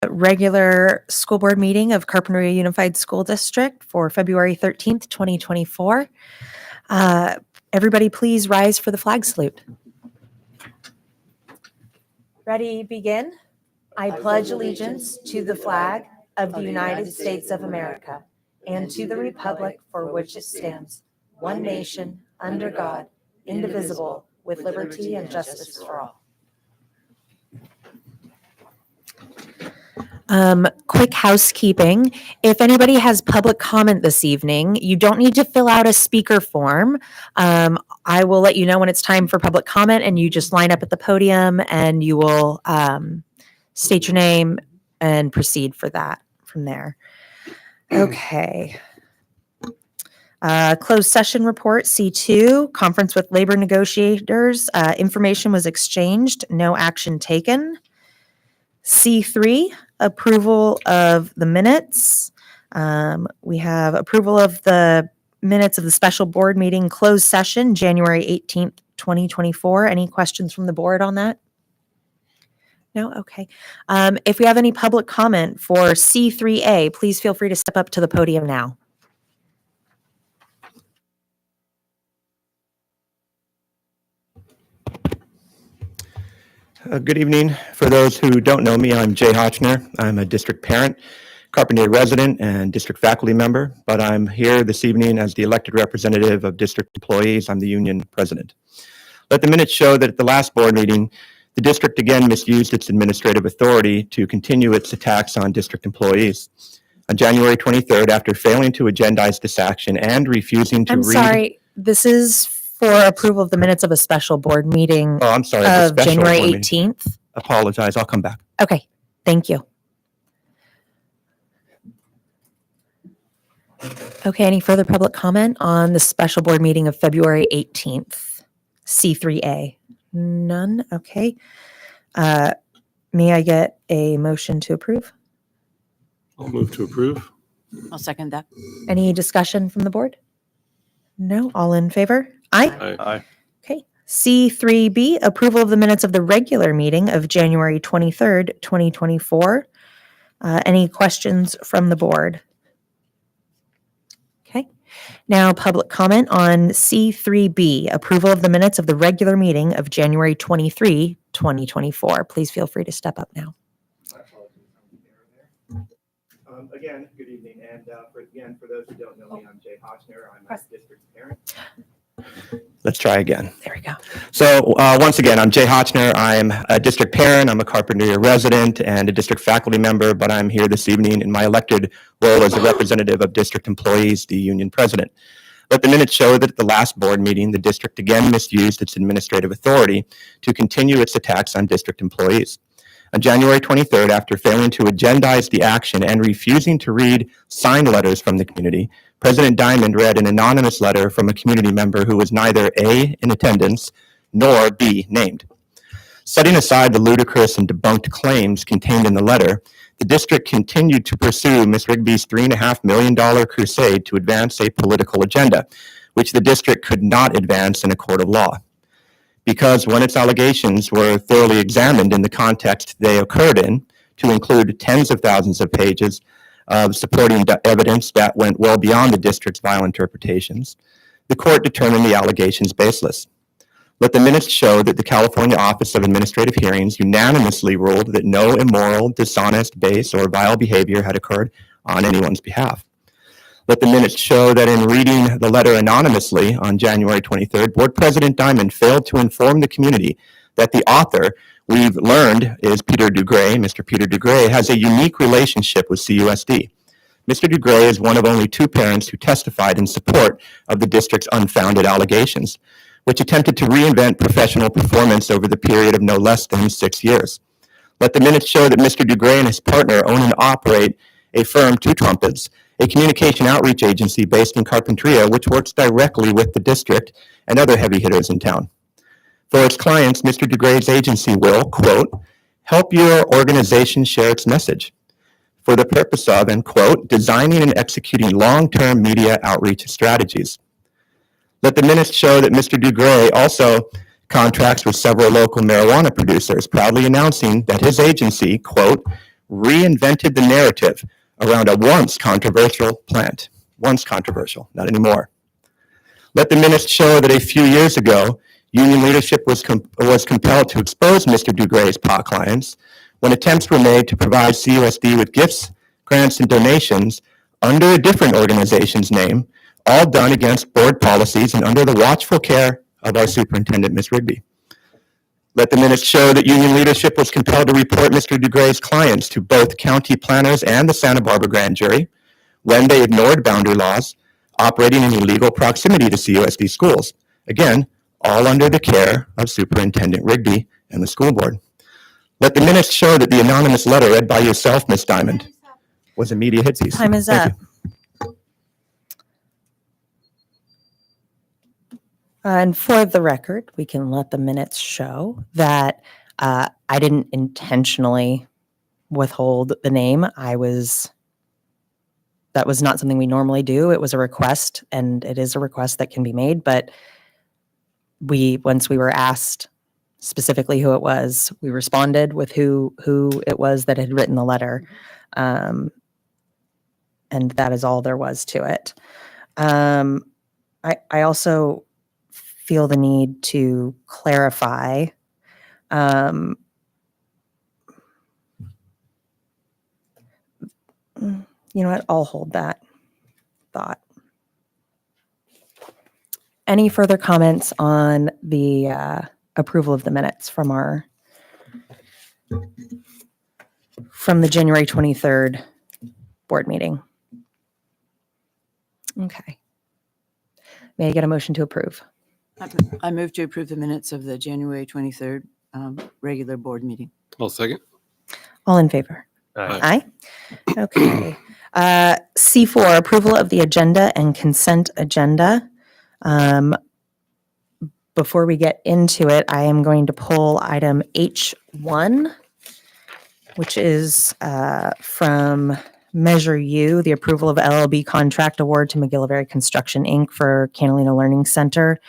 Regular school board meeting of Carpinteria Unified School District for February 13th, 2024. Everybody please rise for the flag salute. Ready, begin. I pledge allegiance to the flag of the United States of America and to the republic for which it stands, one nation, under God, indivisible, with liberty and justice for all. Quick housekeeping. If anybody has public comment this evening, you don't need to fill out a speaker form. I will let you know when it's time for public comment, and you just line up at the podium and you will state your name and proceed for that from there. Okay. Closed session report, C2, conference with labor negotiators. Information was exchanged, no action taken. C3, approval of the minutes. We have approval of the minutes of the special board meeting closed session, January 18th, 2024. Any questions from the board on that? No? Okay. If we have any public comment for C3A, please feel free to step up to the podium now. Good evening. For those who don't know me, I'm Jay Hotchner. I'm a district parent, Carpinteria resident, and district faculty member, but I'm here this evening as the elected representative of district employees. I'm the union president. Let the minutes show that at the last board meeting, the district again misused its administrative authority to continue its attacks on district employees. On January 23rd, after failing to agendize this action and refusing to I'm sorry, this is for approval of the minutes of a special board meeting Oh, I'm sorry. of January 18th. Apologize. I'll come back. Okay, thank you. Okay, any further public comment on the special board meeting of February 18th? C3A? None? Okay. May I get a motion to approve? I'll move to approve. I'll second that. Any discussion from the board? No? All in favor? Aye. Aye. Okay. C3B, approval of the minutes of the regular meeting of January 23rd, 2024. Any questions from the board? Okay. Now public comment on C3B, approval of the minutes of the regular meeting of January 23, 2024. Please feel free to step up now. Again, good evening. And for those who don't know me, I'm Jay Hotchner. I'm a district parent. Let's try again. There we go. So once again, I'm Jay Hotchner. I'm a district parent. I'm a Carpinteria resident and a district faculty member, but I'm here this evening in my elected role as a representative of district employees, the union president. Let the minutes show that at the last board meeting, the district again misused its administrative authority to continue its attacks on district employees. On January 23rd, after failing to agendize the action and refusing to read signed letters from the community, President Diamond read an anonymous letter from a community member who was neither A, in attendance, nor B, named. Setting aside the ludicrous and debunked claims contained in the letter, the district continued to pursue Ms. Rigby's $3.5 million crusade to advance a political agenda, which the district could not advance in a court of law. Because when its allegations were thoroughly examined in the context they occurred in, to include tens of thousands of pages of supporting evidence that went well beyond the district's vile interpretations, the court determined the allegations baseless. Let the minutes show that the California Office of Administrative Hearings unanimously ruled that no immoral, dishonest, base, or vile behavior had occurred on anyone's behalf. Let the minutes show that in reading the letter anonymously on January 23rd, Board President Diamond failed to inform the community that the author, we've learned, is Peter Dugray. Mr. Peter Dugray has a unique relationship with CUSD. Mr. Dugray is one of only two parents who testified in support of the district's unfounded allegations, which attempted to reinvent professional performance over the period of no less than 6 years. Let the minutes show that Mr. Dugray and his partner own and operate a firm, Two Trumpets, a communication outreach agency based in Carpinteria, which works directly with the district and other heavy hitters in town. For its clients, Mr. Dugray's agency will, quote, help your organization share its message for the purpose of, and quote, designing and executing long-term media outreach strategies. Let the minutes show that Mr. Dugray also contracts with several local marijuana producers, proudly announcing that his agency, quote, reinvented the narrative around a once controversial plant. Once controversial, not anymore. Let the minutes show that a few years ago, union leadership was compelled to expose Mr. Dugray's pot clients when attempts were made to provide CUSD with gifts, grants, and donations under a different organization's name, all done against board policies and under the watchful care of our superintendent, Ms. Rigby. Let the minutes show that union leadership was compelled to report Mr. Dugray's clients to both county planners and the Santa Barbara grand jury when they ignored boundary laws, operating in illegal proximity to CUSD schools. Again, all under the care of Superintendent Rigby and the school board. Let the minutes show that the anonymous letter read by yourself, Ms. Diamond, was a media hit piece. Time is Thank up. you. And for the record, we can let the minutes show that I didn't intentionally withhold the name. That was not something we normally do. It was a request, and it is a request that can be made. But once we were asked specifically who it was, we responded with who it was that had written the letter. And that is all there was to it. I also feel the need to clarify you know what, I'll hold that thought. Any further comments on the approval of the minutes from the January 23rd board meeting? Okay. May I get a motion to approve? I move to approve the minutes of the January 23rd regular board meeting. I'll second. All in favor? Aye. Aye. Okay. C4, approval of the agenda and consent agenda. Before we get into it, I am going to pull item H1, which is from Measure U, the approval of LLB contract award to McGillivray Construction, Inc. for Catalina Learning Center.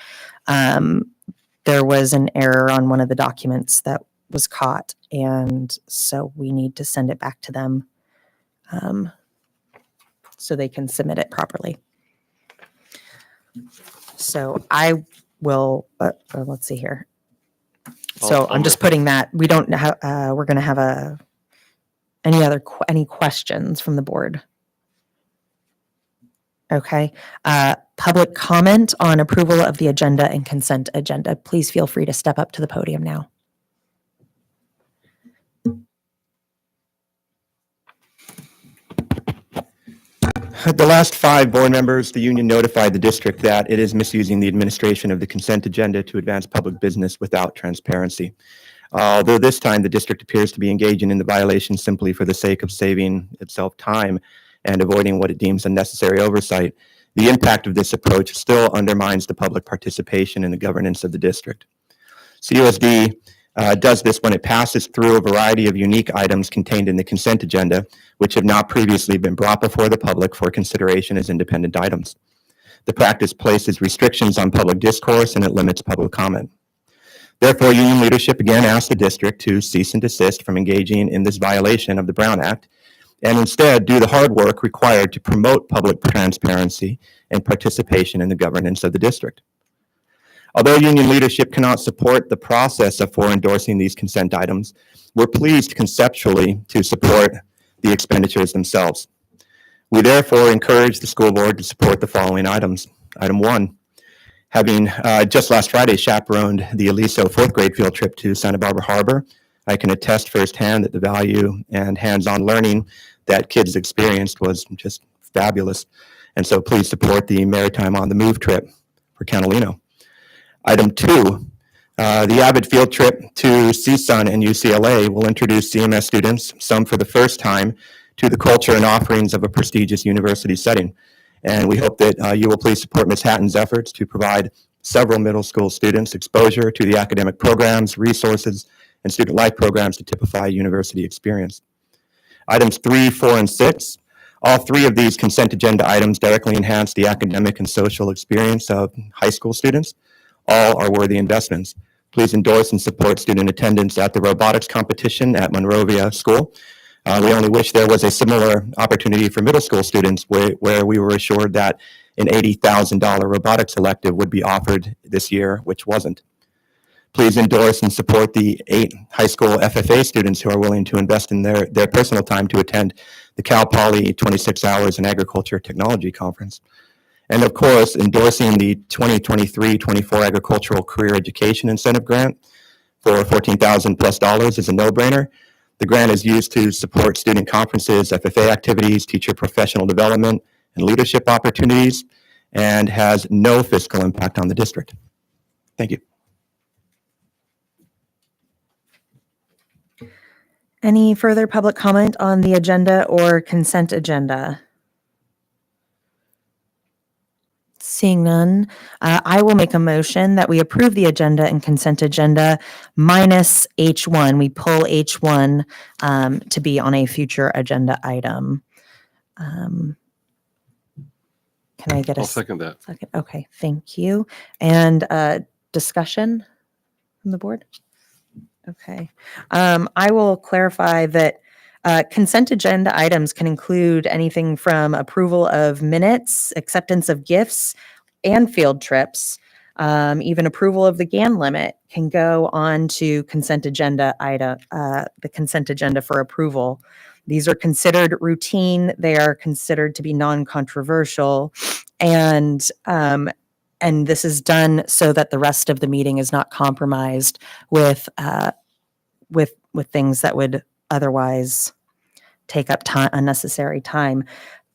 There was an error on one of the documents that was caught, and so we need to send it back to them so they can submit it properly. So I will, let's see here. So I'm just putting that, we don't have, we're going to have any questions from the board? Okay. Public comment on approval of the agenda and consent agenda. Please feel free to step up to the podium now. The last 5 board members, the union notified the district that it is misusing the administration of the consent agenda to advance public business without transparency. Although this time the district appears to be engaging in the violation simply for the sake of saving itself time and avoiding what it deems unnecessary oversight, the impact of this approach still undermines the public participation in the governance of the district. CUSD does this when it passes through a variety of unique items contained in the consent agenda, which have not previously been brought before the public for consideration as independent items. The practice places restrictions on public discourse and it limits public comment. Therefore, union leadership again asked the district to cease and desist from engaging in this violation of the Brown Act and instead do the hard work required to promote public transparency and participation in the governance of the district. Although union leadership cannot support the process for endorsing these consent items, we're pleased conceptually to support the expenditures themselves. We therefore encourage the school board to support the following items. Item 1, having just last Friday chaperoned the Aliso 4th grade field trip to Santa Barbara Harbor, I can attest firsthand that the value and hands-on learning that kids experienced was just fabulous. And so please support the Maritime on the Move trip for Catalina. Item 2, the Avid field trip to CSUN and UCLA will introduce CMS students, some for the first time, to the culture and offerings of a prestigious university setting. And we hope that you will please support Ms. Hatton's efforts to provide several middle school students exposure to the academic programs, resources, and student life programs to typify a university experience. Items 3, 4, and 6. All 3 of these consent agenda items directly enhance the academic and social experience of high school students. All are worthy investments. Please endorse and support student attendance at the robotics competition at Monrovia School. We only wish there was a similar opportunity for middle school students where we were assured that an $80,000 robotics elective would be offered this year, which wasn't. Please endorse and support the 8 high school FFA students who are willing to invest in their personal time to attend the Cal Poly 26 Hours in Agriculture Technology Conference. And of course, endorsing the 2023-24 Agricultural Career Education Incentive Grant for $14,000+ is a no-brainer. The grant is used to support student conferences, FFA activities, teacher professional development, and leadership opportunities, and has no fiscal impact on the district. Thank you. Any further public comment on the agenda or consent agenda? Seeing none, I will make a motion that we approve the agenda and consent agenda minus H1. We pull H1 to be on a future agenda item. Can I get a I'll second that. second? Okay, thank you. And discussion from the board? Okay. I will clarify that consent agenda items can include anything from approval of minutes, acceptance of gifts and field trips, even approval of the GAN limit can go on to consent agenda the consent agenda for approval. These are considered routine. They are considered to be non-controversial, and this is done so that the rest of the meeting is not compromised with things that would otherwise take up time, unnecessary time.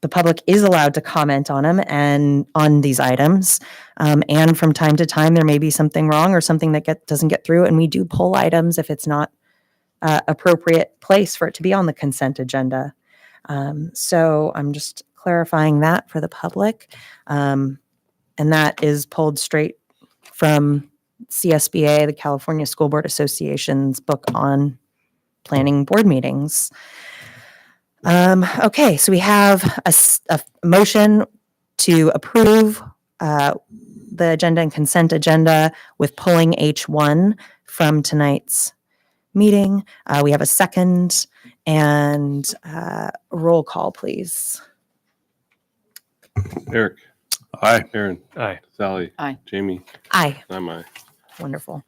The public is allowed to comment on them and on these items. And from time to time, there may be something wrong or something that doesn't get through. And we do pull items if it's not appropriate place for it to be on the consent agenda. So I'm just clarifying that for the public. And that is pulled straight from CSBA, the California School Board Association's book on planning board meetings. Okay, so we have a motion to approve the agenda and consent agenda with pulling H1 from tonight's meeting. We have a second, and roll call, please. Eric. Aye. Aaron. Aye. Sally. Aye. Jamie. Aye. I'm aye. Wonderful.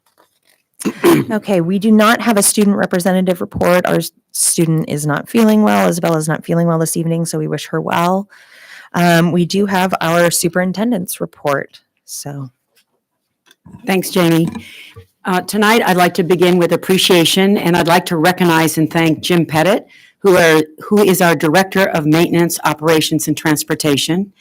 Okay, we do not have a student representative report. Our student is not feeling well. Isabella's not feeling well this evening, so we wish her well. We do have our superintendent's report, so. Thanks, Jamie. Tonight, I'd like to begin with appreciation, and I'd like to recognize and thank Jim Pettit, who is our Director of Maintenance, Operations, and Transportation,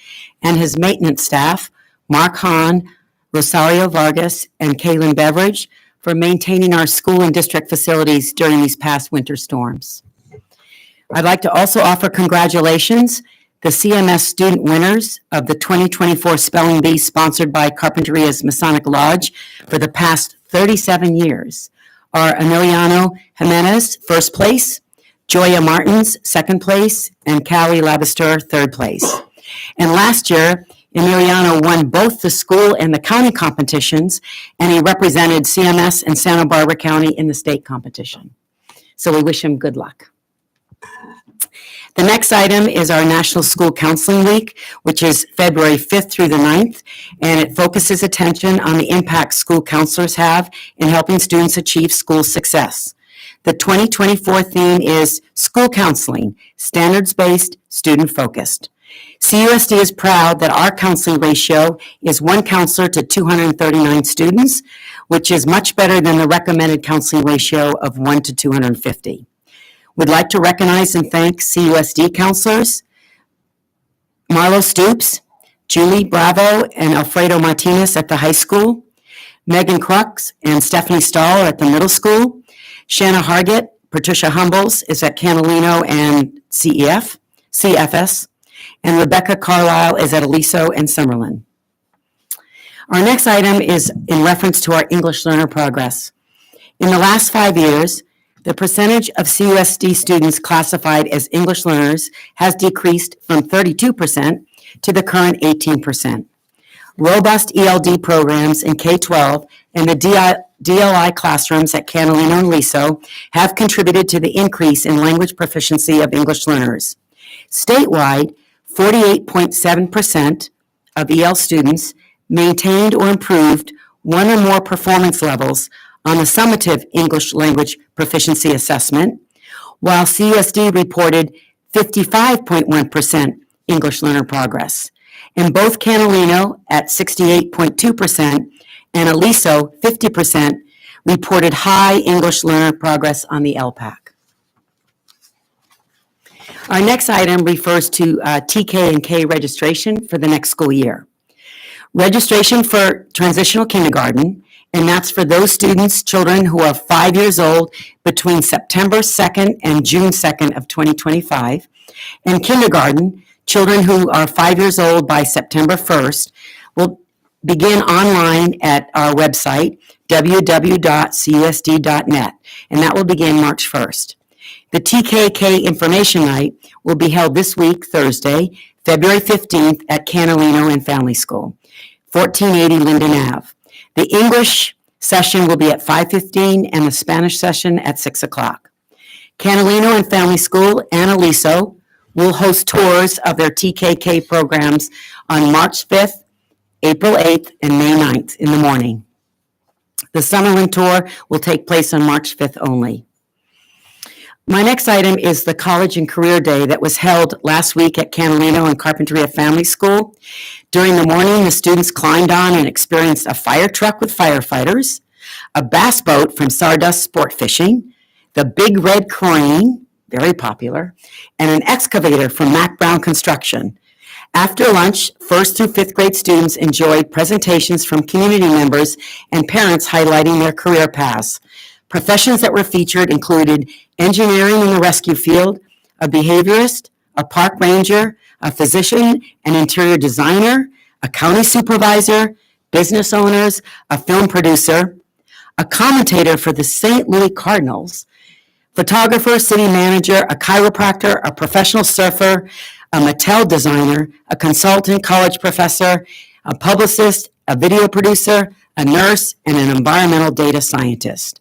and his maintenance staff, Mark Hahn, Rosario Vargas, and Kaylin Beveridge, for maintaining our school and district facilities during these past winter storms. I'd like to also offer congratulations the CMS student winners of the 2024 Spelling Bee sponsored by Carpinteria's Masonic Lodge for the past 37 years are Emiliano Jimenez, first place, Joya Martins, second place, and Callie Labister, third place. And last year, Emiliano won both the school and the county competitions, and he represented CMS and Santa Barbara County in the state competition. So we wish him good luck. The next item is our National School Counseling Week, which is February 5th through the 9th, and it focuses attention on the impact school counselors have in helping students achieve school success. The 2024 theme is School Counseling, Standards-Based, Student-Focused. CUSD is proud that our counseling ratio is 1 counselor to 239 students, which is much better than the recommended counseling ratio of 1 to 250. We'd like to recognize and thank CUSD counselors, Marlo Stoops, Julie Bravo, and Alfredo Martinez at the high school, Megan Crux and Stephanie Stahl at the middle school, Shanna Hargett, Patricia Humbles is at Canalino and CFS, and Rebecca Carlisle is at Aliso and Summerlin. Our next item is in reference to our English learner progress. In the last 5 years, the percentage of CUSD students classified as English learners has decreased from 32% to the current 18%. robust ELD programs in K-12, and the DLI classrooms at Catalina and Liso have contributed to the increase in language proficiency of English learners. Statewide, 48.7% of EL students maintained or improved one or more performance levels on the summative English language proficiency assessment, while CUSD reported 55.1% English learner progress. In both Catalina at 68.2% and Aliso 50% reported high English learner progress on the LPAC. Our next item refers to TK and K registration for the next school year. Registration for transitional kindergarten, and that's for those students, children who are 5 years old between September 2nd and June 2nd of 2025, and kindergarten, children who are 5 years old by September 1st, will begin online at our website, www.cusd.net, and that will begin March 1st. The TKK Information Night will be held this week, Thursday, February 15th at Catalina and Family School, 1480 Linden Ave. The English session will be at 5:15 and the Spanish session at 6 o'clock. Catalina and Family School and Aliso will host tours of their TKK programs on March 5th, April 8th, and May 9th in the morning. The Summerlin tour will take place on March 5th only. My next item is the College and Career Day that was held last week at Catalina and Carpinteria Family School. During the morning, the students climbed on and experienced a fire truck with firefighters, a bass boat from Sawdust Sport Fishing, the Big Red Crane, very popular, and an excavator from Mac Brown Construction. After lunch, 1st through 5th grade students enjoyed presentations from community members and parents highlighting their career paths. Professions that were featured included engineering in the rescue field, a behaviorist, a park ranger, a physician, an interior designer, a county supervisor, business owners, a film producer, a commentator for the St. Louis Cardinals, photographer, city manager, a chiropractor, a professional surfer, a Mattel designer, a consultant, college professor, a publicist, a video producer, a nurse, and an environmental data scientist.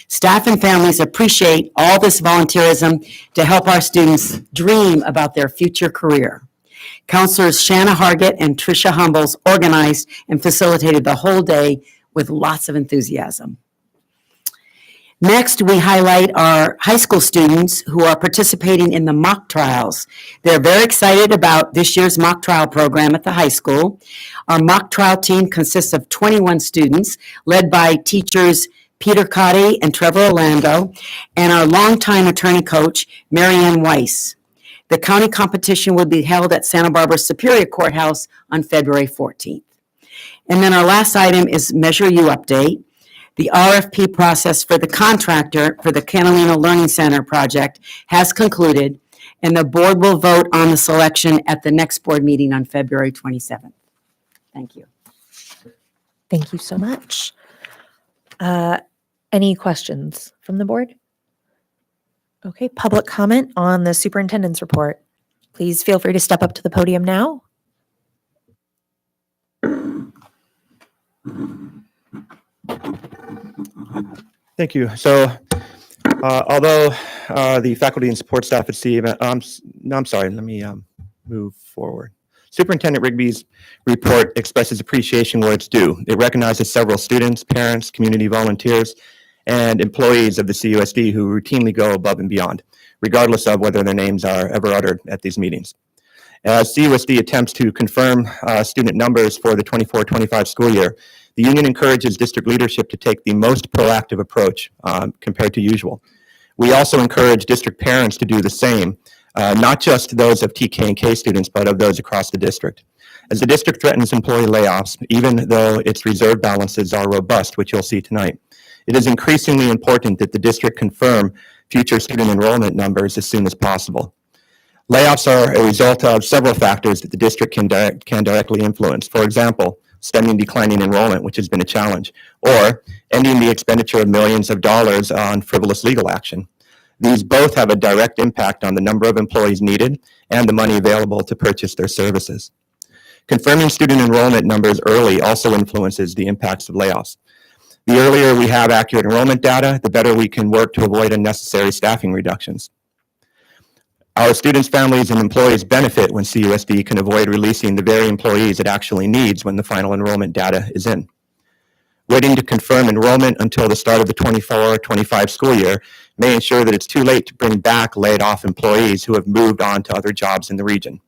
Staff and families appreciate all this volunteerism to help our students dream about their future career. Counselors Shanna Hargett and Tricia Humbles organized and facilitated the whole day with lots of enthusiasm. Next, we highlight our high school students who are participating in the mock trials. They're very excited about this year's mock trial program at the high school. Our mock trial team consists of 21 students, led by teachers Peter Cotty and Trevor Orlando, and our longtime attorney coach, Marianne Weiss. The county competition will be held at Santa Barbara Superior Courthouse on February 14th. And then our last item is Measure U update. The RFP process for the contractor for the Catalina Learning Center project has concluded, and the board will vote on the selection at the next board meeting on February 27th. Thank you. Thank you so much. Any questions from the board? Okay, public comment on the superintendent's report. Please feel free to step up to the podium now. Thank you. So, although the faculty and support staff at CE, I'm sorry, let me move forward. Superintendent Rigby's report expresses appreciation where it's due. It recognizes several students, parents, community volunteers, and employees of the CUSD who routinely go above and beyond, regardless of whether their names are ever uttered at these meetings. As CUSD attempts to confirm student numbers for the 24-25 school year, the union encourages district leadership to take the most proactive approach compared to usual. We also encourage district parents to do the same, not just those of TK and K students, but of those across the district. As the district threatens employee layoffs, even though its reserve balances are robust, which you'll see tonight, it is increasingly important that the district confirm future student enrollment numbers as soon as possible. Layoffs are a result of several factors that the district can directly influence. For example, stemming declining enrollment, which has been a challenge, or ending the expenditure of millions of dollars on frivolous legal action. These both have a direct impact on the number of employees needed and the money available to purchase their services. Confirming student enrollment numbers early also influences the impacts of layoffs. The earlier we have accurate enrollment data, the better we can work to avoid unnecessary staffing reductions. Our students, families, and employees benefit when CUSD can avoid releasing the very employees it actually needs when the final enrollment data is in. Waiting to confirm enrollment until the start of the 24-25 school year may ensure that it's too late to bring back laid off employees who have moved on to other jobs in the region.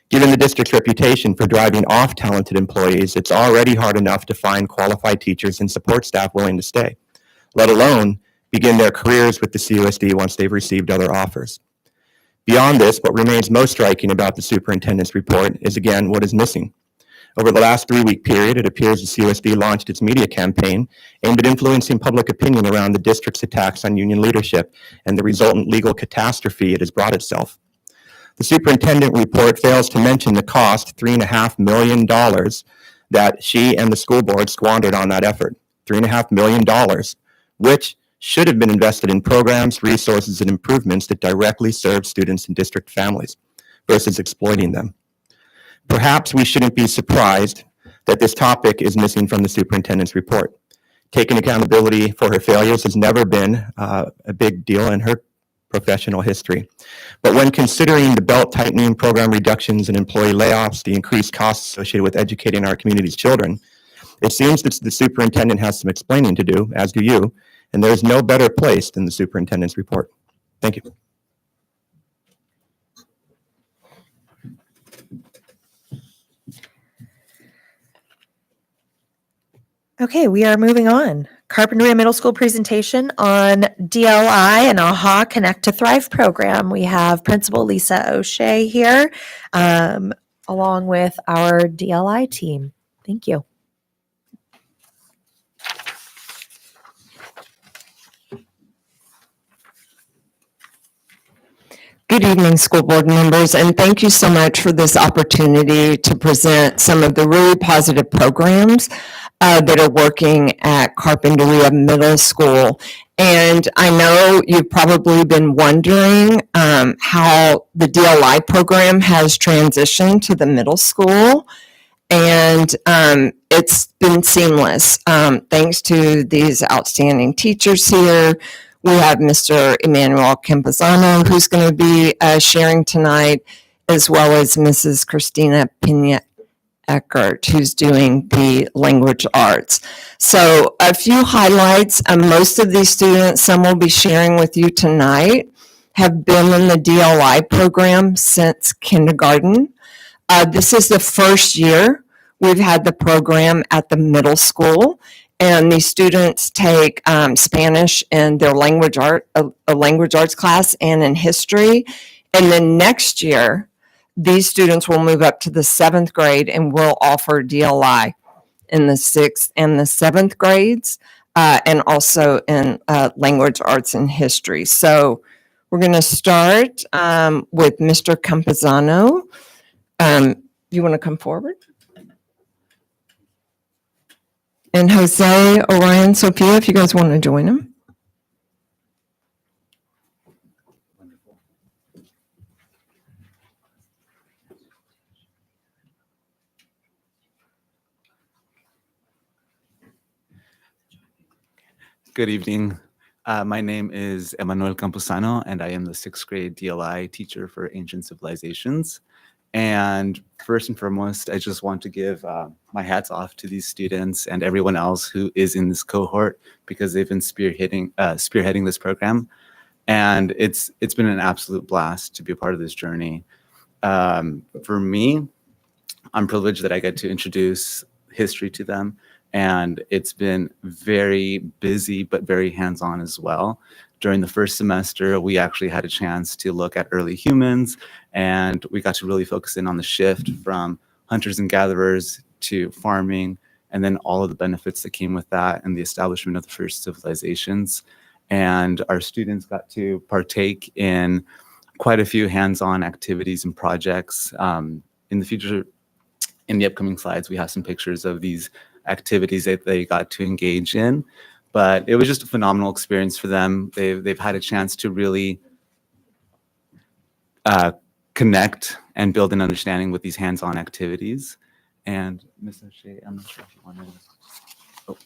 Given the district's reputation for driving off talented employees, it's already hard enough to find qualified teachers and support staff willing to stay, let alone begin their careers with the CUSD once they've received other offers. Beyond this, what remains most striking about the superintendent's report is, again, what is missing. Over the last 3-week period, it appears the CUSD launched its media campaign aimed at influencing public opinion around the district's attacks on union leadership and the resultant legal catastrophe it has brought itself. The superintendent report fails to mention the cost, $3.5 million, that she and the school board squandered on that effort. $3.5 million, which should have been invested in programs, resources, and improvements that directly serve students and district families versus exploiting them. Perhaps we shouldn't be surprised that this topic is missing from the superintendent's report. Taking accountability for her failures has never been a big deal in her professional history. But when considering the belt tightening, program reductions, and employee layoffs, the increased costs associated with educating our community's children, it seems that the superintendent has some explaining to do, as do you, and there's no better place than the superintendent's report. Thank you. Okay, we are moving on. Carpinteria Middle School presentation on DLI and AHA Connect to Thrive program. We have Principal Lisa O'Shea here, along with our DLI team. Thank you. Good evening, school board members, and thank you so much for this opportunity to present some of the really positive programs that are working at Carpinteria Middle School. And I know you've probably been wondering how the DLI program has transitioned to the middle school. And it's been seamless. Thanks to these outstanding teachers here. We have Mr. Emmanuel Campuzano, who's going to be sharing tonight, as well as Mrs. Christina Pena Eckert, who's doing the language arts. So a few highlights. Most of these students, some will be sharing with you tonight, have been in the DLI program since kindergarten. This is the first year we've had the program at the middle school. And these students take Spanish in their language arts class and in history. And then next year, these students will move up to the 7th grade and we'll offer DLI in the 6th and the 7th grades, and also in language arts and history. So we're going to start with Mr. Campuzano. You want to come forward? And Jose, Orion, Sophia, if you guys want to join him. Good evening. My name is Emmanuel Campuzano, and I am the 6th grade DLI teacher for Ancient Civilizations. And first and foremost, I just want to give my hats off to these students and everyone else who is in this cohort, because they've been spearheading this program. And it's been an absolute blast to be a part of this journey. For me, I'm privileged that I get to introduce history to them. And it's been very busy, but very hands-on as well. During the first semester, we actually had a chance to look at early humans, and we got to really focus in on the shift from hunters and gatherers to farming, and then all of the benefits that came with that and the establishment of the first civilizations. And our students got to partake in quite a few hands-on activities and projects. In the future, in the upcoming slides, we have some pictures of these activities that they got to engage in. But it was just a phenomenal experience for them. They've had a chance to really connect and build an understanding with these hands-on activities. And Ms. O'Shea, I'm not sure if you want to. Oh.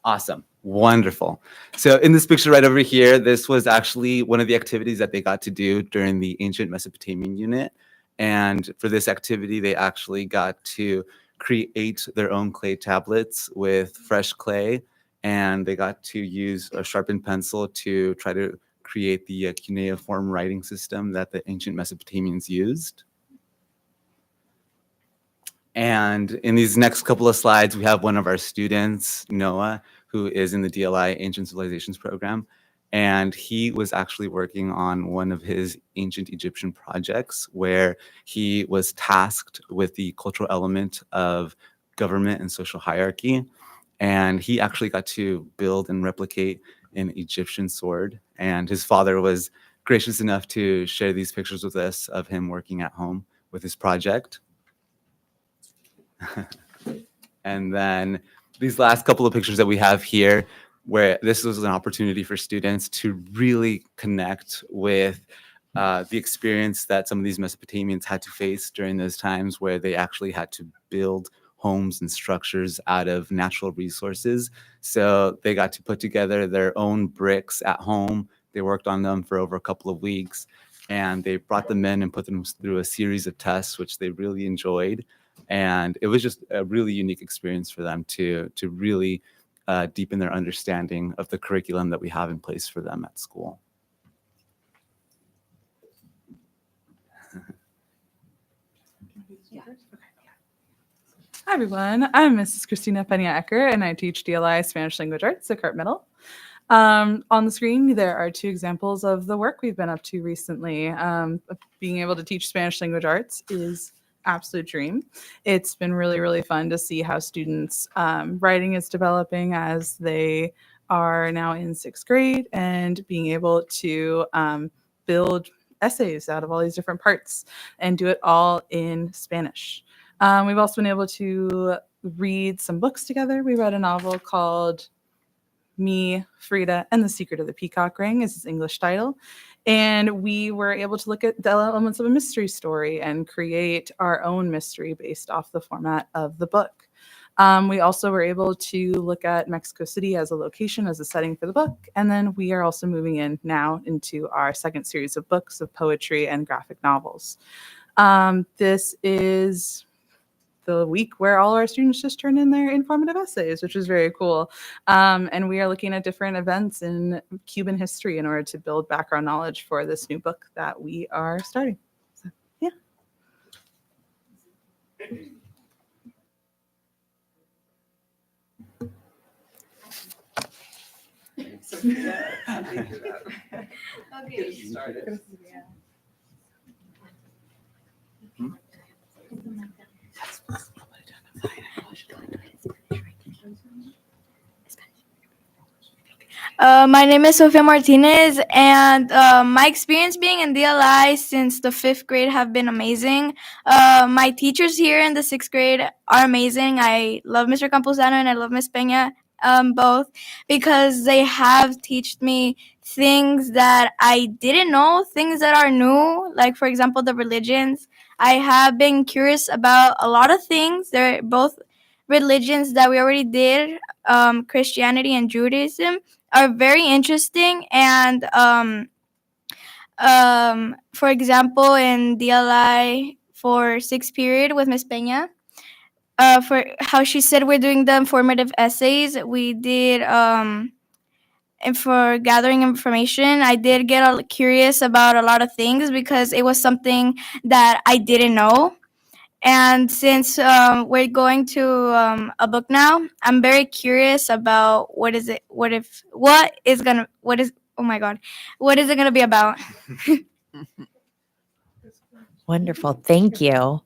Awesome. Wonderful. So in this picture right over here, this was actually one of the activities that they got to do during the ancient Mesopotamian unit. And for this activity, they actually got to create their own clay tablets with fresh clay. And they got to use a sharpened pencil to try to create the cuneiform writing system that the ancient Mesopotamians used. And in these next couple of slides, we have one of our students, Noah, who is in the DLI Ancient Civilizations program. And he was actually working on one of his ancient Egyptian projects where he was tasked with the cultural element of government and social hierarchy. And he actually got to build and replicate an Egyptian sword. And his father was gracious enough to share these pictures with us of him working at home with his project. And then these last couple of pictures that we have here, where this was an opportunity for students to really connect with the experience that some of these Mesopotamians had to face during those times where they actually had to build homes and structures out of natural resources. So they got to put together their own bricks at home. They worked on them for over a couple of weeks, and they brought them in and put them through a series of tests, which they really enjoyed. And it was just a really unique experience for them to really deepen their understanding of the curriculum that we have in place for them at school. Hi, everyone. I'm Mrs. Christina Peña-Ecker, and I teach DLI Spanish Language Arts at Carp Middle. On the screen, there are two examples of the work we've been up to recently. Being able to teach Spanish Language Arts is absolute dream. It's been really, really fun to see how students' writing is developing as they are now in 6th grade and being able to build essays out of all these different parts and do it all in Spanish. We've also been able to read some books together. We read a novel called Me, Frida, and the Secret of the Peacock Ring is its English title. And we were able to look at the elements of a mystery story and create our own mystery based off the format of the book. We also were able to look at Mexico City as a location, as a setting for the book. And then we are also moving in now into our second series of books of poetry and graphic novels. This is the week where all our students just turn in their informative essays, which is very cool. And we are looking at different events in Cuban history in order to build background knowledge for this new book that we are starting. So, yeah. My name is Sofia Martinez, and my experience being in DLI since the 5th grade have been amazing. My teachers here in the 6th grade are amazing. I love Mr. Campuzano and I love Ms. Peña both because they have taught me things that I didn't know, things that are new, like, for example, the religions. I have been curious about a lot of things. They're both religions that we already did, Christianity and Judaism, are very interesting. And for example, in DLI for 6th period with Ms. Peña, for how she said we're doing the informative essays, we did, and for gathering information, I did get curious about a lot of things because it was something that I didn't know. And since we're going to a book now, I'm very curious about what is it going to be about? Wonderful. Thank you.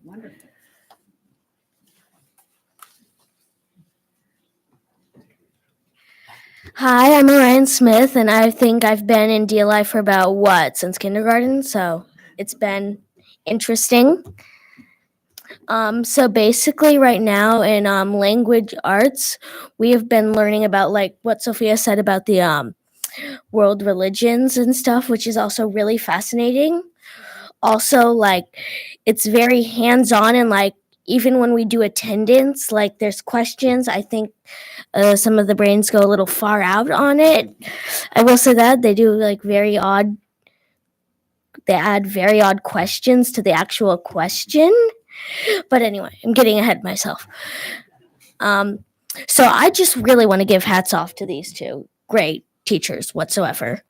Hi, I'm Orion Smith, and I think I've been in DLI for about, since kindergarten, so it's been interesting. So basically right now in language arts, we have been learning about, like, what Sophia said about the world religions and stuff, which is also really fascinating. also like it's very hands-on, and like even when we do attendance, like there's questions, I think some of the brains go a little far out on it. I will say that they do like they add very odd questions to the actual question. But anyway, I'm getting ahead of myself. So I just really want to give hats off to these two great teachers whatsoever.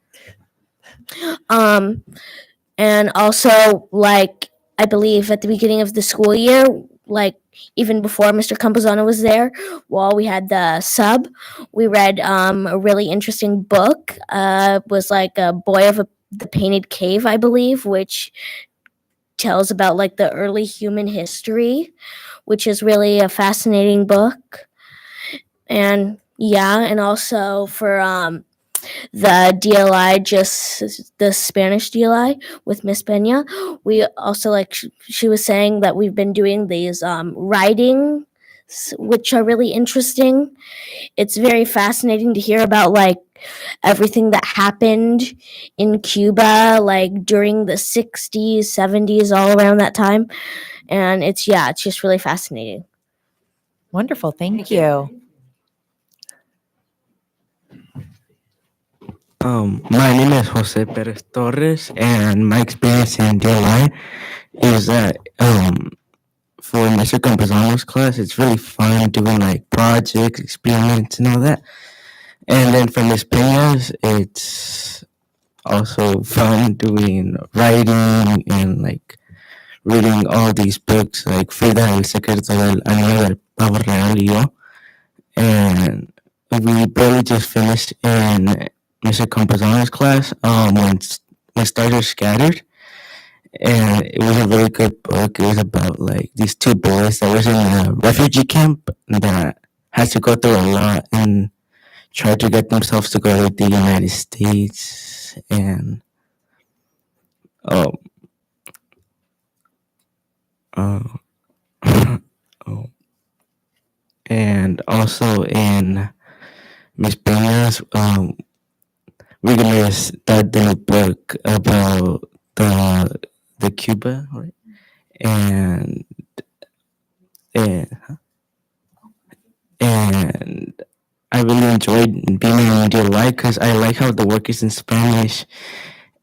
And also, like, I believe at the beginning of the school year, like even before Mr. Campuzano was there, while we had the sub, we read a really interesting book. Was like a Boy of the Painted Cave, I believe, which tells about like the early human history, which is really a fascinating book. And yeah, and also for the DLI, just the Spanish DLI with Miss Pena, we also like she was saying that we've been doing these writings, which are really interesting. It's very fascinating to hear about like everything that happened in Cuba, like during the 60s, 70s, all around that time. And it's just really fascinating. Wonderful. Thank you. My name is Jose Perez Torres, and my experience in DLI is that for Mr. Campuzano's class, it's really fun doing like projects, experiments, and all that. And then for Miss Pena's, it's also fun doing writing and like reading all these books, like Frida, El Secreto del Anillo del Pavo Real y Yo. And we barely just finished in Mr. Campuzano's class when Stars Are Scattered. And it was a really good book. It was about like these two boys that was in a refugee camp that had to go through a lot and try to get themselves to go to the United States. And and also in Miss Pena's, we're gonna start the book about the Cuba, right? And I really enjoyed being in DLI because I like how the work is in Spanish,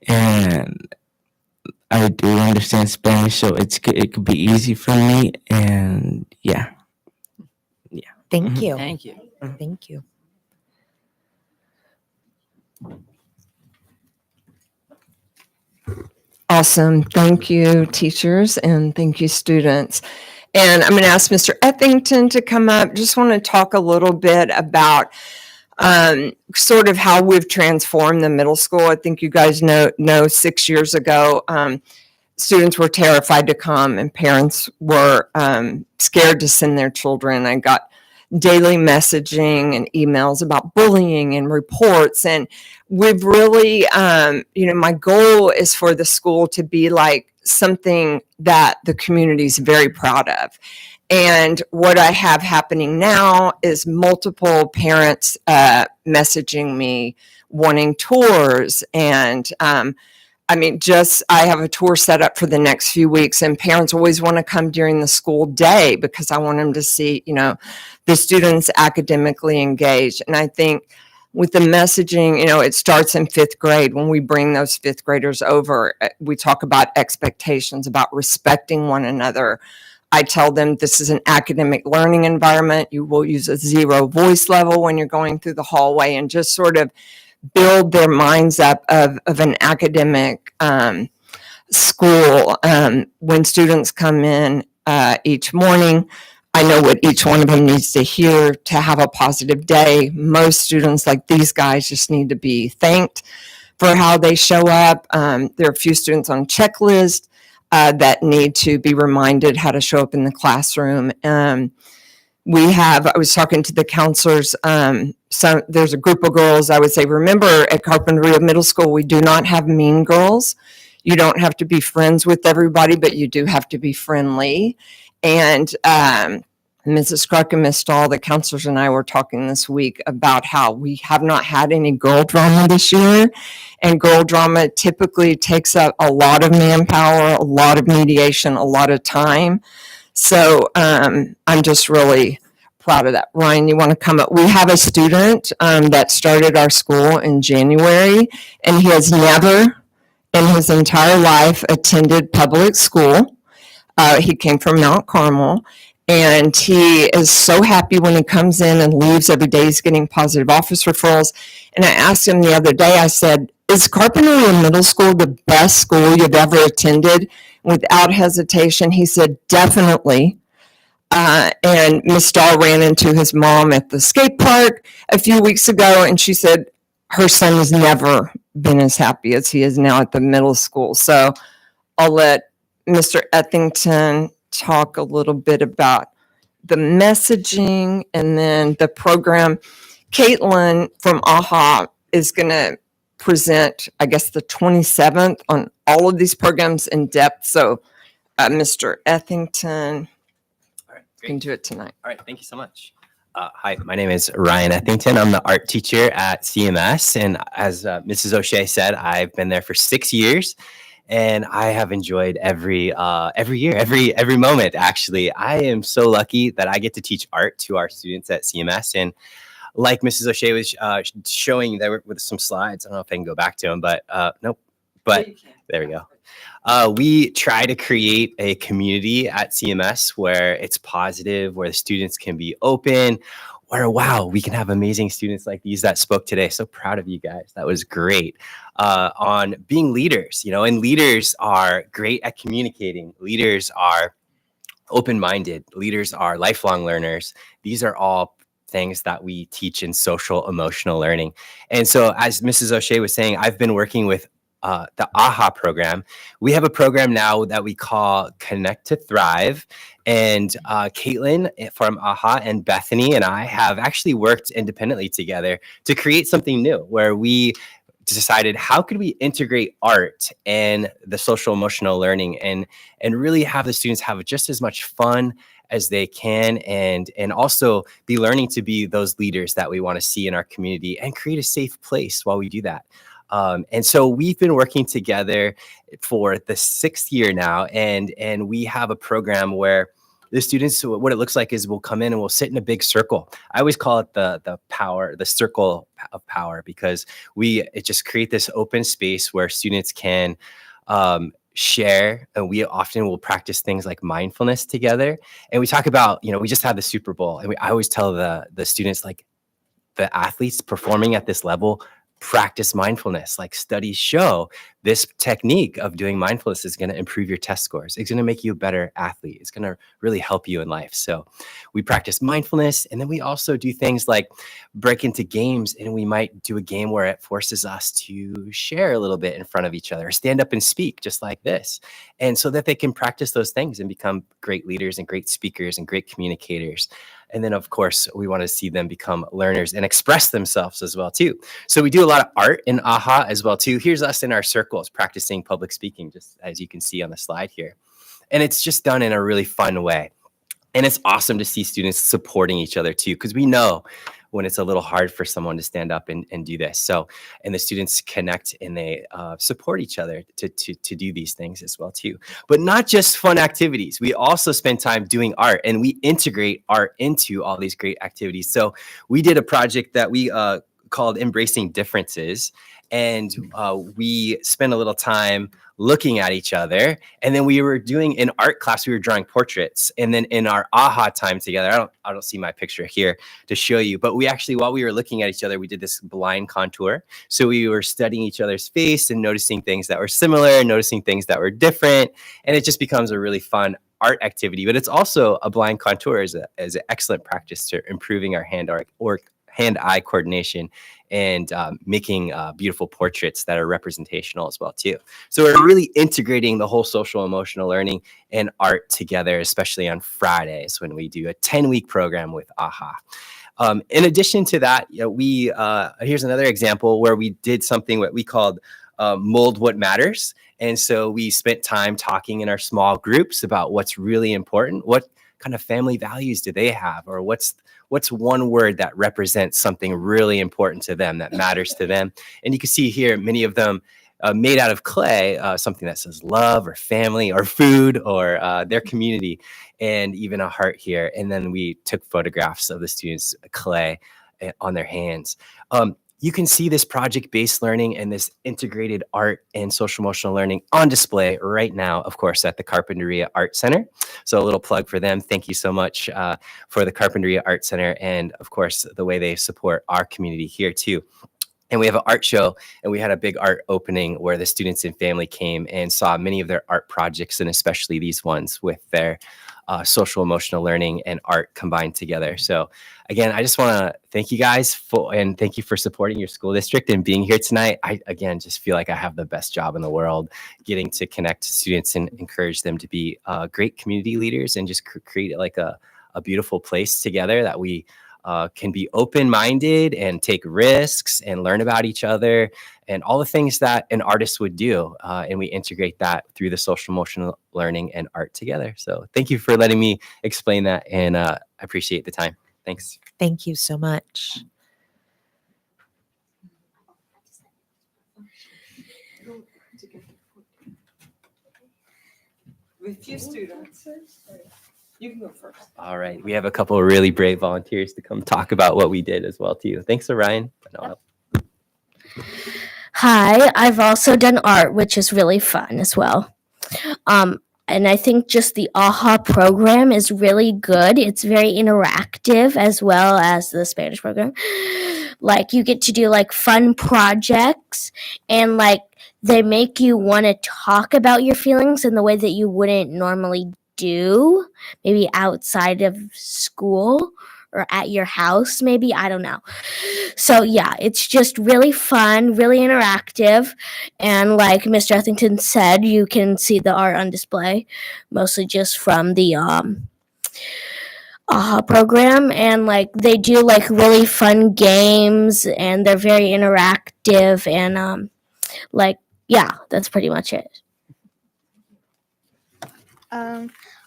and I do understand Spanish, so it could be easy for me. And yeah. Thank you. Thank you. Thank you. Awesome. Thank you, teachers, and thank you, students. And I'm going to ask Mr. Eppington to come up. Just want to talk a little bit about sort of how we've transformed the middle school. I think you guys know 6 years ago, students were terrified to come and parents were scared to send their children. I got daily messaging and emails about bullying and reports. And we've really, my goal is for the school to be like something that the community is very proud of. And what I have happening now is multiple parents messaging me wanting tours. And I have a tour set up for the next few weeks, and parents always want to come during the school day because I want them to see, the students academically engaged. And I think with the messaging, it starts in 5th grade. When we bring those 5th graders over, we talk about expectations, about respecting one another. I tell them this is an academic learning environment. You will use a 0 voice level when you're going through the hallway, and just sort of build their minds up of an academic school. When students come in each morning, I know what each one of them needs to hear to have a positive day. Most students, like these guys, just need to be thanked for how they show up. There are a few students on checklist that need to be reminded how to show up in the classroom. I was talking to the counselors. There's a group of girls, I would say, remember at Carpinteria Middle School, we do not have mean girls. You don't have to be friends with everybody, but you do have to be friendly. And Mrs. Clark and Miss Stahl, the counselors and I were talking this week about how we have not had any girl drama this year. And girl drama typically takes up a lot of manpower, a lot of mediation, a lot of time. So I'm just really proud of that. Ryan, you want to come up? We have a student that started our school in January, and he has never in his entire life attended public school. He came from Mount Carmel, and he is so happy when he comes in and leaves every day. He's getting positive office referrals. And I asked him the other day, I said, is Carpinteria Middle School the best school you've ever attended? Without hesitation, he said, definitely. And Miss Stahl ran into his mom at the skate park a few weeks ago, and she said her son has never been as happy as he is now at the middle school. So I'll let Mr. Ethington talk a little bit about the messaging and then the program. Caitlin from AHA is going to present, I guess, the 27th on all of these programs in depth. So Mr. Ethington All right, can great. do it tonight. All right, thank you so much. Hi, my name is Ryan Ethington. I'm the art teacher at CMS, and as Mrs. O'Shea said, I've been there for 6 years, and I have enjoyed every year, every moment. Actually, I am so lucky that I get to teach art to our students at CMS, and like Mrs. O'Shea was showing there with some slides. I don't know if I can go back to them, but nope. But there we go. We try to create a community at CMS where it's positive, where the students can be open, where, wow, we can have amazing students like these that spoke today. So proud of you guys. That was great. On being leaders, and leaders are great at communicating. Leaders are open-minded. Leaders are lifelong learners. These are all things that we teach in social emotional learning. And so as Mrs. O'Shea was saying, I've been working with the AHA program. We have a program now that we call Connect to Thrive. And Caitlin from AHA and Bethany and I have actually worked independently together to create something new where we decided how could we integrate art and the social emotional learning and really have the students have just as much fun as they can and also be learning to be those leaders that we want to see in our community and create a safe place while we do that. And so we've been working together for the 6th year now, and we have a program where the students, what it looks like is we'll come in and we'll sit in a big circle. I always call it the circle of power, because it just create this open space where students can share, and we often will practice things like mindfulness together. And we talk about, we just had the Super Bowl, and I always tell the students, like the athletes performing at this level, practice mindfulness. Like studies show this technique of doing mindfulness is going to improve your test scores. It's going to make you a better athlete. It's going to really help you in life. So we practice mindfulness, and then we also do things like break into games, and we might do a game where it forces us to share a little bit in front of each other, stand up and speak just like this. And so that they can practice those things and become great leaders and great speakers and great communicators. And then, of course, we want to see them become learners and express themselves as well, too. So we do a lot of art in AHA as well, too. Here's us in our circles practicing public speaking, just as you can see on the slide here. And it's just done in a really fun way. And it's awesome to see students supporting each other, too, because we know when it's a little hard for someone to stand up and do this. So, and the students connect and they support each other to do these things as well too. But not just fun activities. We also spend time doing art, and we integrate art into all these great activities. So we did a project that we called Embracing Differences. And we spent a little time looking at each other. And then we were doing in art class, we were drawing portraits. And then in our AHA time together, I don't see my picture here to show you, but we actually, while we were looking at each other, we did this blind contour. So we were studying each other's face and noticing things that were similar and noticing things that were different. And it just becomes a really fun art activity. But it's also a blind contour is an excellent practice to improving our hand-eye coordination and making beautiful portraits that are representational as well too. So we're really integrating the whole social emotional learning and art together, especially on Fridays when we do a 10-week program with AHA. In addition to that, here's another example where we did something what we called Mold What Matters. And so we spent time talking in our small groups about what's really important, what kind of family values do they have? Or what's one word that represents something really important to them, that matters to them? And you can see here, many of them made out of clay, something that says love or family or food or their community, and even a heart here. And then we took photographs of the students' clay on their hands. You can see this project-based learning and this integrated art and social emotional learning on display right now, of course, at the Carpinteria Art Center. So a little plug for them. Thank you so much for the Carpinteria Art Center and, of course, the way they support our community here too. And we have an art show, and we had a big art opening where the students and family came and saw many of their art projects, and especially these ones with their social emotional learning and art combined together. So again, I just want to thank you guys and thank you for supporting your school district and being here tonight. I, again, just feel like I have the best job in the world, getting to connect to students and encourage them to be great community leaders and just create like a beautiful place together that we can be open-minded and take risks and learn about each other and all the things that an artist would do. And we integrate that through the social emotional learning and art together. So thank you for letting me explain that, and I appreciate the time. Thanks. Thank you so much. With few students. You can go first. All right. We have a couple of really brave volunteers to come talk about what we did as well too. Thanks, Orion. Hi, I've also done art, which is really fun as well. And I think just the AHA program is really good. It's very interactive as well as the Spanish program. Like you get to do like fun projects and like they make you want to talk about your feelings in the way that you wouldn't normally do, maybe outside of school or at your house, maybe, I don't know. So yeah, it's just really fun, really interactive, and like Mr. Ethington said, you can see the art on display, mostly just from the AHA program, and like they do like really fun games, and they're very interactive, and like yeah, that's pretty much it.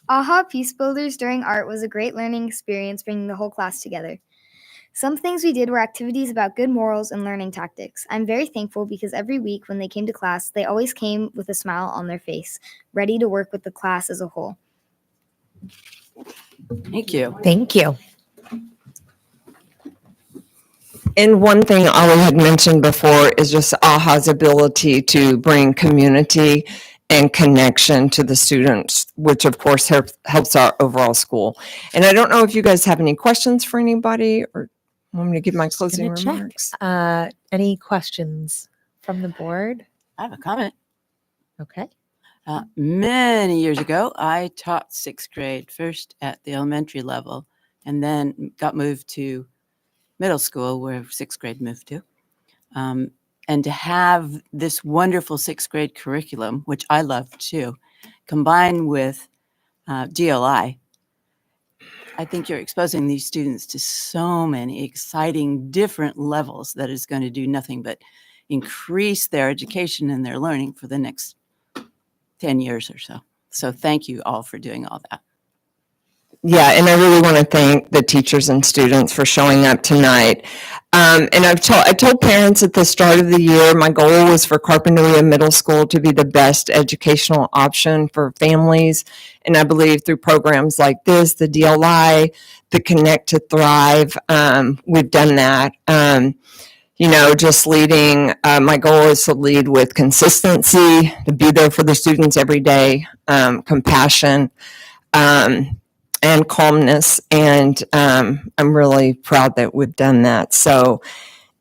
AHA Peace Builders during art was a great learning experience, bringing the whole class together. Some things we did were activities about good morals and learning tactics. I'm very thankful because every week when they came to class, they always came with a smile on their face, ready to work with the class as a whole. Thank you. Thank you. And one thing Ollie had mentioned before is just AHA's ability to bring community and connection to the students, which of course helps our overall school. And I don't know if you guys have any questions for anybody or want me to give my closing remarks. Any questions from the board? I have a comment. Okay. Many years ago, I taught sixth grade, first at the elementary level, and then got moved to middle school where sixth grade moved to. And to have this wonderful sixth grade curriculum, which I love too, combined with DLI, I think you're exposing these students to so many exciting different levels that is going to do nothing but increase their education and their learning for the next 10 years or so. So thank you all for doing all that. Yeah, and I really want to thank the teachers and students for showing up tonight. And I told parents at the start of the year, my goal was for Carpinteria Middle School to be the best educational option for families. And I believe through programs like this, the DLI, the Connect to Thrive, we've done that. You know, just leading, my goal is to lead with consistency, to be there for the students every day, compassion, and calmness. And I'm really proud that we've done that. So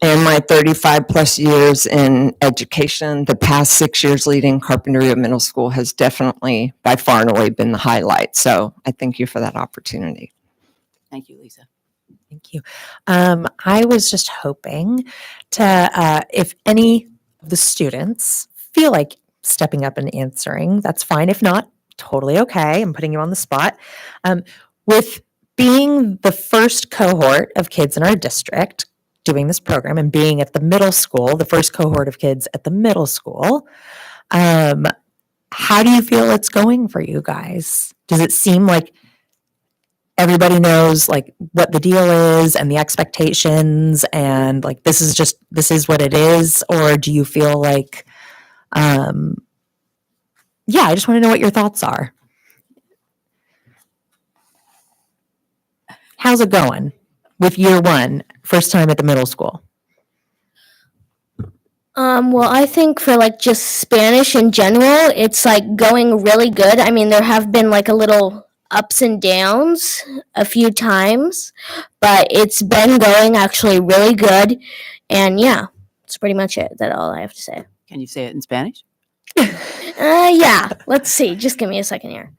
in my 35 plus years in education, the past 6 years leading Carpinteria Middle School has definitely by far and away been the highlight. So I thank you for that opportunity. Thank you, Lisa. Thank you. I was just hoping to, if any of the students feel like stepping up and answering, that's fine. If not, totally okay. I'm putting you on the spot. With being the first cohort of kids in our district doing this program and being at the middle school, the first cohort of kids at the middle school, how do you feel it's going for you guys? Does it seem like everybody knows like what the deal is and the expectations and like this is what it is? Or do you feel like, yeah, I just want to know what your thoughts are. How's it going with year one, first time at the middle school? Well, I think for like just Spanish in general, it's like going really good. I mean, there have been like a little ups and downs a few times, but it's been going actually really good. And yeah, that's pretty much it. That's all I have to say. Can you say it in Spanish? Yeah, let's see. Just give me a second here.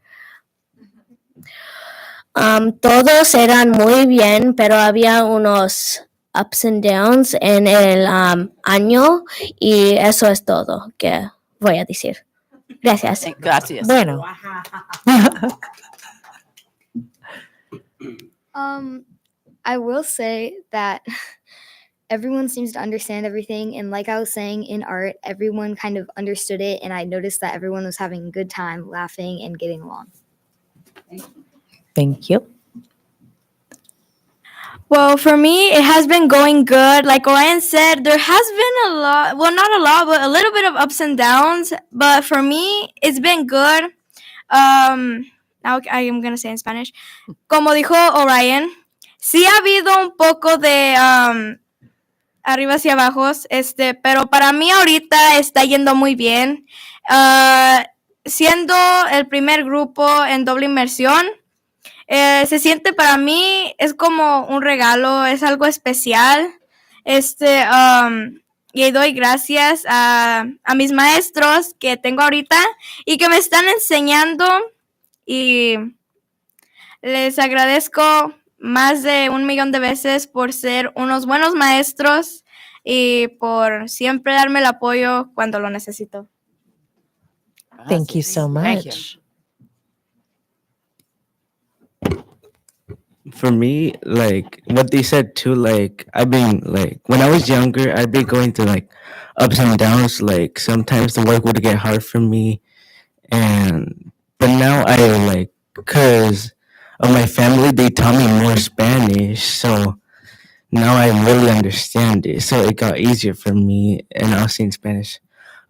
Todos eran muy bien, pero había unos ups and downs en el año y eso es todo que voy a decir. Gracias. Gracias. Bueno. I will say that everyone seems to understand everything, and like I was saying in art, everyone kind of understood it, and I noticed that everyone was having a good time, laughing and getting along. Thank you. Well, for me, it has been going good. Like Orion said, there has been a lot, well, not a lot, but a little bit of ups and downs. But for me, it's been good. Now I am going to say in Spanish. Como dijo Orion, sí ha habido un poco de arriba hacia abajo, pero para mí ahorita está yendo muy bien. Siendo el primer grupo en doble inmersión, se siente para mí, es como un regalo, es algo especial. Y doy gracias a mis maestros que tengo ahorita y que me están enseñando, y les agradezco más de 1,000,000 de veces por ser unos buenos maestros y por siempre darme el apoyo cuando lo necesito. Thank you so Thank you. much. For me, like what they said too, like I've been like when I was younger, I'd be going through like ups and downs. Like sometimes the work would get hard for me, but now I like because of my family, they taught me more Spanish, so now I really understand it. So it got easier for me, and I'll say in Spanish.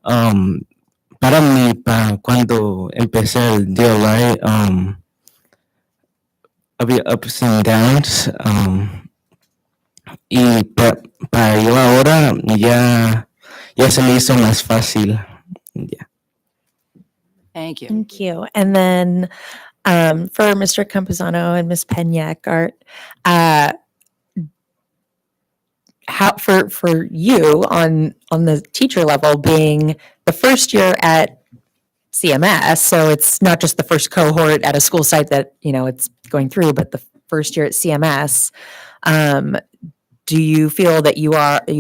Para mí, cuando empecé el DLI, había ups and downs. Y para yo ahora ya se me hizo más fácil. Yeah. Thank you. Thank you. And then for Mr. Campuzano and Ms. Peña-Eckart, how for you on the teacher level, being the first year at CMS, so it's not just the first cohort at a school site that it's going through, but the first year at CMS, do you feel that you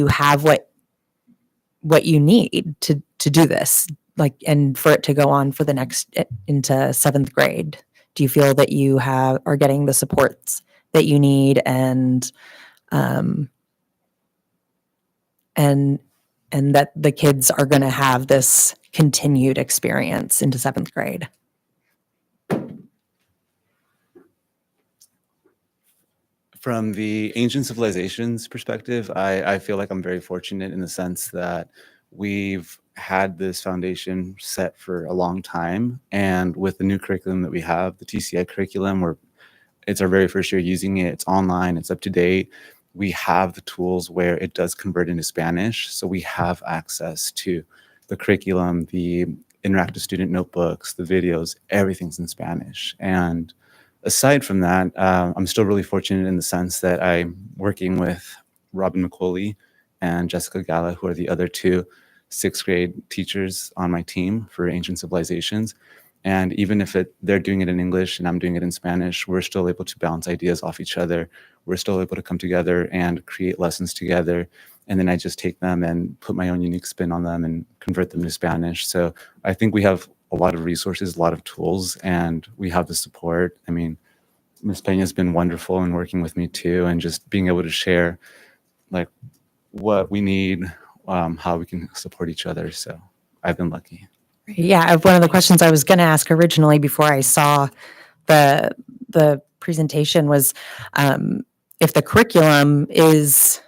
have what you need to do this, like, and for it to go on for the next into 7th grade? Do you feel that you are getting the supports that you need and that the kids are going to have this continued experience into 7th grade? From the ancient civilizations perspective, I feel like I'm very fortunate in the sense that we've had this foundation set for a long time. And with the new curriculum that we have, the TCI curriculum, where it's our very first year using it, it's online, it's up to date. We have the tools where it does convert into Spanish. So we have access to the curriculum, the interactive student notebooks, the videos, everything's in Spanish. And aside from that, I'm still really fortunate in the sense that I'm working with Robin McCauley and Jessica Gala, who are the other 2 6th grade teachers on my team for Ancient Civilizations. And even if they're doing it in English and I'm doing it in Spanish, we're still able to bounce ideas off each other. We're still able to come together and create lessons together. And then I just take them and put my own unique spin on them and convert them to Spanish. So I think we have a lot of resources, a lot of tools, and we have the support. I mean, Ms. Peña's been wonderful in working with me too, and just being able to share like what we need, how we can support each other. So I've been lucky. Yeah, one of the questions I was going to ask originally before I saw the presentation was if the curriculum is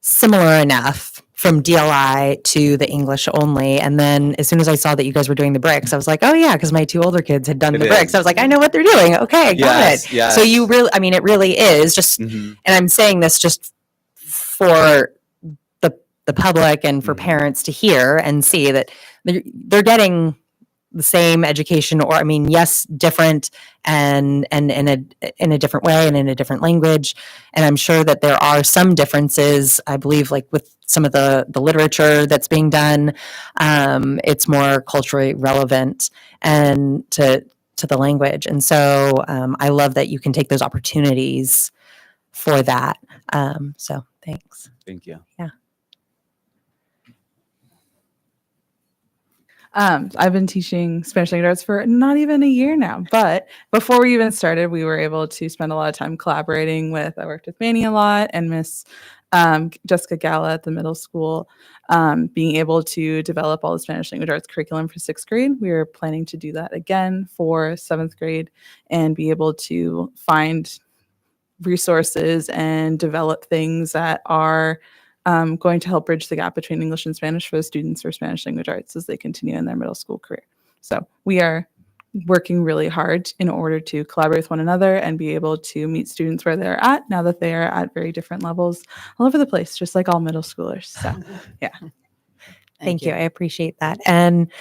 similar enough from DLI to the English only. And then as soon as I saw that you guys were doing the bricks, I was like, oh yeah, because my two older kids had done It the bricks. is. I was like, I know what they're doing. Okay, got it. Yes, So you really, I mean, it really is just, Mhm. and I'm saying this just for the public and for parents to hear and see that they're getting the same education, or I mean, yes, different and in a different way and in a different language. And I'm sure that there are some differences. I believe, like with some of the literature that's being done, it's more culturally relevant and to the language. And so I love that you can take those opportunities for that. So thanks. Thank you. Yeah. I've been teaching Spanish language arts for not even a year now, but before we even started, we were able to spend a lot of time collaborating with, I worked with Manny a lot and Miss Jessica Gala at the middle school, being able to develop all the Spanish language arts curriculum for 6th grade. We are planning to do that again for 7th grade and be able to find resources and develop things that are going to help bridge the gap between English and Spanish for the students for Spanish language arts as they continue in their middle school career. So we are working really hard in order to collaborate with one another and be able to meet students where they're at now that they are at very different levels all over the place, just like all middle schoolers. So yeah. Thank you. I appreciate that. And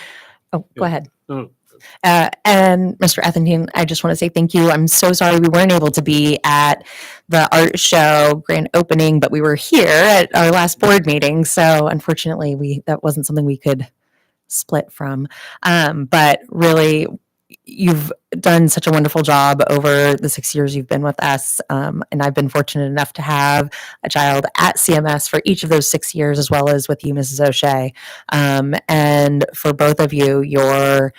go ahead. No, And Mr. Ethenton, I just want to say thank you. I'm so sorry we weren't able to be at the art show grand opening, but we were here at our last board meeting. So unfortunately, that wasn't something we could split from. But really, you've done such a wonderful job over the 6 years you've been with us. And I've been fortunate enough to have a child at CMS for each of those 6 years, as well as with you, Mrs. O'Shea. And for both of you, your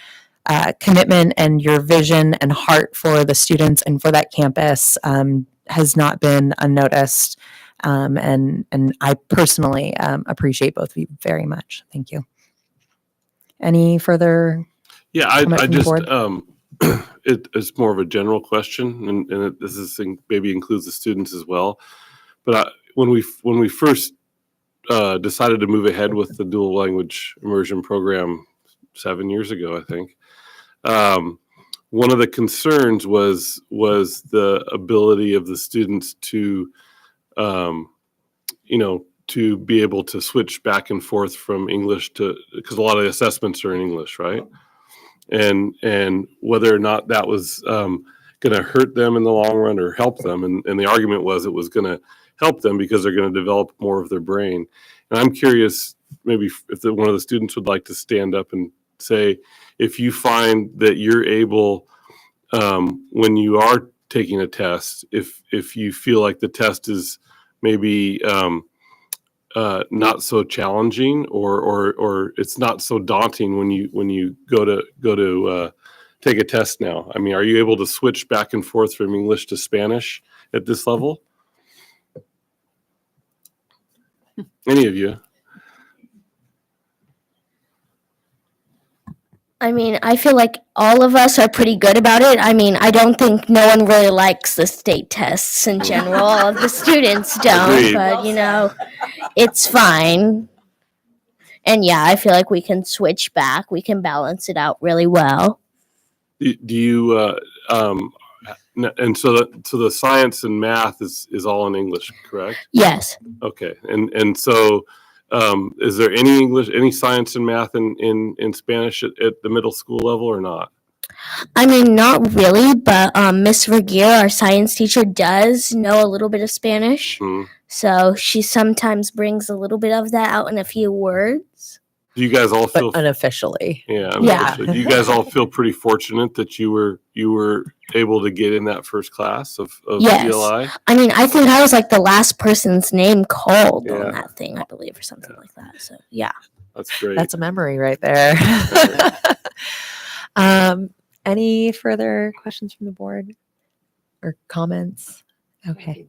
commitment and your vision and heart for the students and for that campus has not been unnoticed. And I personally appreciate both of you very much. Thank you. Any further? Yeah, comment I from the just, board? it's more of a general question, and this is maybe includes the students as well. But when we first decided to move ahead with the dual language immersion program 7 years ago, I think, one of the concerns was the ability of the students to, to be able to switch back and forth from English to, because a lot of the assessments are in English, right? And whether or not that was going to hurt them in the long run or help them. And the argument was it was going to help them because they're going to develop more of their brain. And I'm curious, maybe if one of the students would like to stand up and say, if you find that you're able, when you are taking a test, if you feel like the test is maybe not so challenging, or it's not so daunting when you go to take a test now. I mean, are you able to switch back and forth from English to Spanish at this level? Any of you? I mean, I feel like all of us are pretty good about it. I mean, I don't think no one really likes the state tests in general. All of the students don't, Agreed. but it's fine. And yeah, I feel like we can switch back. We can balance it out really well. Do you and so the science and math is all in English, correct? Yes. Okay. And so is there any science and math in Spanish at the middle school level or not? I mean, not really, but Miss Vergier, our science teacher, does know a little bit of Spanish. Mm-hmm. So she sometimes brings a little bit of that out in a few words. Do you guys all feel Unofficially. Yeah. Yeah. Do you guys all feel pretty fortunate that you were able to get in that first class of Yes. DLI? I mean, I think I was like the last person's name called Yeah. on that thing, I believe, or something like that. So yeah. That's great. That's a memory right there. Any further questions from the board or comments? Okay.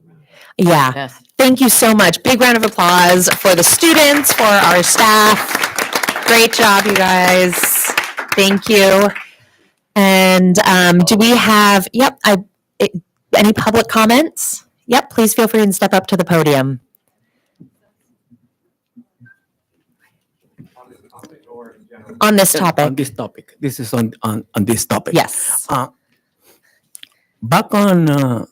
Yeah. Yes. Thank you so much. Big round of applause for the students, for our staff. Great job, you guys. Thank you. And do we have, Any public comments? Yep, please feel free and step up to the podium. On this topic. On this topic. This is on this topic. Yes. Back on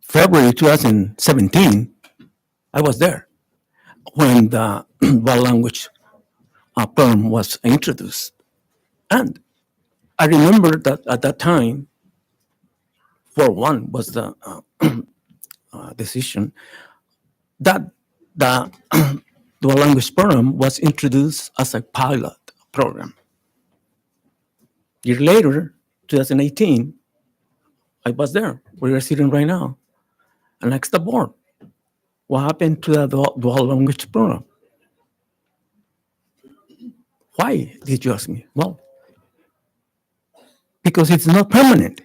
February 2017, I was there when the dual language program was introduced. And I remember that at that time, for one, was the decision that the dual language program was introduced as a pilot program. A year later, 2018, I was there. We are sitting right now. And next the board. What happened to the dual language program? Why did you ask me? Well, because it's not permanent.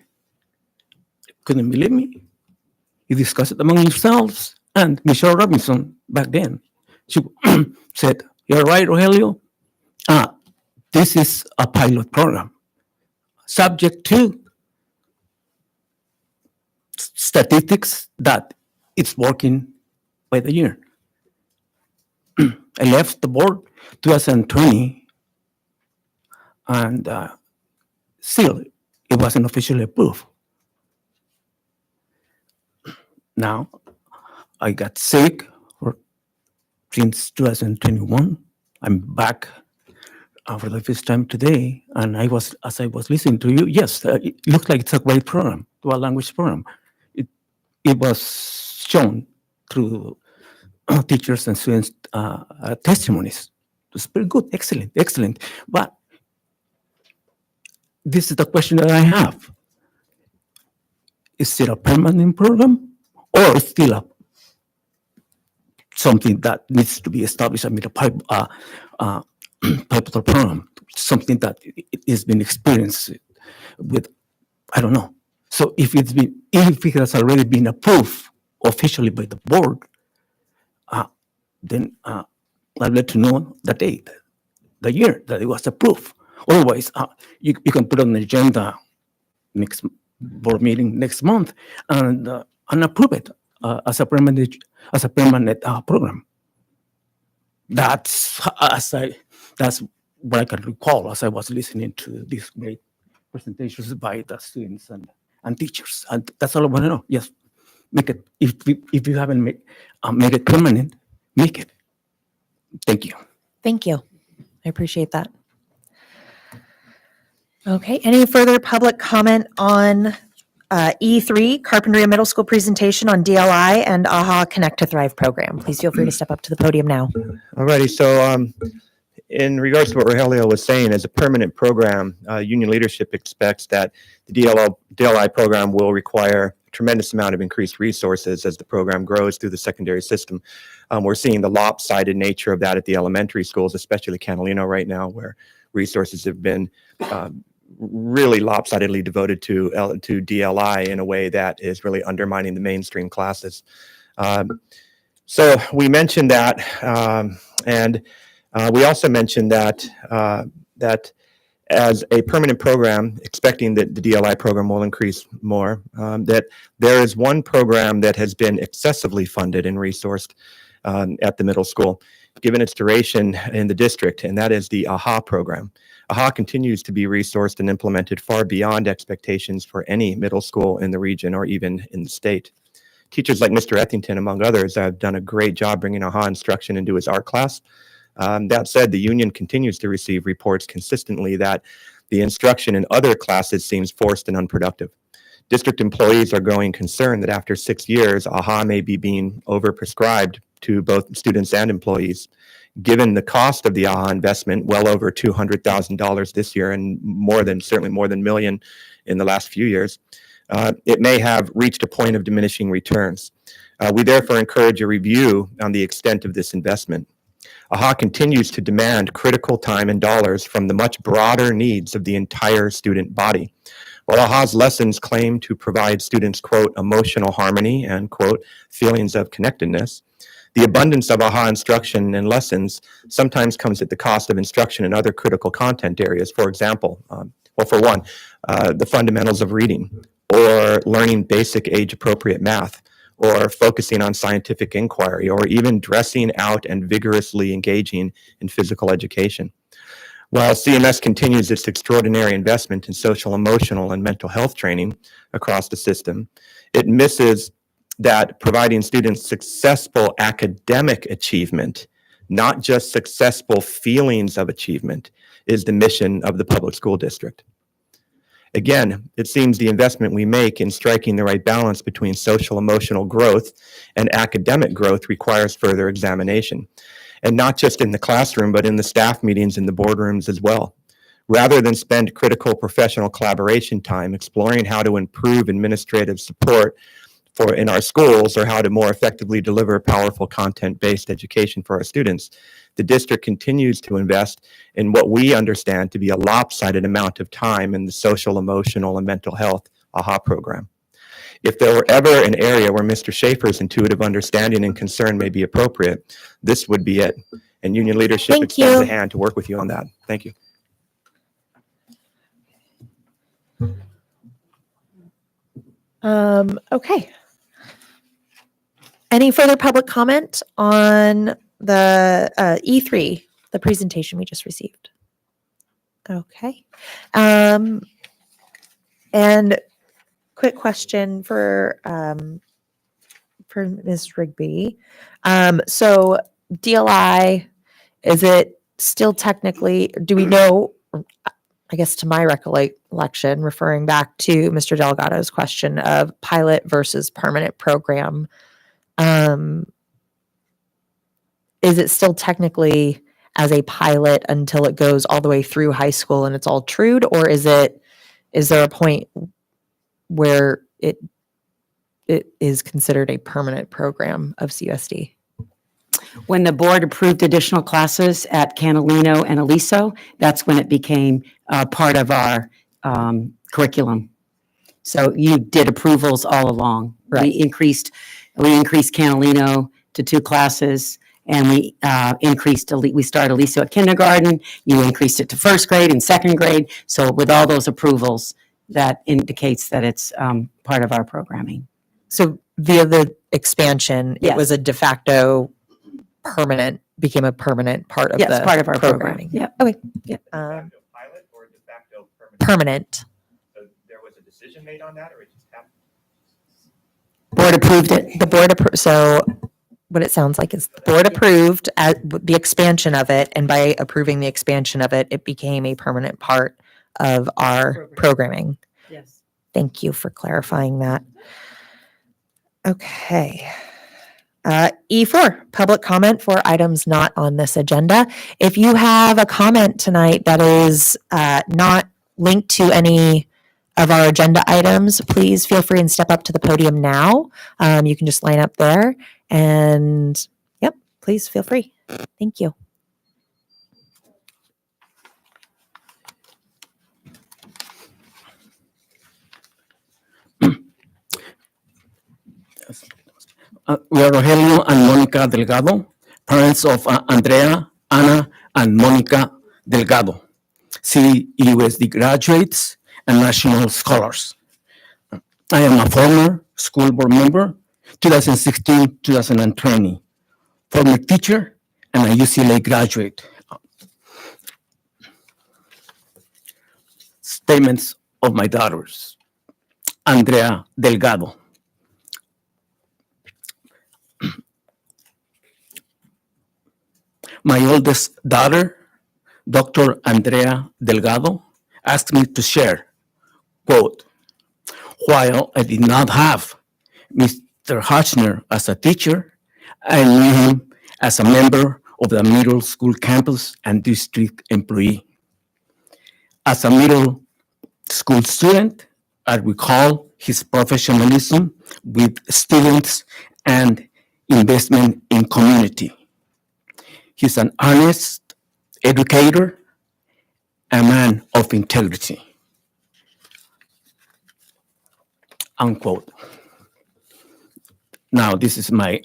Couldn't believe me? You discussed it among yourselves. And Michelle Robinson, back then, she said, "You're right, Rogelio. This is a pilot program, subject to statistics that it's working by the year." I left the board 2020, and still, it wasn't officially approved. Now, I got sick since 2021. I'm back for the first time today, and as I was listening to you, yes, it looks like it's a great program, dual language program. It was shown through teachers and students' testimonies. It was very good, excellent. But this is the question that I have. Is it a permanent program or still something that needs to be established? I mean, a pivotal program, something that it has been experienced with, I don't know. So if it has already been approved officially by the board, then I'd like to know the date, the year that it was approved. Otherwise, you can put on the agenda next board meeting next month and approve it as a permanent program. That's what I can recall as I was listening to these great presentations by the students and teachers. And that's all I want to know. Yes, make it. If you haven't made it permanent, make it. Thank you. Thank you. I appreciate that. Okay, any further public comment on E3, Carpinteria Middle School presentation on DLI and AHA Connect to Thrive program? Please feel free to step up to the podium now. Alrighty, so in regards to what Rogelio was saying, as a permanent program, union leadership expects that the DLI program will require a tremendous amount of increased resources as the program grows through the secondary system. We're seeing the lopsided nature of that at the elementary schools, especially Catalino right now, where resources have been really lopsidedly devoted to DLI in a way that is really undermining the mainstream classes. So we mentioned that, and we also mentioned that as a permanent program, expecting that the DLI program will increase more, that there is one program that has been excessively funded and resourced at the middle school, given its duration in the district, and that is the AHA program. AHA continues to be resourced and implemented far beyond expectations for any middle school in the region or even in the state. Teachers like Mr. Ethington, among others, have done a great job bringing AHA instruction into his art class. That said, the union continues to receive reports consistently that the instruction in other classes seems forced and unproductive. District employees are growing concerned that after 6 years, AHA may be being overprescribed to both students and employees. Given the cost of the AHA investment, well over $200,000 this year and certainly more than $1 million in the last few years, it may have reached a point of diminishing returns. We therefore encourage a review on the extent of this investment. AHA continues to demand critical time and dollars from the much broader needs of the entire student body. While AHA's lessons claim to provide students, quote, emotional harmony and, quote, feelings of connectedness, the abundance of AHA instruction and lessons sometimes comes at the cost of instruction in other critical content areas. For example, the fundamentals of reading, or learning basic age-appropriate math, or focusing on scientific inquiry, or even dressing out and vigorously engaging in physical education. While CMS continues its extraordinary investment in social, emotional, and mental health training across the system, it misses that providing students successful academic achievement, not just successful feelings of achievement, is the mission of the public school district. Again, it seems the investment we make in striking the right balance between social emotional growth and academic growth requires further examination, and not just in the classroom, but in the staff meetings and the boardrooms as well. Rather than spend critical professional collaboration time exploring how to improve administrative support in our schools or how to more effectively deliver powerful content-based education for our students, the district continues to invest in what we understand to be a lopsided amount of time in the social, emotional, and mental health AHA program. If there were ever an area where Mr. Schaefer's intuitive understanding and concern may be appropriate, this would be it. And union leadership Thank extends you. a hand to work with you on that. Thank you. Okay. Any further public comment on the E3, the presentation we just received? Okay. And quick question for Ms. Rigby. So DLI, is it still technically, do we know, I guess to my recollection, referring back to Mr. Delgado's question of pilot versus permanent program, is it still technically as a pilot until it goes all the way through high school and it's all trued, or is there a point where it is considered a permanent program of CUSD? When the board approved additional classes at Canalino and Aliso, that's when it became part of our curriculum. So you did approvals all along. Right. We increased Canalino to 2 classes, and we we started Aliso at kindergarten. You increased it to 1st grade and 2nd grade. So with all those approvals, that indicates that it's part of our programming. So via the expansion, it Yes. was a de facto became a permanent part of Yes, the part of our programming. program. Okay. Yep. Pilot or de facto Permanent. So there was a decision made on that, or it just happened? Board approved it. The board approved. So what it sounds like is the board approved the expansion of it, and by approving the expansion of it, it became a permanent part of our programming. Yes. Thank you for clarifying that. Okay. E4, public comment for items not on this agenda. If you have a comment tonight that is not linked to any of our agenda items, please feel free and step up to the podium now. You can just line up there and, yep, please feel free. Thank you. We are Rogelio and Monica Delgado, parents of Andrea, Ana, and Monica Delgado, CUSD graduates and national scholars. I am a former school board member, 2016-2020, former teacher, and a UCLA graduate. Statements of my daughters. Andrea Delgado. My oldest daughter, Dr. Andrea Delgado, asked me to share, quote, while I did not have Mr. Hotchner as a teacher, I knew him as a member of the middle school campus and district employee. As a middle school student, I recall his professionalism with students and investment in community. He's an honest educator, a man of integrity. Unquote. Now, this is my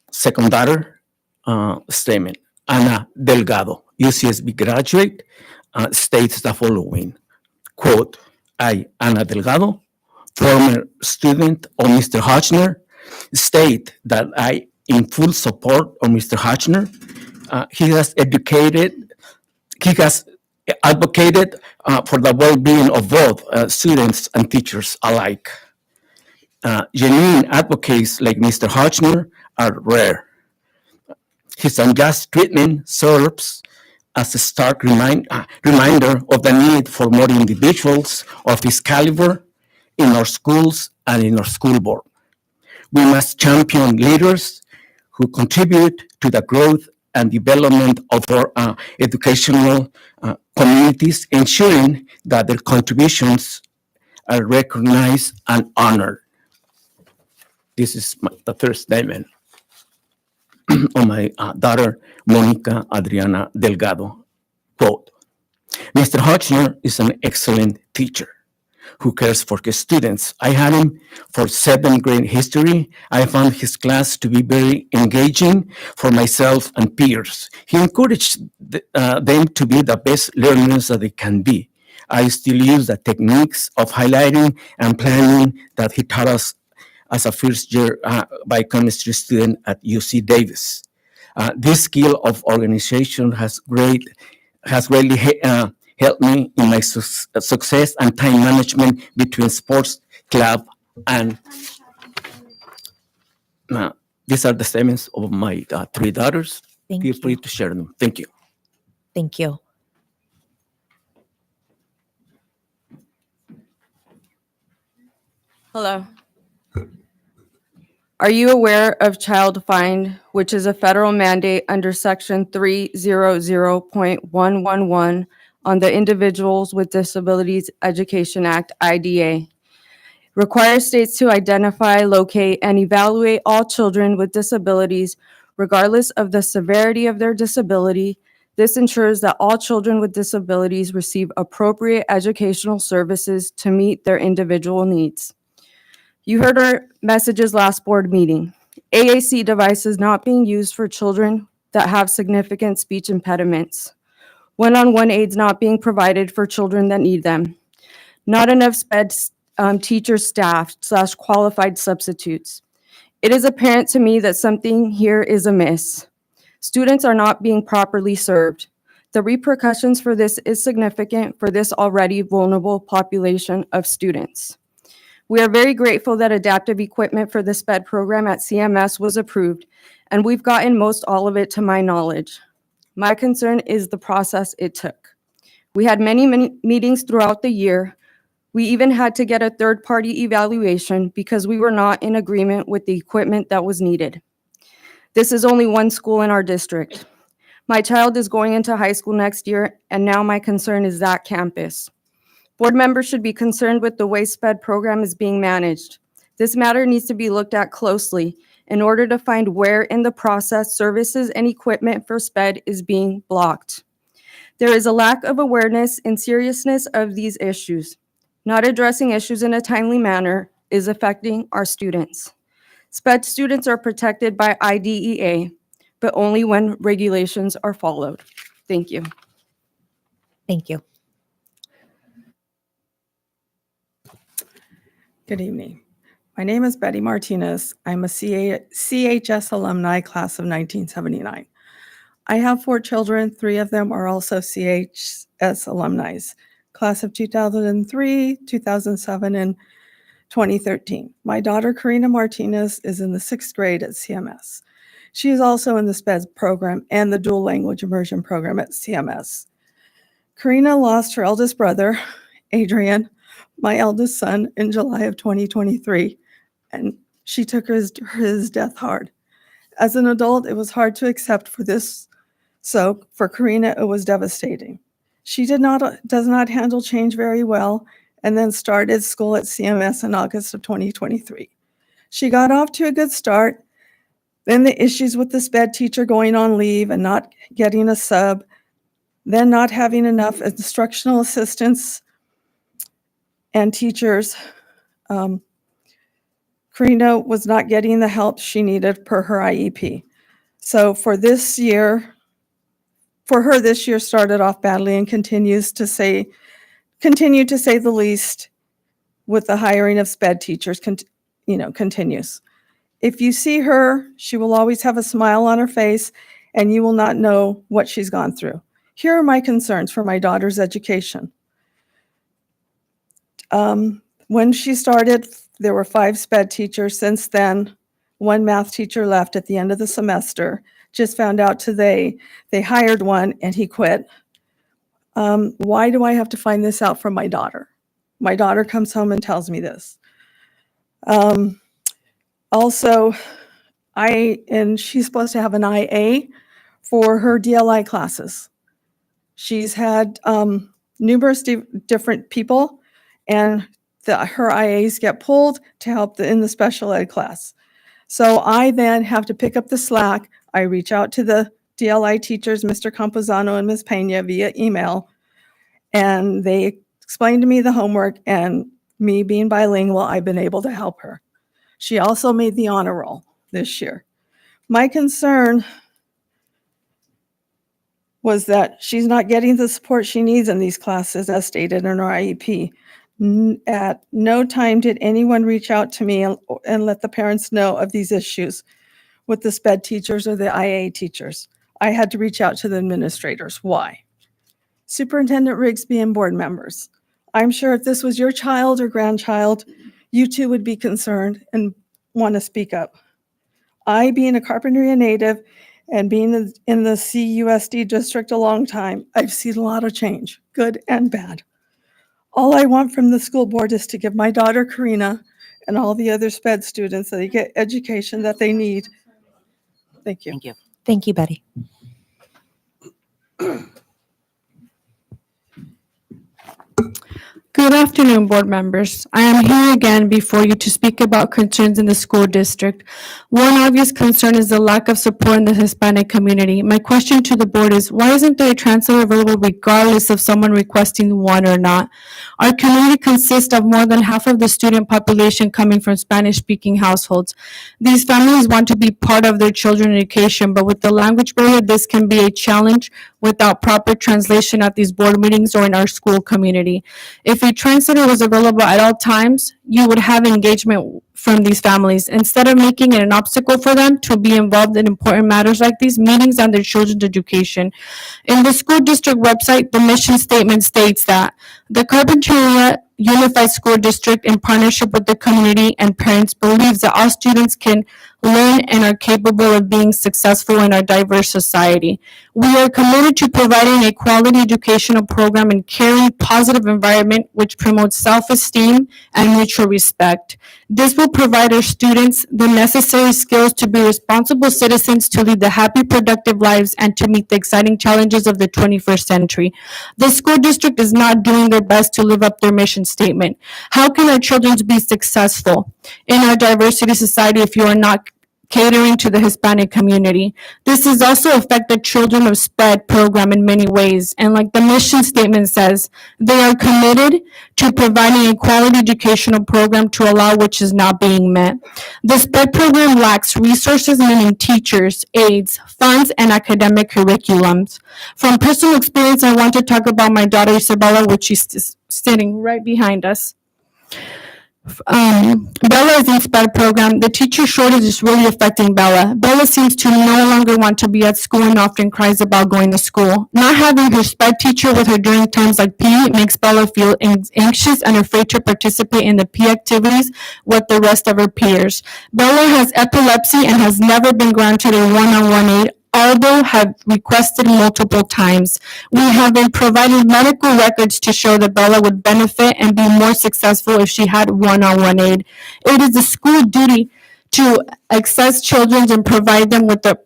second daughter statement. Ana Delgado, UCSB graduate, states the following, quote, I, Ana Delgado, former student of Mr. Hotchner, state that I in full support of Mr. Hotchner. He has advocated for the well-being of both students and teachers alike. Genuine advocates like Mr. Hotchner are rare. His unjust treatment serves as a stark reminder of the need for more individuals of his caliber in our schools and in our school board. We must champion leaders who contribute to the growth and development of our educational communities, ensuring that their contributions are recognized and honored. This is the third statement of my daughter, Monica Adriana Delgado. Quote, Mr. Hotchner is an excellent teacher who cares for his students. I had him for 7th grade history. I found his class to be very engaging for myself and peers. He encouraged them to be the best learners that they can be. I still use the techniques of highlighting and planning that he taught us as a first-year biochemistry student at UC Davis. This skill of organization has greatly helped me in my success and time management between sports, club, and these are the statements of my 3 daughters. Feel free to share them. Thank you. Thank you. Hello. Are you aware of Child Find, which is a federal mandate under Section 300.111 on the Individuals with Disabilities Education Act, IDA? Requires states to identify, locate, and evaluate all children with disabilities, regardless of the severity of their disability. This ensures that all children with disabilities receive appropriate educational services to meet their individual needs. You heard our messages last board meeting. AAC devices not being used for children that have significant speech impediments. One-on-one aids not being provided for children that need them. Not enough SPED teacher staff / qualified substitutes. It is apparent to me that something here is amiss. Students are not being properly served. The repercussions for this is significant for this already vulnerable population of students. We are very grateful that adaptive equipment for the SPED program at CMS was approved, and we've gotten most all of it to my knowledge. My concern is the process it took. We had many meetings throughout the year. We even had to get a third-party evaluation because we were not in agreement with the equipment that was needed. This is only one school in our district. My child is going into high school next year, and now my concern is that campus. Board members should be concerned with the way SPED program is being managed. This matter needs to be looked at closely in order to find where in the process services and equipment for SPED is being blocked. There is a lack of awareness and seriousness of these issues. Not addressing issues in a timely manner is affecting our students. SPED students are protected by IDEA, but only when regulations are followed. Thank you. Thank you. Good evening. My name is Betty Martinez. I'm a CHS alumni, class of 1979. I have 4 children. 3 of them are also CHS alumni, class of 2003, 2007, and 2013. My daughter, Karina Martinez, is in the 6th grade at CMS. She is also in the SPED program and the dual language immersion program at CMS. Karina lost her eldest brother, Adrian, my eldest son, in July of 2023, and she took his death hard. As an adult, it was hard to accept for this, so for Karina, it was devastating. She does not handle change very well, and then started school at CMS in August of 2023. She got off to a good start, then the issues with the SPED teacher going on leave and not getting a sub, then not having enough instructional assistants and teachers. Karina was not getting the help she needed per her IEP. So for her this year started off badly and continues to say continue to say the least with the hiring of SPED teachers, continues. If you see her, she will always have a smile on her face, and you will not know what she's gone through. Here are my concerns for my daughter's education. When she started, there were 5 SPED teachers. Since then, 1 math teacher left at the end of the semester. Just found out today they hired one and he quit. Why do I have to find this out from my daughter? My daughter comes home and tells me this. Also, she's supposed to have an IA for her DLI classes. She's had numerous different people, and her IAs get pulled to help in the special ed class. So I then have to pick up the slack. I reach out to the DLI teachers, Mr. Campuzano and Ms. Pena, via email, and they explain to me the homework, and me being bilingual, I've been able to help her. She also made the honor roll this year. My concern was that she's not getting the support she needs in these classes as stated in her IEP. At no time did anyone reach out to me and let the parents know of these issues with the SPED teachers or the IA teachers. I had to reach out to the administrators. Why? Superintendent Rigsby and board members. I'm sure if this was your child or grandchild, you too would be concerned and want to speak up. I, being a Carpinteria native and being in the CUSD district a long time, I've seen a lot of change, good and bad. All I want from the school board is to give my daughter Karina and all the other SPED students that they get education that they need. Thank you. Thank you. Thank you, Betty. Good afternoon, board members. I am here again before you to speak about concerns in the school district. One obvious concern is the lack of support in the Hispanic community. My question to the board is, why isn't there a translator available regardless of someone requesting one or not? Our community consists of more than half of the student population coming from Spanish-speaking households. These families want to be part of their children's education, but with the language barrier, this can be a challenge without proper translation at these board meetings or in our school community. If a translator was available at all times, you would have engagement from these families instead of making it an obstacle for them to be involved in important matters like these meetings and their children's education. In the school district website, the mission statement states that the Carpinteria Unified School District, in partnership with the community and parents, believes that all students can learn and are capable of being successful in our diverse society. We are committed to providing a quality educational program and caring, positive environment which promotes self-esteem and mutual respect. This will provide our students the necessary skills to be responsible citizens, to lead the happy, productive lives, and to meet the exciting challenges of the 21st century. The school district is not doing their best to live up their mission statement. How can our children be successful in our diversity society if you are not catering to the Hispanic community? This has also affected children of SPED program in many ways. And like the mission statement says, they are committed to providing a quality educational program to allow which is not being met. The SPED program lacks resources, meaning teachers, aides, funds, and academic curriculums. From personal experience, I want to talk about my daughter Isabella, which is sitting right behind us. Bella is in SPED program. The teacher shortage is really affecting Bella. Bella seems to no longer want to be at school and often cries about going to school. Not having her SPED teacher with her during times like PE makes Bella feel anxious and afraid to participate in the PE activities with the rest of her peers. Bella has epilepsy and has never been granted a one-on-one aid, although have requested multiple times. We have been providing medical records to show that Bella would benefit and be more successful if she had one-on-one aid. It is the school duty to access children and provide them with the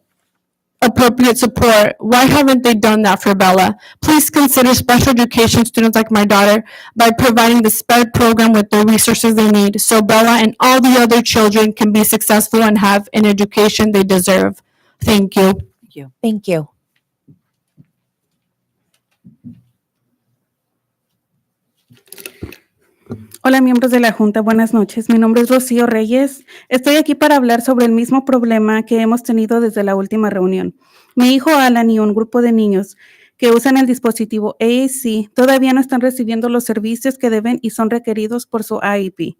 appropriate support. Why haven't they done that for Bella? Please consider special education students like my daughter by providing the SPED program with the resources they need so Bella and all the other children can be successful and have an education they deserve. Thank you. Thank you. Hola, miembros de la Junta, buenas noches. Mi nombre es Rocío Reyes. Estoy aquí para hablar sobre el mismo problema que hemos tenido desde la última reunión. Mi hijo Alan y un grupo de niños que usan el dispositivo AAC todavía no están recibiendo los servicios que deben y son requeridos por su IEP.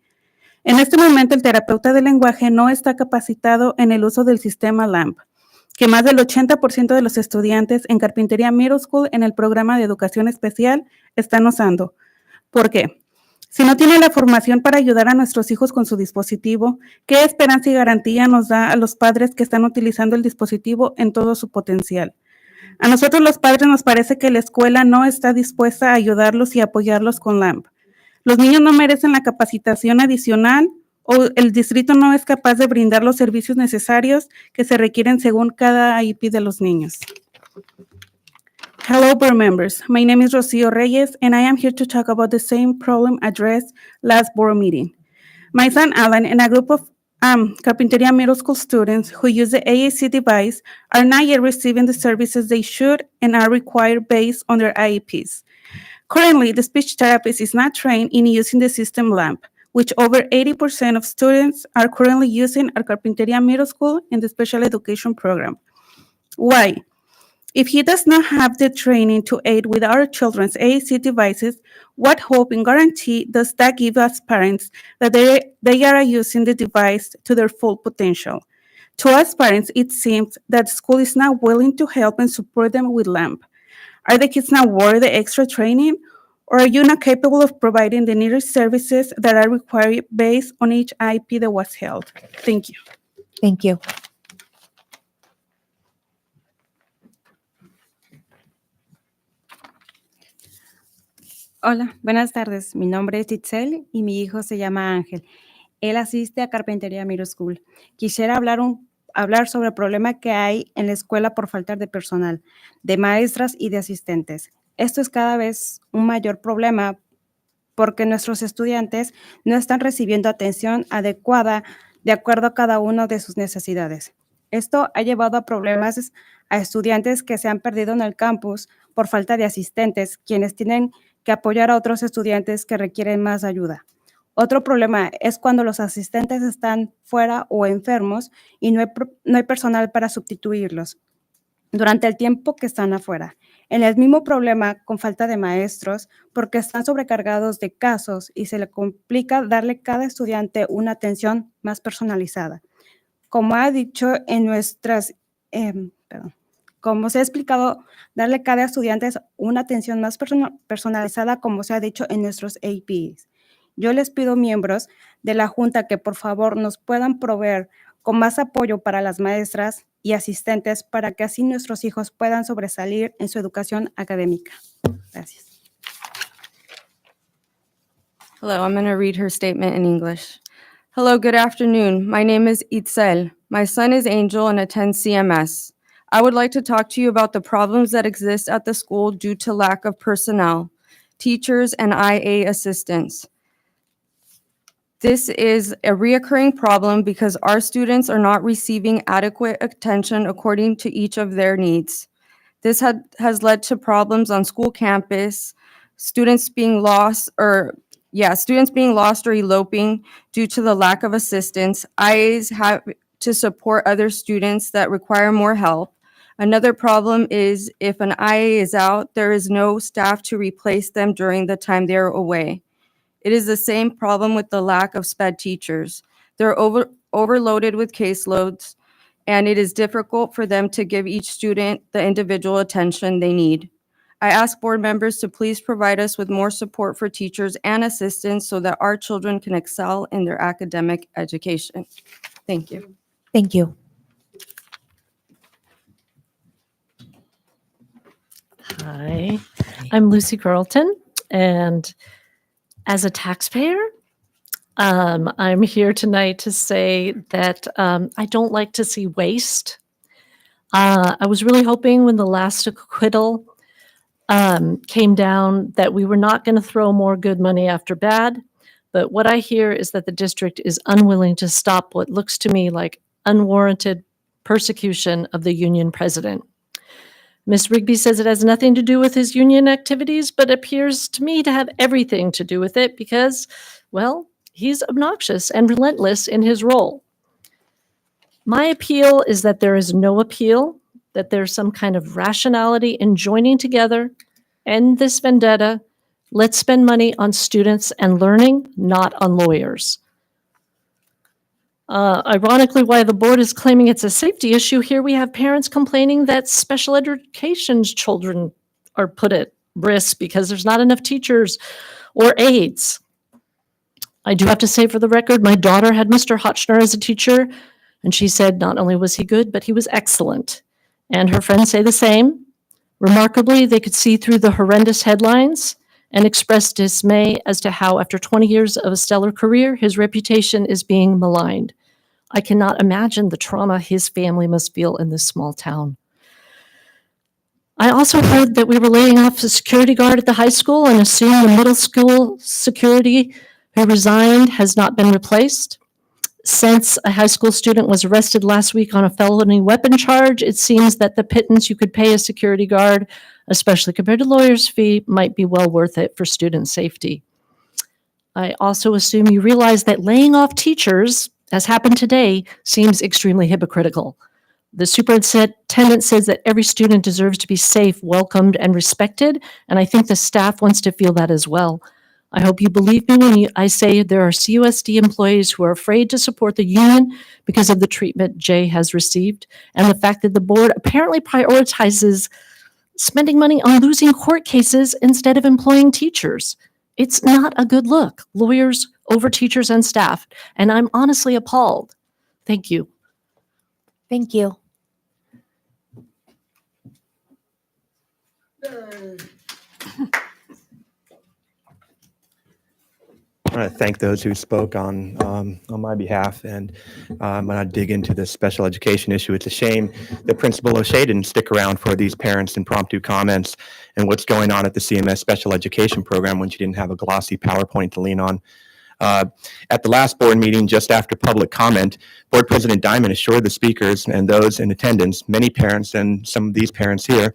En este momento, el terapeuta de lenguaje no está capacitado en el uso del sistema LAMP, que más del 80% de los estudiantes en Carpinteria Middle School en el programa de educación especial están usando. ¿Por qué? Si no tiene la formación para ayudar a nuestros hijos con su dispositivo, ¿qué esperanza y garantía nos da a los padres que están utilizando el dispositivo en todo su potencial? A nosotros los padres nos parece que la escuela no está dispuesta a ayudarlos y apoyarlos con LAMP. Los niños no merecen la capacitación adicional o el distrito no es capaz de brindar los servicios necesarios que se requieren según cada IEP de los niños. Hello, board members. My name is Rocio Reyes, and I am here to talk about the same problem addressed last board meeting. My son Alan and a group of Carpinteria Middle School students who use the AAC device are not yet receiving the services they should and are required based on their IEPs. Currently, the speech therapist is not trained in using the system LAMP, which over 80% of students are currently using at Carpinteria Middle School in the special education program. Why? If he does not have the training to aid with our children's AAC devices, what hope and guarantee does that give us parents that they are using the device to their full potential? To us parents, it seems that school is not willing to help and support them with LAMP. Are the kids not worth the extra training? Or are you not capable of providing the needed services that are required based on each IEP that was held? Thank you. Thank you. Hola, buenas tardes. Mi nombre es Itzel y mi hijo se llama Ángel. Él asiste a Carpinteria Middle School. Quisiera hablar sobre el problema que hay en la escuela por falta de personal, de maestras y de asistentes. Esto es cada vez un mayor problema porque nuestros estudiantes no están recibiendo atención adecuada de acuerdo a cada uno de sus necesidades. Esto ha llevado a problemas a estudiantes que se han perdido en el campus por falta de asistentes, quienes tienen que apoyar a otros estudiantes que requieren más ayuda. Otro problema es cuando los asistentes están fuera o enfermos y no hay personal para sustituirlos durante el tiempo que están afuera. En el mismo problema con falta de maestros porque están sobrecargados de casos y se le complica darle a cada estudiante una atención más personalizada. Como ha dicho en nuestras, como se ha explicado, darle a cada estudiante una atención más personalizada como se ha dicho en nuestros APs. Yo les pido miembros de la Junta que por favor nos puedan proveer con más apoyo para las maestras y asistentes para que así nuestros hijos puedan sobresalir en su educación académica. Gracias. Hello, I'm going to read her statement in English. Hello, good afternoon. My name is Itzel. My son is Angel and attends CMS. I would like to talk to you about the problems that exist at the school due to lack of personnel, teachers, and IA assistants. This is a reoccurring problem because our students are not receiving adequate attention according to each of their needs. This has led to problems on school campus, students being lost or eloping due to the lack of assistance. IAs have to support other students that require more help. Another problem is if an IA is out, there is no staff to replace them during the time they're away. It is the same problem with the lack of SPED teachers. They're overloaded with caseloads, and it is difficult for them to give each student the individual attention they need. I ask board members to please provide us with more support for teachers and assistants so that our children can excel in their academic education. Thank you. Thank you. Hi, I'm Lucy Carlton, and as a taxpayer, I'm here tonight to say that I don't like to see waste. I was really hoping when the last acquittal came down that we were not going to throw more good money after bad, but what I hear is that the district is unwilling to stop what looks to me like unwarranted persecution of the union president. Ms. Rigby says it has nothing to do with his union activities, but appears to me to have everything to do with it because, well, he's obnoxious and relentless in his role. My appeal is that there is no appeal that there's some kind of rationality in joining together, end this vendetta. Let's spend money on students and learning, not on lawyers. Ironically, while the board is claiming it's a safety issue, here we have parents complaining that special education children are put at risk because there's not enough teachers or aides. I do have to say for the record, my daughter had Mr. Hotchner as a teacher, and she said not only was he good, but he was excellent. And her friends say the same. Remarkably, they could see through the horrendous headlines and expressed dismay as to how, after 20 years of a stellar career, his reputation is being maligned. I cannot imagine the trauma his family must feel in this small town. I also heard that we were laying off a security guard at the high school and assume the middle school security who resigned has not been replaced. Since a high school student was arrested last week on a felony weapon charge, it seems that the pittance you could pay a security guard, especially compared to lawyer's fee, might be well worth it for student safety. I also assume you realize that laying off teachers, as happened today, seems extremely hypocritical. The superintendent says that every student deserves to be safe, welcomed, and respected, and I think the staff wants to feel that as well. I hope you believe me when I say there are CUSD employees who are afraid to support the union because of the treatment Jay has received, and the fact that the board apparently prioritizes spending money on losing court cases instead of employing teachers. It's not a good look. Lawyers over teachers and staff, and I'm honestly appalled. Thank you. Thank you. I want to thank those who spoke on my behalf, and when I dig into the special education issue, it's a shame that Principal O'Shea didn't stick around for these parents' impromptu comments and what's going on at the CMS special education program when she didn't have a glossy PowerPoint to lean on. At the last board meeting, just after public comment, Board President Diamond assured the speakers and those in attendance, many parents and some of these parents here,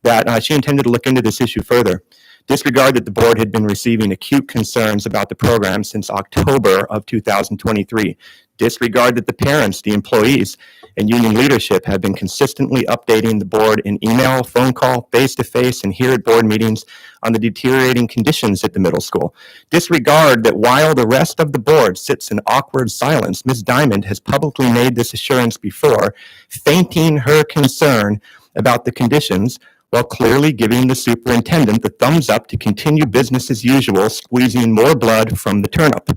that she intended to look into this issue further. Disregard that the board had been receiving acute concerns about the program since October of 2023. Disregard that the parents, the employees, and union leadership have been consistently updating the board in email, phone call, face-to-face, and here at board meetings on the deteriorating conditions at the middle school. Disregard that while the rest of the board sits in awkward silence, Ms. Diamond has publicly made this assurance before, fainting her concern about the conditions while clearly giving the superintendent the thumbs up to continue business as usual, squeezing more blood from the turnip.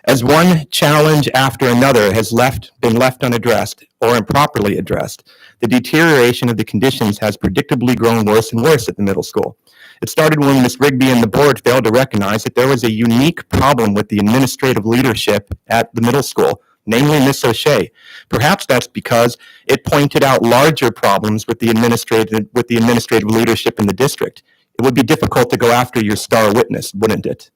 As one challenge after another has been left unaddressed or improperly addressed, the deterioration of the conditions has predictably grown worse and worse at the middle school. It started when Ms. Rigby and the board failed to recognize that there was a unique problem with the administrative leadership at the middle school, namely Ms. O'Shea. Perhaps that's because it pointed out larger problems with the administrative leadership in the district. It would be difficult to go after your star witness, wouldn't it?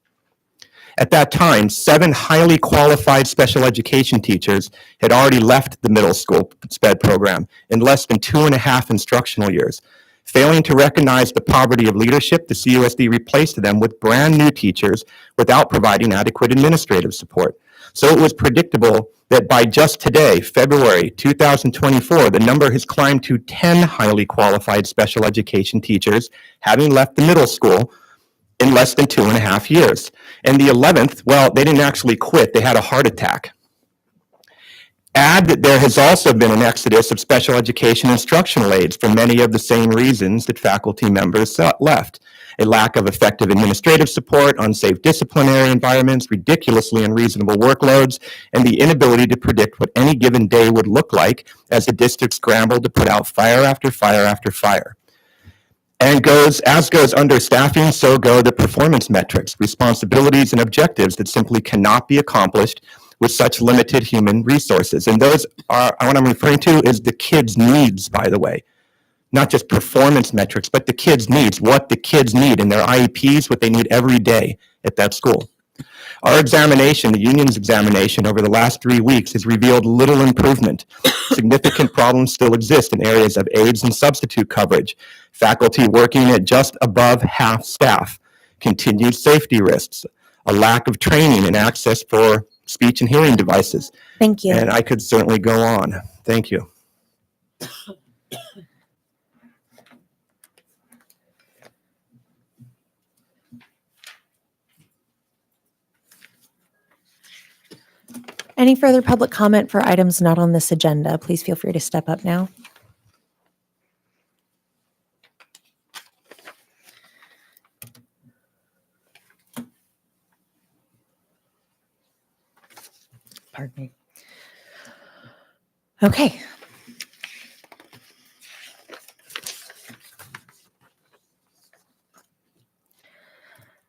At that time, 7 highly qualified special education teachers had already left the middle school SPED program in less than 2.5 instructional years. Failing to recognize the poverty of leadership, the CUSD replaced them with brand new teachers without providing adequate administrative support. So it was predictable that by just today, February 2024, the number has climbed to 10 highly qualified special education teachers, having left the middle school in less than 2.5 years. And the 11th, well, they didn't actually quit, they had a heart attack. Add that there has also been an exodus of special education instructional aides for many of the same reasons that faculty members left. A lack of effective administrative support, unsafe disciplinary environments, ridiculously unreasonable workloads, and the inability to predict what any given day would look like as the district scrambled to put out fire after fire after fire. And as goes understaffing, so go the performance metrics, responsibilities, and objectives that simply cannot be accomplished with such limited human resources. And those are, what I'm referring to is the kids' needs, by the way. Not just performance metrics, but the kids' needs, what the kids need in their IEPs, what they need every day at that school. Our examination, the union's examination over the last 3 weeks has revealed little improvement. Significant problems still exist in areas of aides and substitute coverage, faculty working at just above half staff, continued safety risks, a lack of training and access for speech and hearing devices. Thank you. And I could certainly go on. Thank you. Any further public comment for items not on this agenda? Please feel free to step up now. Pardon me. Okay.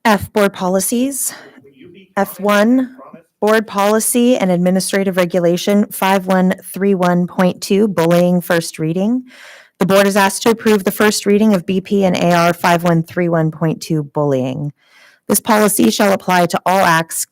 F, board policies. F1, board policy and administrative regulation 5131.2, bullying, first reading. The board is asked to approve the first reading of BP and AR 5131.2, bullying. This policy shall apply to all acts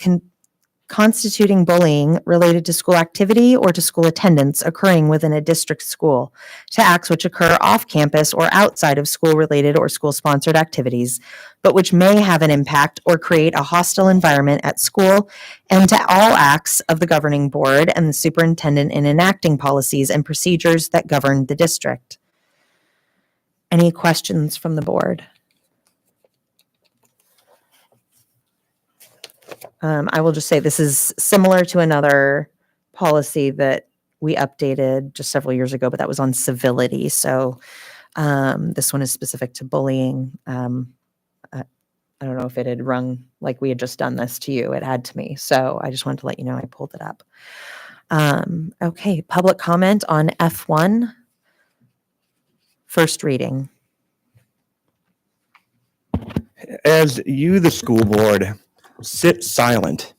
constituting bullying related to school activity or to school attendance occurring within a district school, to acts which occur off campus or outside of school-related or school-sponsored activities, but which may have an impact or create a hostile environment at school, and to all acts of the governing board and the superintendent in enacting policies and procedures that govern the district. Any questions from the board? I will just say this is similar to another policy that we updated just several years ago, but that was on civility. So this one is specific to bullying. I don't know if it had rung like we had just done this to you. It had to me. So I just wanted to let you know I pulled it up. Okay, public comment on F1, first reading. As you, the school board, sit silent,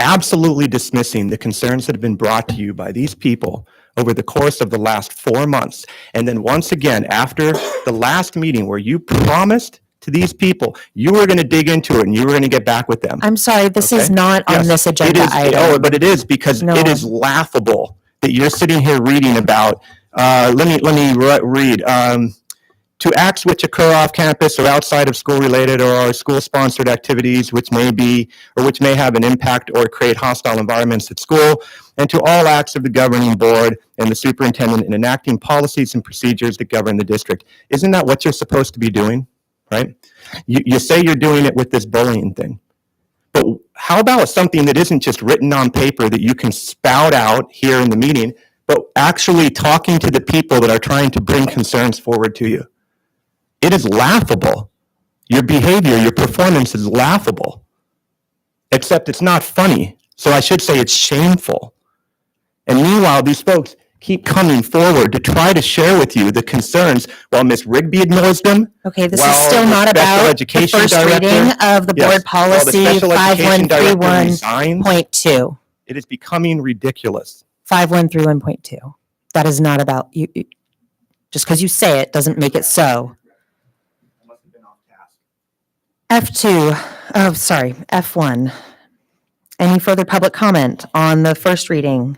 absolutely dismissing the concerns that have been brought to you by these people over the course of the last 4 months. And then once again, after the last meeting where you promised to these people, you were going to dig into it and you were going to get back with them. I'm sorry, this is Okay? not on Yes, this it agenda is. item. Oh, but it is because No. it is laughable that you're sitting here reading about, let me read, to acts which occur off campus or outside of school related or are school sponsored activities which may be or which may have an impact or create hostile environments at school, and to all acts of the governing board and the superintendent in enacting policies and procedures that govern the district. Isn't that what you're supposed to be doing, right? You say you're doing it with this bullying thing, but how about something that isn't just written on paper that you can spout out here in the meeting, but actually talking to the people that are trying to bring concerns forward to you? It is laughable. Your behavior, your performance is laughable. Except it's not funny. So I should say it's shameful. And meanwhile, these folks keep coming forward to try to share with you the concerns while Ms. Rigby ignores them. Okay, this is while still the not special about the education first director- reading of the Yes, board while the policy special education director resigns, 5131.2. it is becoming ridiculous. 5131.2. That is not about you. Just because you say it doesn't make it so. F2, oh, sorry, F1. Any further public comment on the first reading?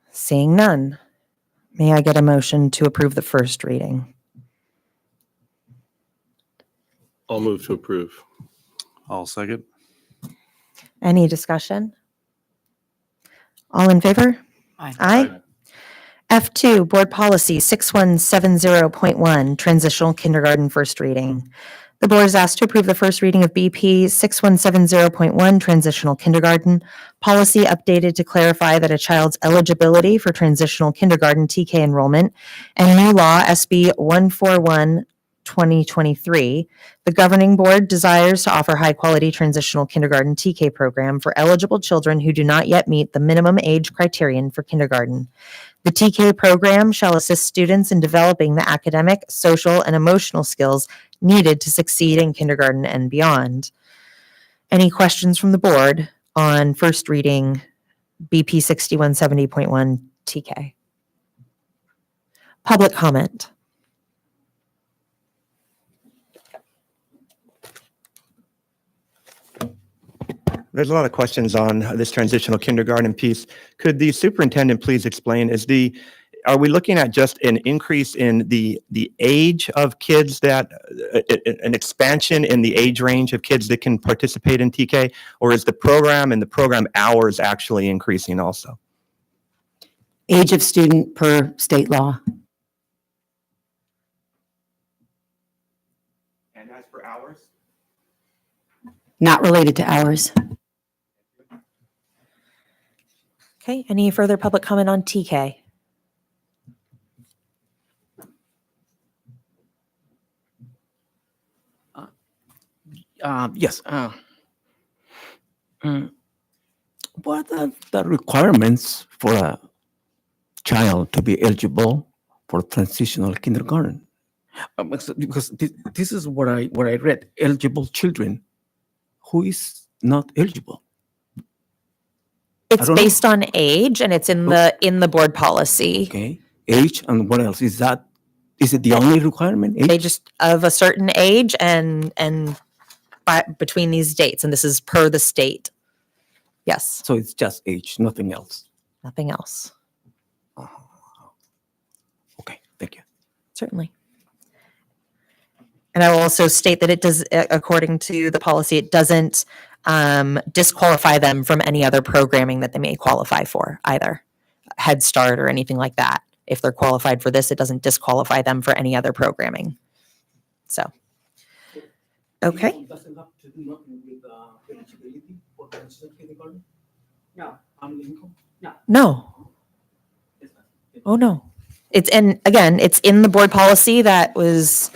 Seeing none. May I get a motion to approve the first reading? I'll move to approve. I'll second. Any discussion? All in favor? Aye. Aye. F2, Board Policy 6170.1, Transitional Kindergarten First Reading. The board is asked to approve the first reading of BP 6170.1, Transitional Kindergarten, policy updated to clarify that a child's eligibility for transitional kindergarten TK enrollment, and new law SB 141/2023. The governing board desires to offer high-quality transitional kindergarten TK program for eligible children who do not yet meet the minimum age criterion for kindergarten. The TK program shall assist students in developing the academic, social, and emotional skills needed to succeed in kindergarten and beyond. Any questions from the board on first reading BP 6170.1 TK? Public comment. There's a lot of questions on this transitional kindergarten piece. Could the superintendent please explain, are we looking at just an increase in the age of kids that, an expansion in the age range of kids that can participate in TK? Or is the program and the program hours actually increasing also? Age of student per state law. And as for hours? Not related to hours. Okay, any further public comment on TK? Yes. What are the requirements for a child to be eligible for transitional kindergarten? Because this is what I read. Eligible children. Who is not eligible? It's don't know. based on age and it's in the board policy. Okay. Age and what else? Is it the only requirement? They Age? just of a certain age and between these dates, and this is per the state. Yes, So it's just age, nothing else. nothing else. Okay, thank you. Certainly. And I will also state that it does, according to the policy, it doesn't disqualify them from any other programming that they may qualify for either. Head Start or anything like that. If they're qualified for this, it doesn't disqualify them for any other programming. So, okay. Doesn't have to do nothing with eligibility for transitional kindergarten? No. Family income? No. Oh, no. It's in the board policy that was,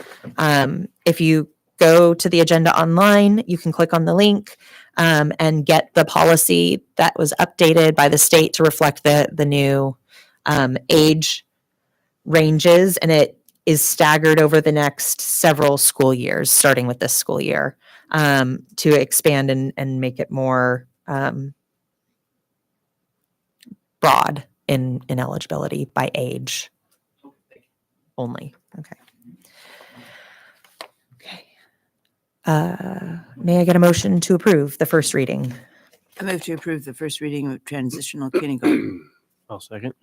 if you go to the agenda online, you can click on the link and get the policy that was updated by the state to reflect the new age ranges, and it is staggered over the next several school years, starting with this school year, to expand and make it more broad in eligibility by age only. Okay. May I get a motion to approve the first reading? I move to approve the first reading of transitional kindergarten. I'll second.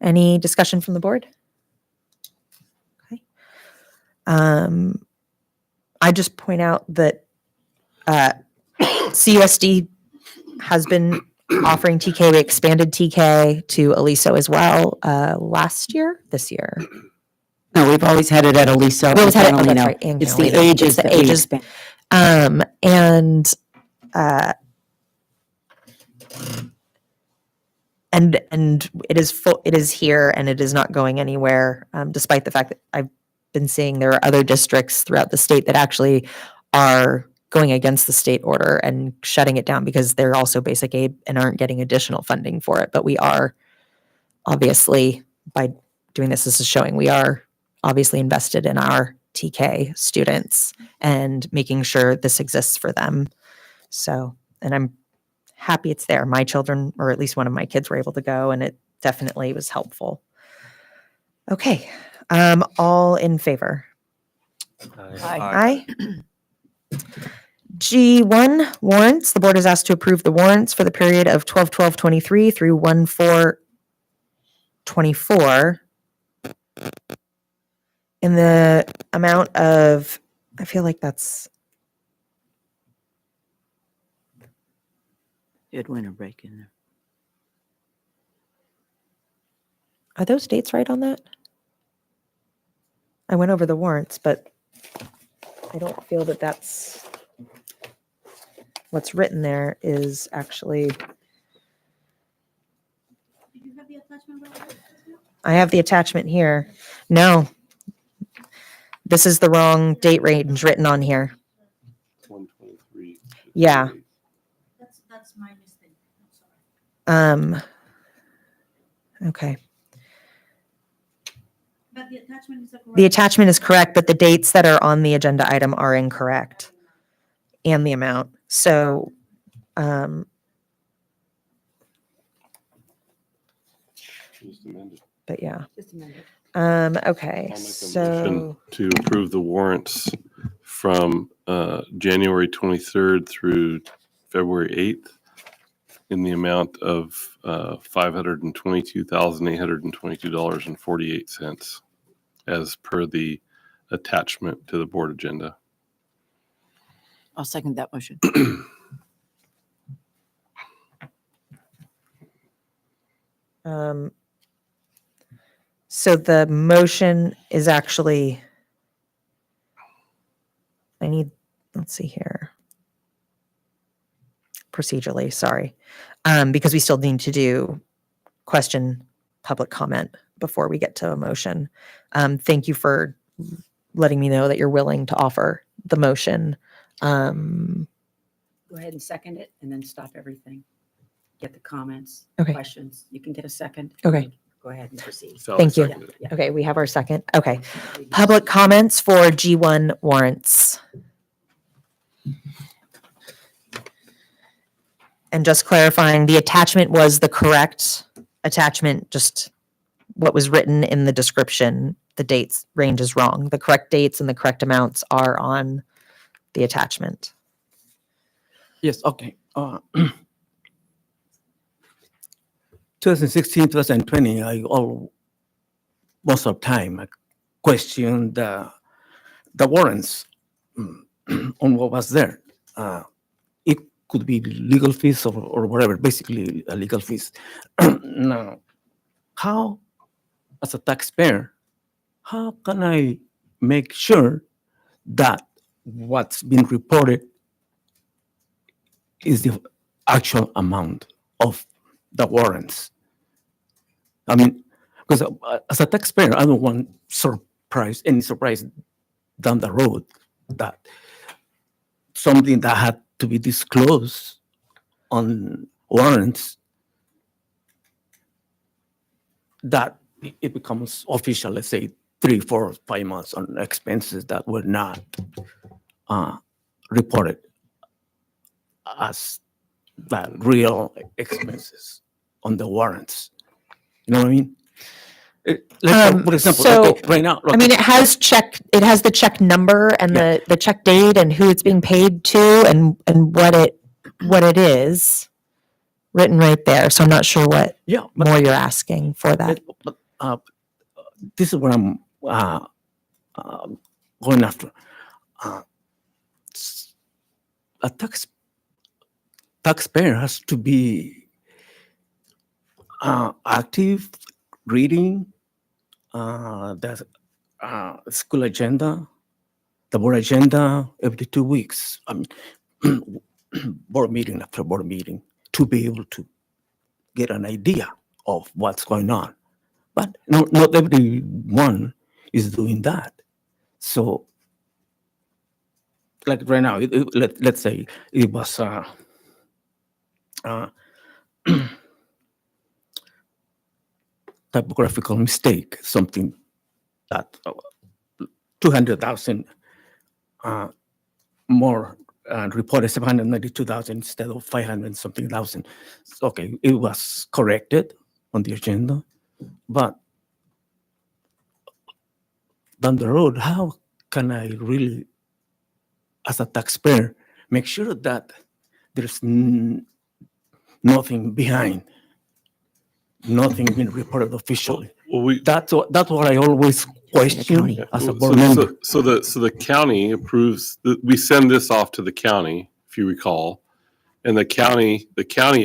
Any discussion from the board? Okay. I just point out that CUSD has been offering TK. We expanded TK to Aliso as well this year. No, we've always had it at Aliso. We always had it, and oh, that's Galino. right, and It's the Galino. ages It's the that we ages. expand. And it is full. It is here, and it is not going anywhere. Despite the fact that I've been seeing there are other districts throughout the state that actually are going against the state order and shutting it down because they're also basic aid and aren't getting additional funding for it. But we are obviously, by doing this is showing we are obviously invested in our TK students and making sure this exists for them. So, and I'm happy it's there. My children, or at least one of my kids, were able to go, and it definitely was helpful. Okay, all in favor? Aye. Aye. G1 warrants. The board is asked to approve the warrants for the period of 12/12/23 through 1/4/24 in the amount of, I feel like that's, You had winter break in there. are those dates right on that? I went over the warrants, but I don't feel that that's what's written there is actually. I have the attachment here. No. This is the wrong date range written on here. 123. Yeah. That's my mistake. Okay. But the attachment is correct. The attachment is correct, but the dates that are on the agenda item are incorrect. And the amount. So, Just amended. but yeah. Just a minute. Okay, I'll make a so motion to approve the warrants from January 23rd through February 8th in the amount of $522,822.48 as per the attachment to the board agenda. I'll second that motion. so the motion is actually, let's see here. Procedurally, sorry. because we still need to do question public comment before we get to a motion. Thank you for letting me know that you're willing to offer the motion. Go ahead and second it and then stop everything. Get the comments, Okay. questions. You can get a second. Okay. Go ahead and proceed. Thank you. Okay, we have our second. Okay. Public comments for G1 warrants. And just clarifying, the attachment was the correct attachment, just what was written in the description, the dates range is wrong. The correct dates and the correct amounts are on the attachment. Yes, okay. 2016, 2020, most of the time I questioned the warrants on what was there. It could be legal fees or whatever, basically legal fees. Now, how, as a taxpayer, how can I make sure that what's been reported is the actual amount of the warrants? I mean, because as a taxpayer, I don't want any surprise down the road that something that had to be disclosed on warrants, that it becomes official, let's say 3, 4, 5 months on expenses that were not reported as the real expenses on the warrants. You know what I mean? For example, so, right now. I mean, it has the check number and the check date and who it's being paid to and what it is written right there. So I'm not sure what more you're asking for that. This is what I'm going after. A taxpayer has to be active, reading the school agenda, the board agenda every 2 weeks. I mean, board meeting after board meeting, to be able to get an idea of what's going on. But not everyone is doing that. So, like right now, let's say it was typographical mistake, something that 200,000 more reported 792,000 instead of 500 something thousand. Okay, it was corrected on the agenda, but down the road, how can I really, as a taxpayer, make sure that there's nothing behind, nothing being reported officially? That's what I always question as a board member. So the county approves. We send this off to the county, if you recall, and the county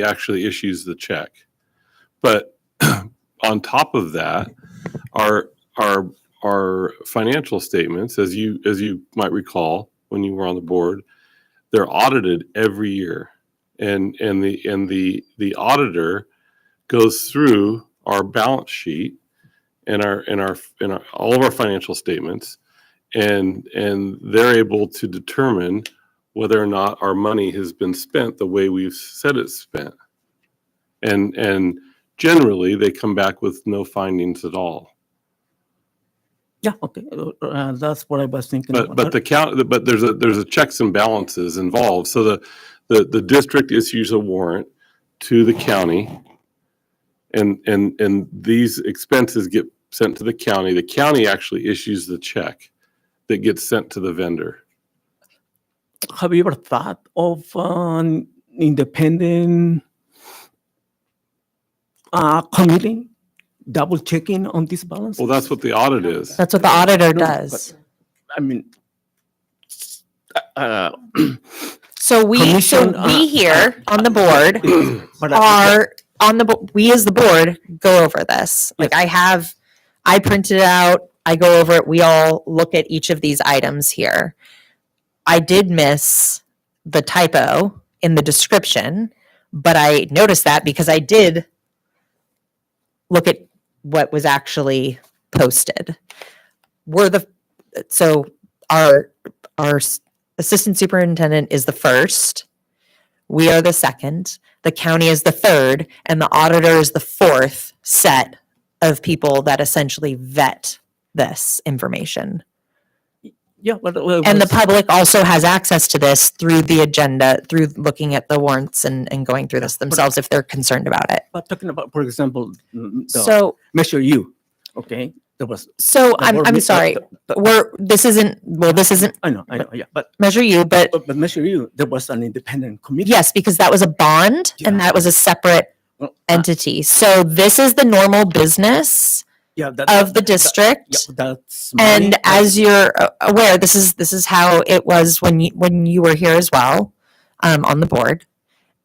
actually issues the check. But on top of that, our financial statements, as you might recall when you were on the board, they're audited every year, and the auditor goes through our balance sheet and all of our financial statements, and they're able to determine whether or not our money has been spent the way we've said it's spent, and generally they come back with no findings at all. Yeah, okay, that's what I was thinking. But there's a checks and balances involved. So the district issues a warrant to the county, and these expenses get sent to the county. The county actually issues the check that gets sent to the vendor. Have you ever thought of an independent committee double checking on this balance? Well, that's what the audit is. That's what the auditor does. I mean, So we here on the board we as the board go over this. Like I printed it out, I go over it, we all look at each of these items here. I did miss the typo in the description, but I noticed that because I did look at what was actually posted. So our assistant superintendent is the first. We are the second. The county is the third, and the auditor is the fourth set of people that essentially vet this information. Yeah, but And the public also has access to this through the agenda, through looking at the warrants and going through this themselves if they're concerned about it. But talking about, for example, the So- Measure U, okay? There was. So the board I'm meet- sorry, this isn't I know, yeah, but Measure U, but Measure U, there was an independent committee. yes, because that was a bond and that was a separate Well, entity. So this is the normal business Yeah, of the district. That's And money. as you're aware, this is how it was when you were here as well, on the board.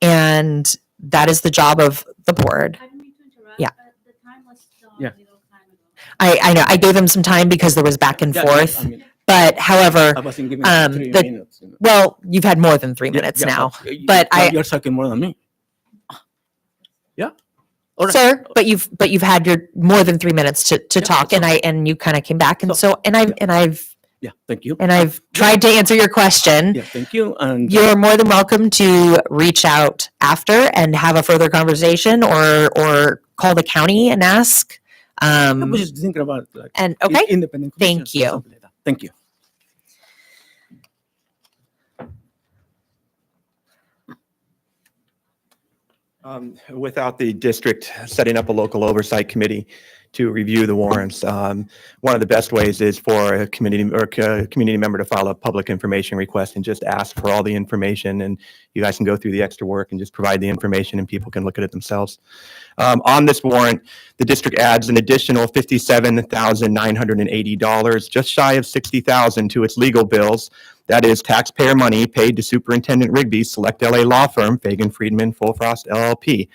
And that is the job of the board. Yeah. Yeah. I know, I gave him some time because there was back and Yeah, forth. I mean, But however, I wasn't given 3 the- minutes. You know. well, you've had more than 3 minutes Yeah, now. but But you're talking more than me. Yeah. All right. Sir, but you've had your more than 3 minutes to talk, and you kind of came back, and I've Yeah, thank you. tried to answer your question. Yeah, thank you. And You're more than welcome to reach out after and have a further conversation, or call the county and ask. I was just thinking about like And okay, independent. thank commissions or you. something like that. Thank you. Without the district setting up a local oversight committee to review the warrants, one of the best ways is for a community member to file a public information request and just ask for all the information, and you guys can go through the extra work and just provide the information and people can look at it themselves. On this warrant, the district adds an additional $57,980, just shy of $60,000 to its legal bills. That is taxpayer money paid to Superintendent Rigby's Select LA law firm, Fagan Friedman Full Frost LLP,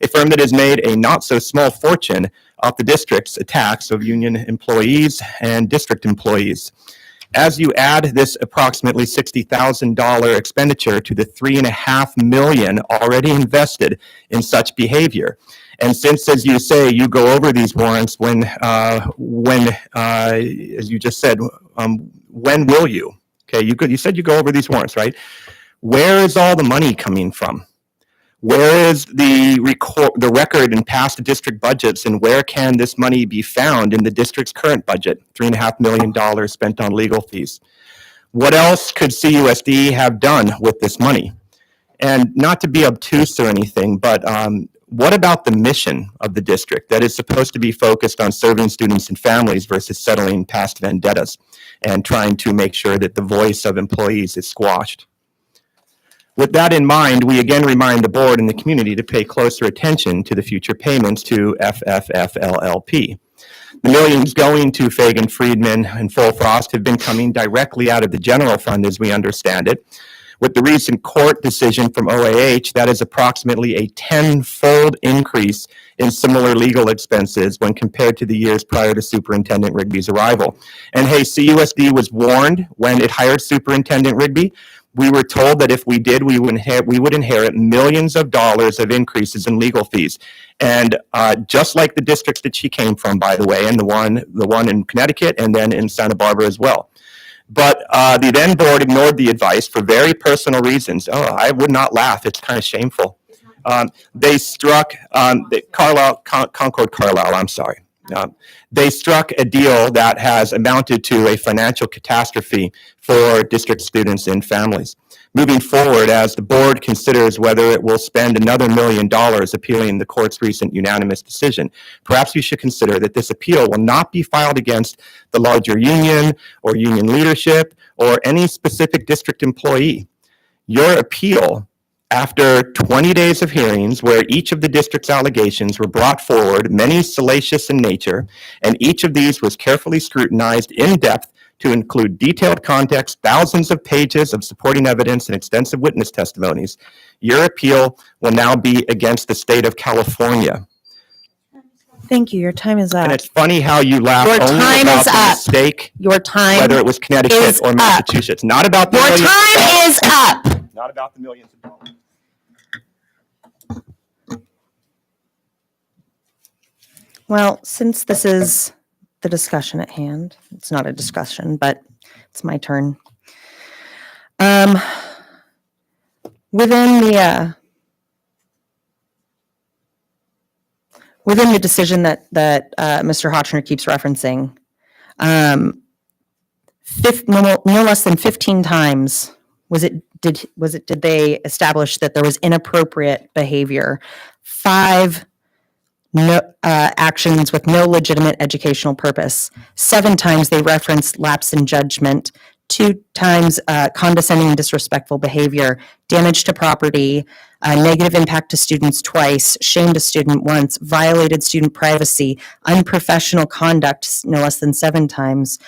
a firm that has made a not so small fortune off the district's attacks of union employees and district employees. As you add this approximately $60,000 expenditure to the $3.5 million already invested in such behavior, and since, as you say, you go over these warrants when as you just said, when will you? Okay, you said you go over these warrants, right? Where is all the money coming from? Where is the record in past district budgets, and where can this money be found in the district's current budget? $3.5 million spent on legal fees. What else could CUSD have done with this money? And not to be obtuse or anything, but what about the mission of the district that is supposed to be focused on serving students and families versus settling past vendettas and trying to make sure that the voice of employees is squashed? With that in mind, we again remind the board and the community to pay closer attention to the future payments to FFFLLP. The millions going to Fagan Friedman and Full Frost have been coming directly out of the general fund, as we understand it. With the recent court decision from OAH, that is approximately a 10-fold increase in similar legal expenses when compared to the years prior to Superintendent Rigby's arrival. And hey, CUSD was warned when it hired Superintendent Rigby. We were told that if we did, we would inherit millions of dollars of increases in legal fees. And just like the districts that she came from, by the way, and the one in Connecticut and then in Santa Barbara as well. But the then board ignored the advice for very personal reasons. Oh, I would not laugh. It's kind of shameful. They struck Concord Carlisle, I'm sorry. They struck a deal that has amounted to a financial catastrophe for district students and families. Moving forward, as the board considers whether it will spend another $1 million appealing the court's recent unanimous decision, perhaps you should consider that this appeal will not be filed against the larger union or union leadership or any specific district employee. Your appeal, after 20 days of hearings where each of the district's allegations were brought forward, many salacious in nature, and each of these was carefully scrutinized in depth to include detailed context, thousands of pages of supporting evidence, and extensive witness testimonies, your appeal will now be against the state of California. Thank you. Your time is up. And it's funny how you laugh Your only time about is the up. mistake, Your time whether it was Connecticut is or up. Massachusetts. Not about the Your millions of time dollars. is up. Not about the millions of dollars. Well, since this is the discussion at hand, it's not a discussion, but it's my turn. Within the decision that Mr. Hotchner keeps referencing, no less than 15 times did they establish that there was inappropriate behavior. 5 actions with no legitimate educational purpose. 7 times they referenced lapse in judgment. 2 times condescending and disrespectful behavior, damage to property, negative impact to students twice, shamed a student once, violated student privacy, unprofessional conduct no less than 7 times,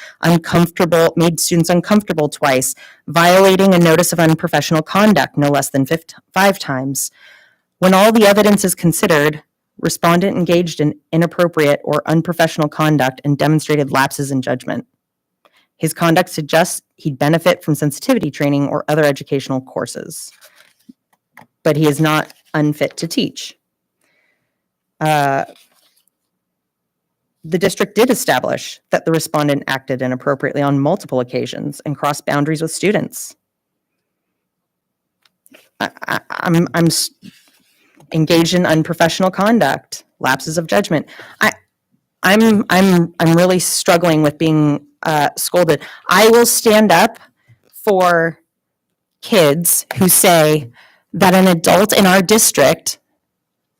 made students uncomfortable twice, violating a notice of unprofessional conduct no less than 5 times. When all the evidence is considered, respondent engaged in inappropriate or unprofessional conduct and demonstrated lapses in judgment. His conduct suggests he'd benefit from sensitivity training or other educational courses, but he is not unfit to teach. The district did establish that the respondent acted inappropriately on multiple occasions and crossed boundaries with students. I'm engaged in unprofessional conduct, lapses of judgment. I'm really struggling with being scolded. I will stand up for kids who say that an adult in our district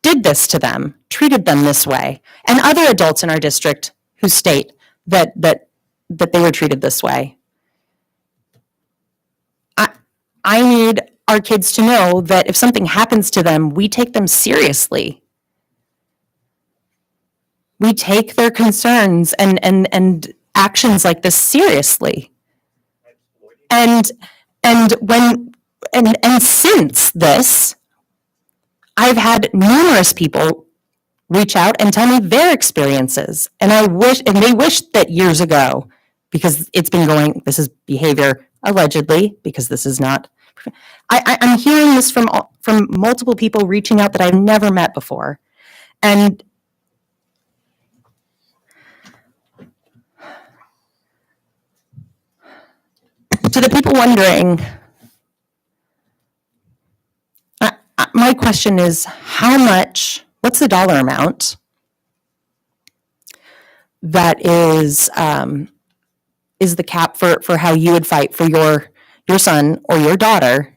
did this to them, treated them this way, and other adults in our district who state that they were treated this way. I need our kids to know that if something happens to them, we take them seriously. We take their concerns and actions like this seriously. And since this, I've had numerous people reach out and tell me their experiences. And they wish that years ago, because it's been going, this is behavior allegedly, because this is not. I'm hearing this from multiple people reaching out that I've never met before. And to the people wondering, my question is, what's the dollar amount that is the cap for how you would fight for your son or your daughter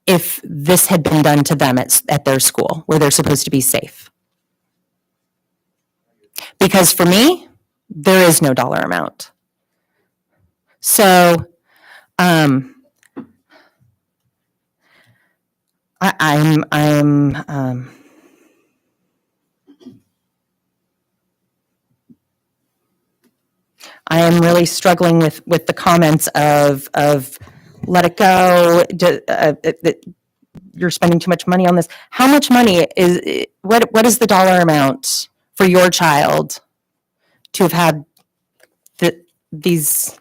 if this had been done to them at their school where they're supposed to be safe? Because for me, there is no dollar amount. So I'm really struggling with the comments of let it go. You're spending too much money on this. How much money is what is the dollar amount for your child to have had these?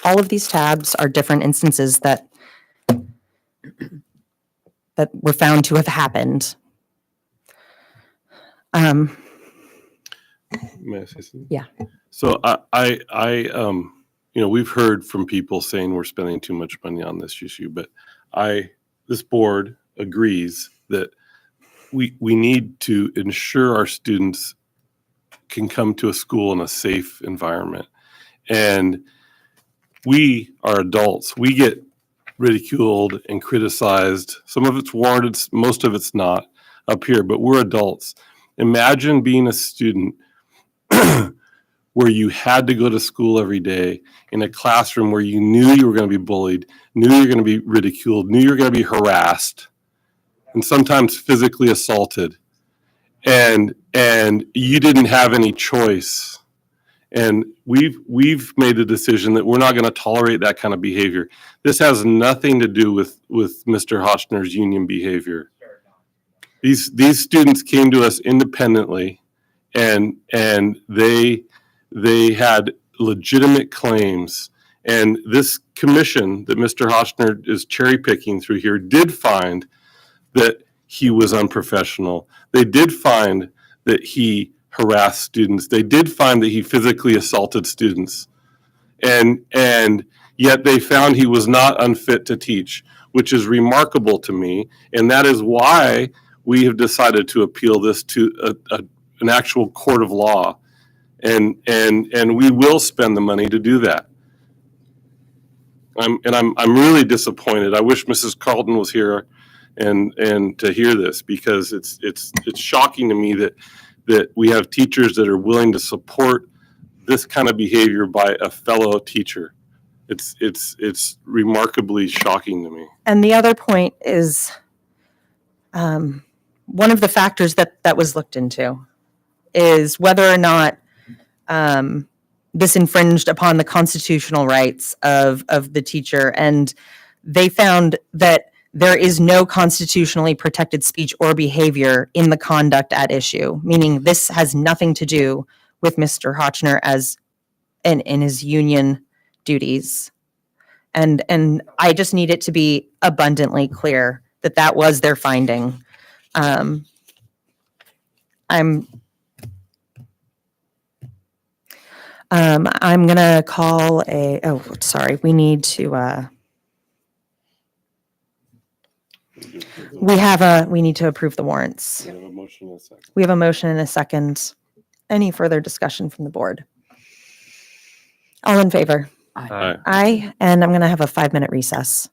All of these tabs are different instances that were found to have happened. May I say something? Yeah. So we've heard from people saying we're spending too much money on this issue, but this board agrees that we need to ensure our students can come to a school in a safe environment. And we are adults. We get ridiculed and criticized. Some of it's warranted, most of it's not up here, but we're adults. Imagine being a student where you had to go to school every day in a classroom where you knew you were going to be bullied, knew you were going to be ridiculed, knew you were going to be harassed, and sometimes physically assaulted. And you didn't have any choice. And we've made a decision that we're not going to tolerate that kind of behavior. This has nothing to do with Mr. Hotchner's union behavior. These students came to us independently, and they had legitimate claims. And this commission that Mr. Hotchner is cherry picking through here did find that he was unprofessional. They did find that he harassed students. They did find that he physically assaulted students. And yet they found he was not unfit to teach, which is remarkable to me. And that is why we have decided to appeal this to an actual court of law. And we will spend the money to do that. I'm really disappointed. I wish Mrs. Carlton was here and to hear this, because it's shocking to me that we have teachers that are willing to support this kind of behavior by a fellow teacher. It's remarkably shocking to me. And the other point is, one of the factors that was looked into is whether or not this infringed upon the constitutional rights of the teacher. And they found that there is no constitutionally protected speech or behavior in the conduct at issue, meaning this has nothing to do with Mr. Hotchner as in his union duties. And I just need it to be abundantly clear that that was their finding. I'm gonna call we need to, we need to approve the warrants. We have a motion in a second. We have a motion and a second. Any further discussion from the board? All in favor? Aye. Aye, and I'm gonna have a 5-minute recess.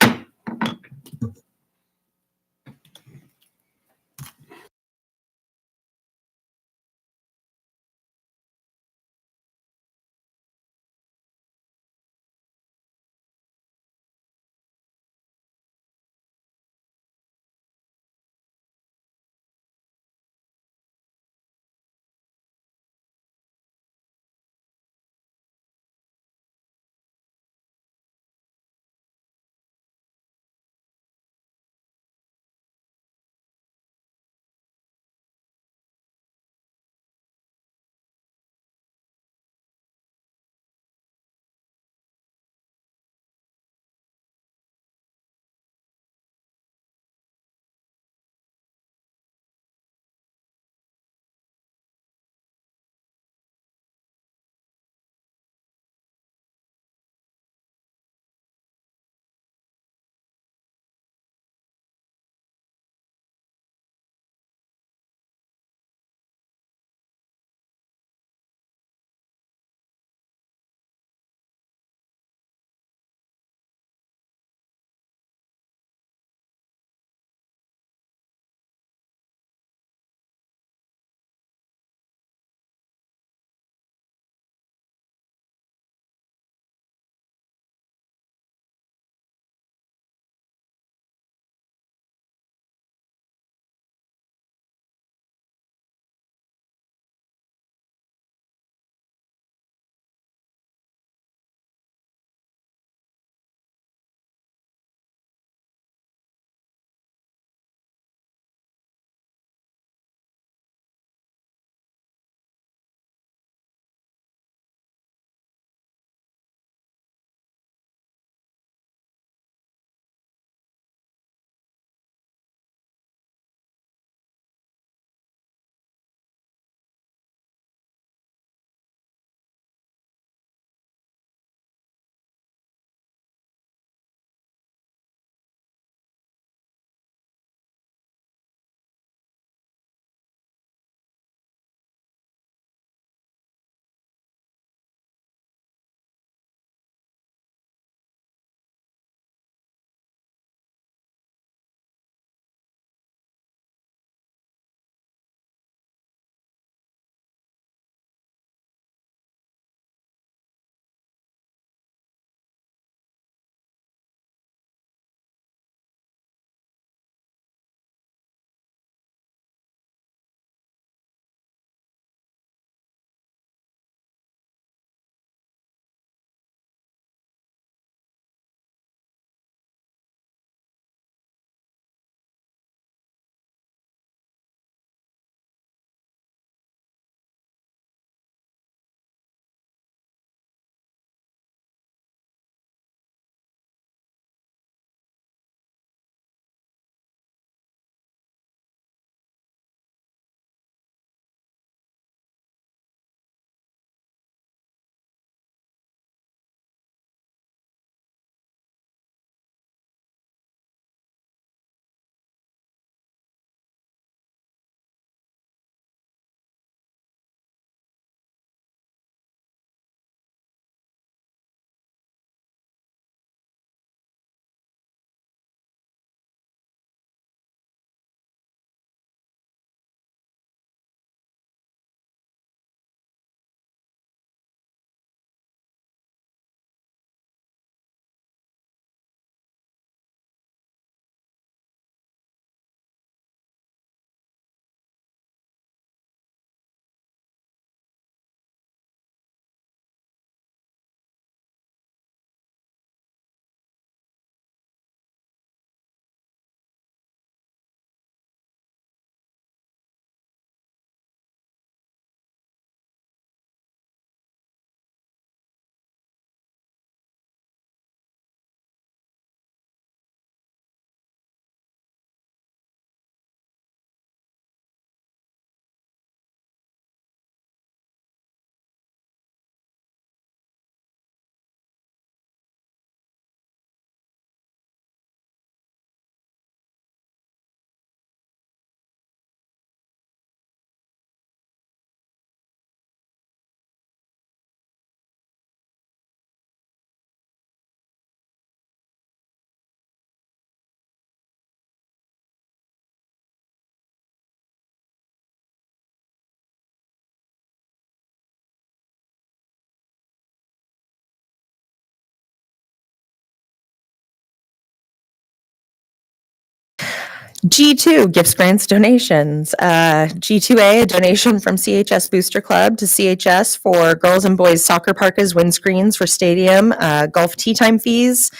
G2, gifts, grants, donations. G2A, a donation from CHS Booster Club to CHS for girls and boys soccer parkas, windscreens for stadium, golf tee time fees.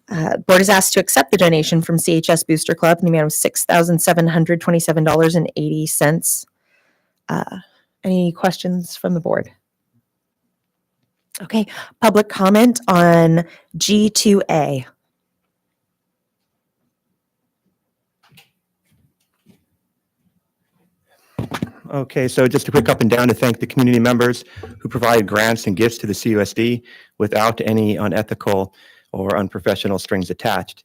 Board is asked to accept the donation from CHS Booster Club in the amount of $6,727.80. Any questions from the board? Okay, public comment on G2A. Okay, so just a quick up and down to thank the community members who provide grants and gifts to the CUSD without any unethical or unprofessional strings attached.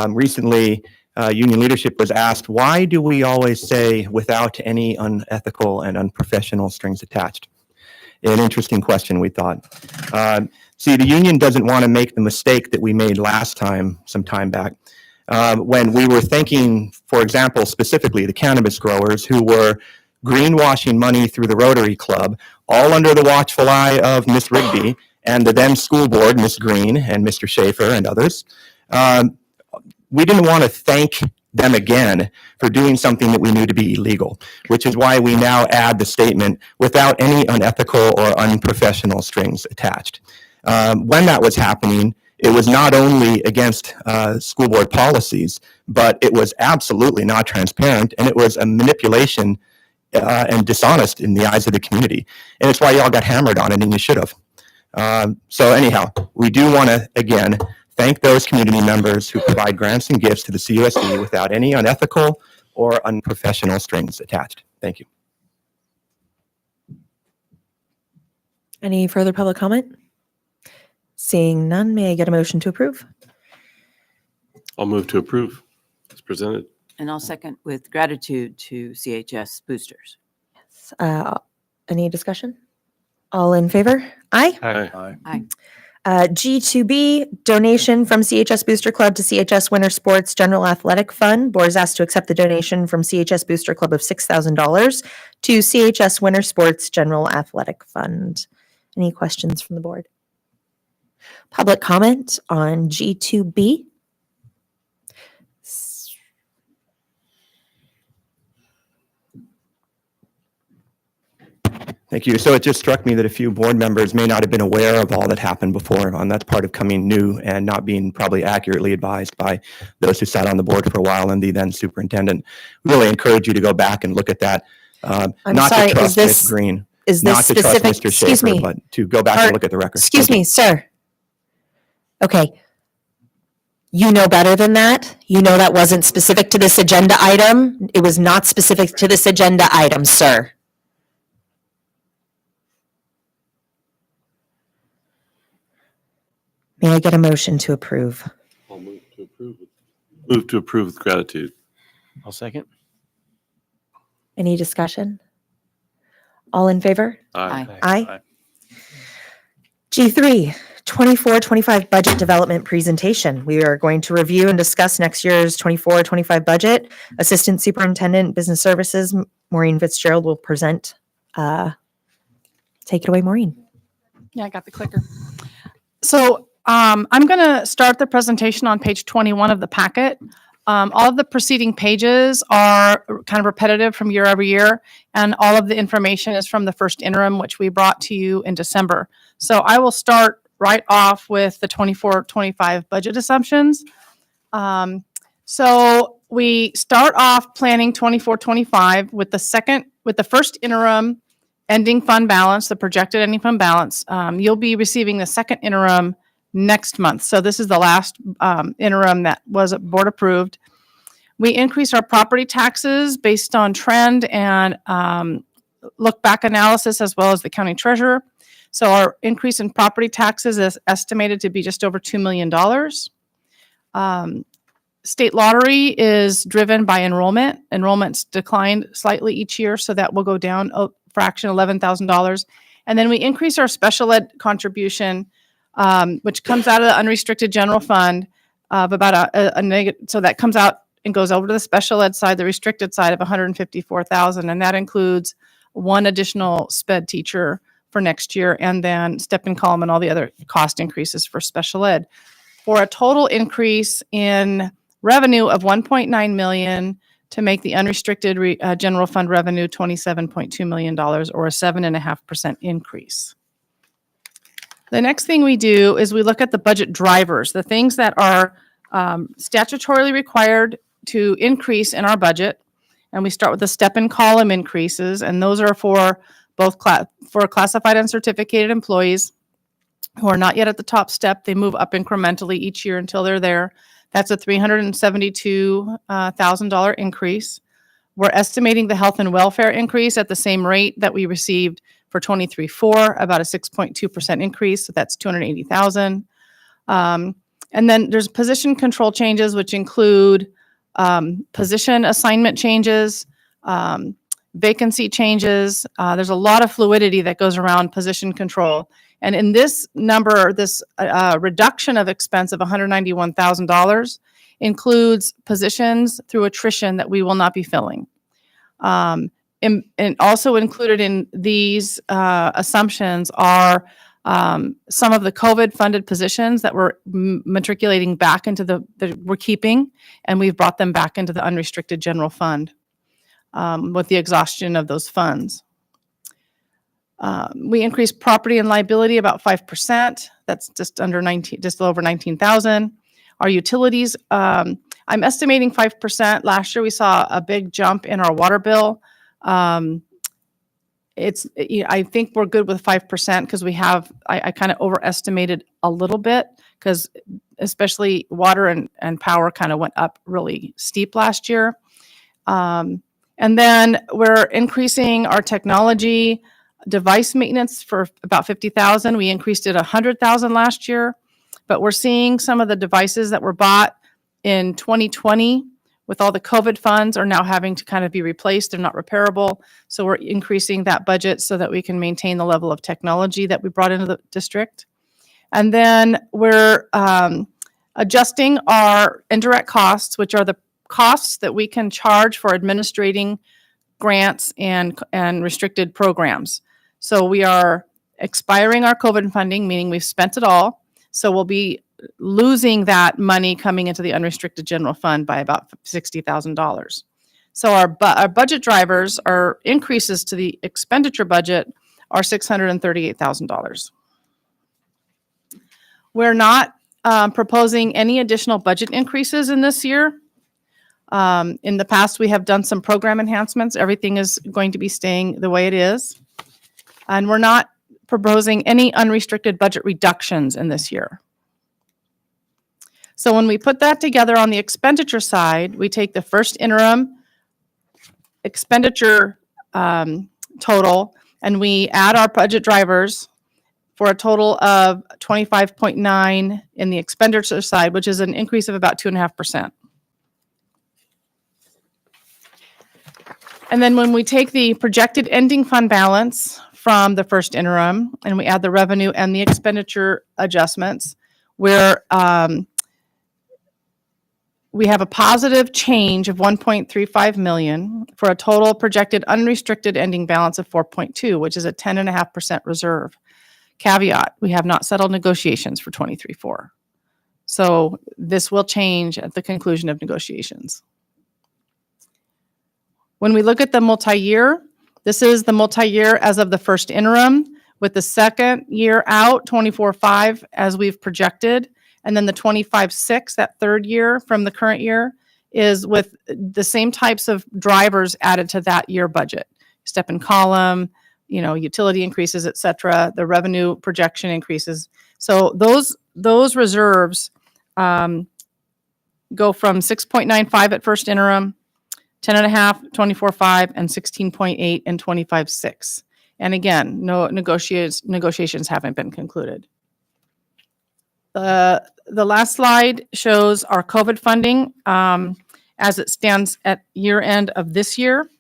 Recently, union leadership was asked, why do we always say without any unethical and unprofessional strings attached? An interesting question, we thought. See, the union doesn't want to make the mistake that we made last time, some time back, when we were thanking, for example, specifically the cannabis growers who were greenwashing money through the Rotary Club, all under the watchful eye of Miss Rigby and the then school board, Miss Green and Mr. Schaefer and others. We didn't want to thank them again for doing something that we knew to be illegal, which is why we now add the statement without any unethical or unprofessional strings attached. When that was happening, it was not only against school board policies, but it was absolutely not transparent, and it was a manipulation and dishonest in the eyes of the community. And it's why y'all got hammered on it, and you should have. So anyhow, we do want to, again, thank those community members who provide grants and gifts to the CUSD without any unethical or unprofessional strings attached. Thank you. Any further public comment? Seeing none, may I get a motion to approve? I'll move to approve as presented. And I'll second with gratitude to CHS boosters. Any discussion? All in favor? Aye. Aye. Aye. G2B, donation from CHS Booster Club to CHS Winter Sports General Athletic Fund. Board is asked to accept the donation from CHS Booster Club of $6,000 to CHS Winter Sports General Athletic Fund. Any questions from the board? Public comment on G2B? Thank you. So it just struck me that a few board members may not have been aware of all that happened before, and that's part of coming new and not being probably accurately advised by those who sat on the board for a while and the then superintendent. Really encourage you to go back and look at that. I'm Not sorry, to trust is Ms. this- Green, Is this not to trust specific? Mr. Excuse Schaefer, me. but to go back and look at the record. Excuse Thank you. me, sir. Okay. You know better than that. You know that wasn't specific to this agenda item. It was not specific to this agenda item, sir. May I get a motion to approve? I'll move to approve. Move to approve with gratitude. I'll second. Any discussion? All in favor? Aye. Aye. G3, 24-25 budget development presentation. We are going to review and discuss next year's 24-25 budget. Assistant Superintendent Business Services, Maureen Fitzgerald, will present. Take it away, Maureen. Yeah, I got the clicker. So I'm going to start the presentation on page 21 of the packet. All of the preceding pages are kind of repetitive from year over year, and all of the information is from the first interim, which we brought to you in December. So I will start right off with the 24-25 budget assumptions. So we start off planning 24-25 with the first interim ending fund balance, the projected ending fund balance. You'll be receiving the second interim next month. So this is the last interim that was board approved. We increase our property taxes based on trend and look back analysis as well as the county treasurer. So our increase in property taxes is estimated to be just over $2 million. State lottery is driven by enrollment. Enrollment's declined slightly each year, so that will go down a fraction, $11,000. And then we increase our special ed contribution, which comes out of the unrestricted general fund of about a negative. So that comes out and goes over to the special ed side, the restricted side of $154,000, and that includes one additional sped teacher for next year, and then step and column and all the other cost increases for special ed, for a total increase in revenue of 1.9 million to make the unrestricted general fund revenue $27.2 million, or a 7.5% increase. The next thing we do is we look at the budget drivers, the things that are statutorily required to increase in our budget. And we start with the step and column increases, and those are for both for classified and certificated employees who are not yet at the top step. They move up incrementally each year until they're there. That's a $372,000 increase. We're estimating the health and welfare increase at the same rate that we received for 23-4, about a 6.2% increase. So that's $280,000. And then there's position control changes, which include position assignment changes, vacancy changes. There's a lot of fluidity that goes around position control. And in this number, this reduction of expense of $191,000 includes positions through attrition that we will not be filling. And also included in these assumptions are some of the COVID-funded positions that we're matriculating back into that we're keeping, and we've brought them back into the unrestricted general fund with the exhaustion of those funds. We increased property and liability about 5%. That's just over 19,000. Our utilities, I'm estimating 5%. Last year we saw a big jump in our water bill. I think we're good with 5% because I kind of overestimated a little bit because especially water and power kind of went up really steep last year. And then we're increasing our technology device maintenance for about 50,000. We increased it 100,000 last year, but we're seeing some of the devices that were bought in 2020 with all the COVID funds are now having to kind of be replaced. They're not repairable. So we're increasing that budget so that we can maintain the level of technology that we brought into the district. And then we're adjusting our indirect costs, which are the costs that we can charge for administrating grants and restricted programs. So we are expiring our COVID funding, meaning we've spent it all. So we'll be losing that money coming into the unrestricted general fund by about $60,000. So our budget drivers, our increases to the expenditure budget are $638,000. We're not proposing any additional budget increases in this year. In the past, we have done some program enhancements. Everything is going to be staying the way it is. And we're not proposing any unrestricted budget reductions in this year. So when we put that together on the expenditure side, we take the first interim expenditure total and we add our budget drivers for a total of 25.9 in the expenditure side, which is an increase of about 2.5%. And then when we take the projected ending fund balance from the first interim and we add the revenue and the expenditure adjustments, we have a positive change of 1.35 million for a total projected unrestricted ending balance of 4.2, which is a 10.5% reserve. Caveat, we have not settled negotiations for 23-4. So this will change at the conclusion of negotiations. When we look at the multi-year, this is the multi-year as of the first interim, with the second year out, 24-5, as we've projected, and then the 25-6, that third year from the current year, is with the same types of drivers added to that year budget. Step and column, utility increases, et cetera, the revenue projection increases. So those reserves go from 6.95 at first interim, 10.5, 24-5, and 16.8 and 25-6. And again, no negotiations haven't been concluded. The last slide shows our COVID funding as it stands at year end of this year.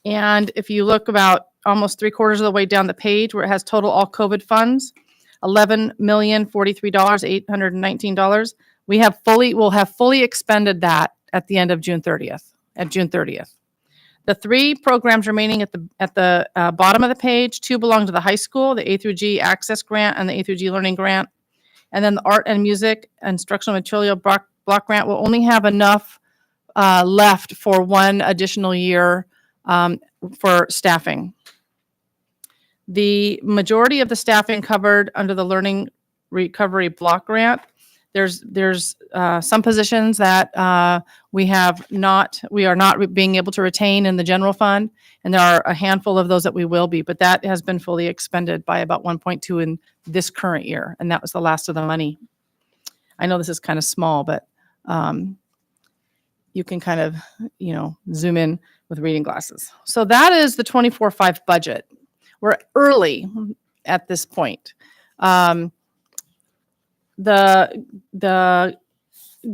And if you look about almost 3/4 of the way down the page where it has total all COVID funds, $11,043,819. We'll have fully expended that at the end of June 30th. The three programs remaining at the bottom of the page, 2 belong to the high school, the A through G Access Grant and the A through G Learning Grant. And then the art and music instructional material block grant will only have enough left for one additional year for staffing. The majority of the staffing covered under the Learning Recovery Block Grant. There's some positions that we are not being able to retain in the general fund, and there are a handful of those that we will be, but that has been fully expended by about 1.2 in this current year, and that was the last of the money. I know this is kind of small, but you can kind of, zoom in with reading glasses. So that is the 24-5 budget. We're early at this point. The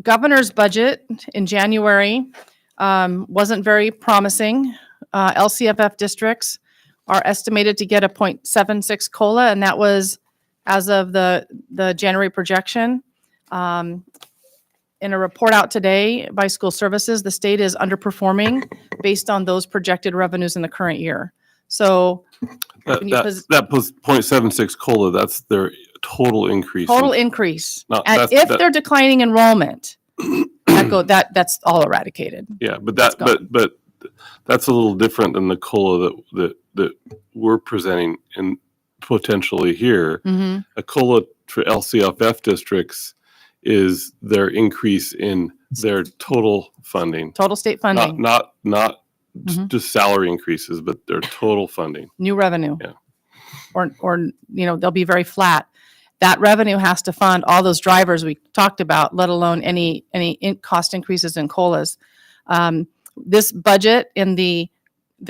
governor's budget in January wasn't very promising. LCFF districts are estimated to get a 0.76 COLA, and that was as of the January projection. In a report out today by School Services, the state is underperforming based on those projected revenues in the current year. So that was 0.76 COLA. That's their total increase. Total increase. No, And if they're declining enrollment, that's all eradicated. Yeah, but that's a little different than the COLA that we're presenting and potentially here. Mm-hmm. A COLA for LCFF districts is their increase in their total funding. Total state funding. Not Mhm. just salary increases, but their total funding. New revenue. Yeah. Or they'll be very flat. That revenue has to fund all those drivers we talked about, let alone any cost increases in COLAs. This budget in the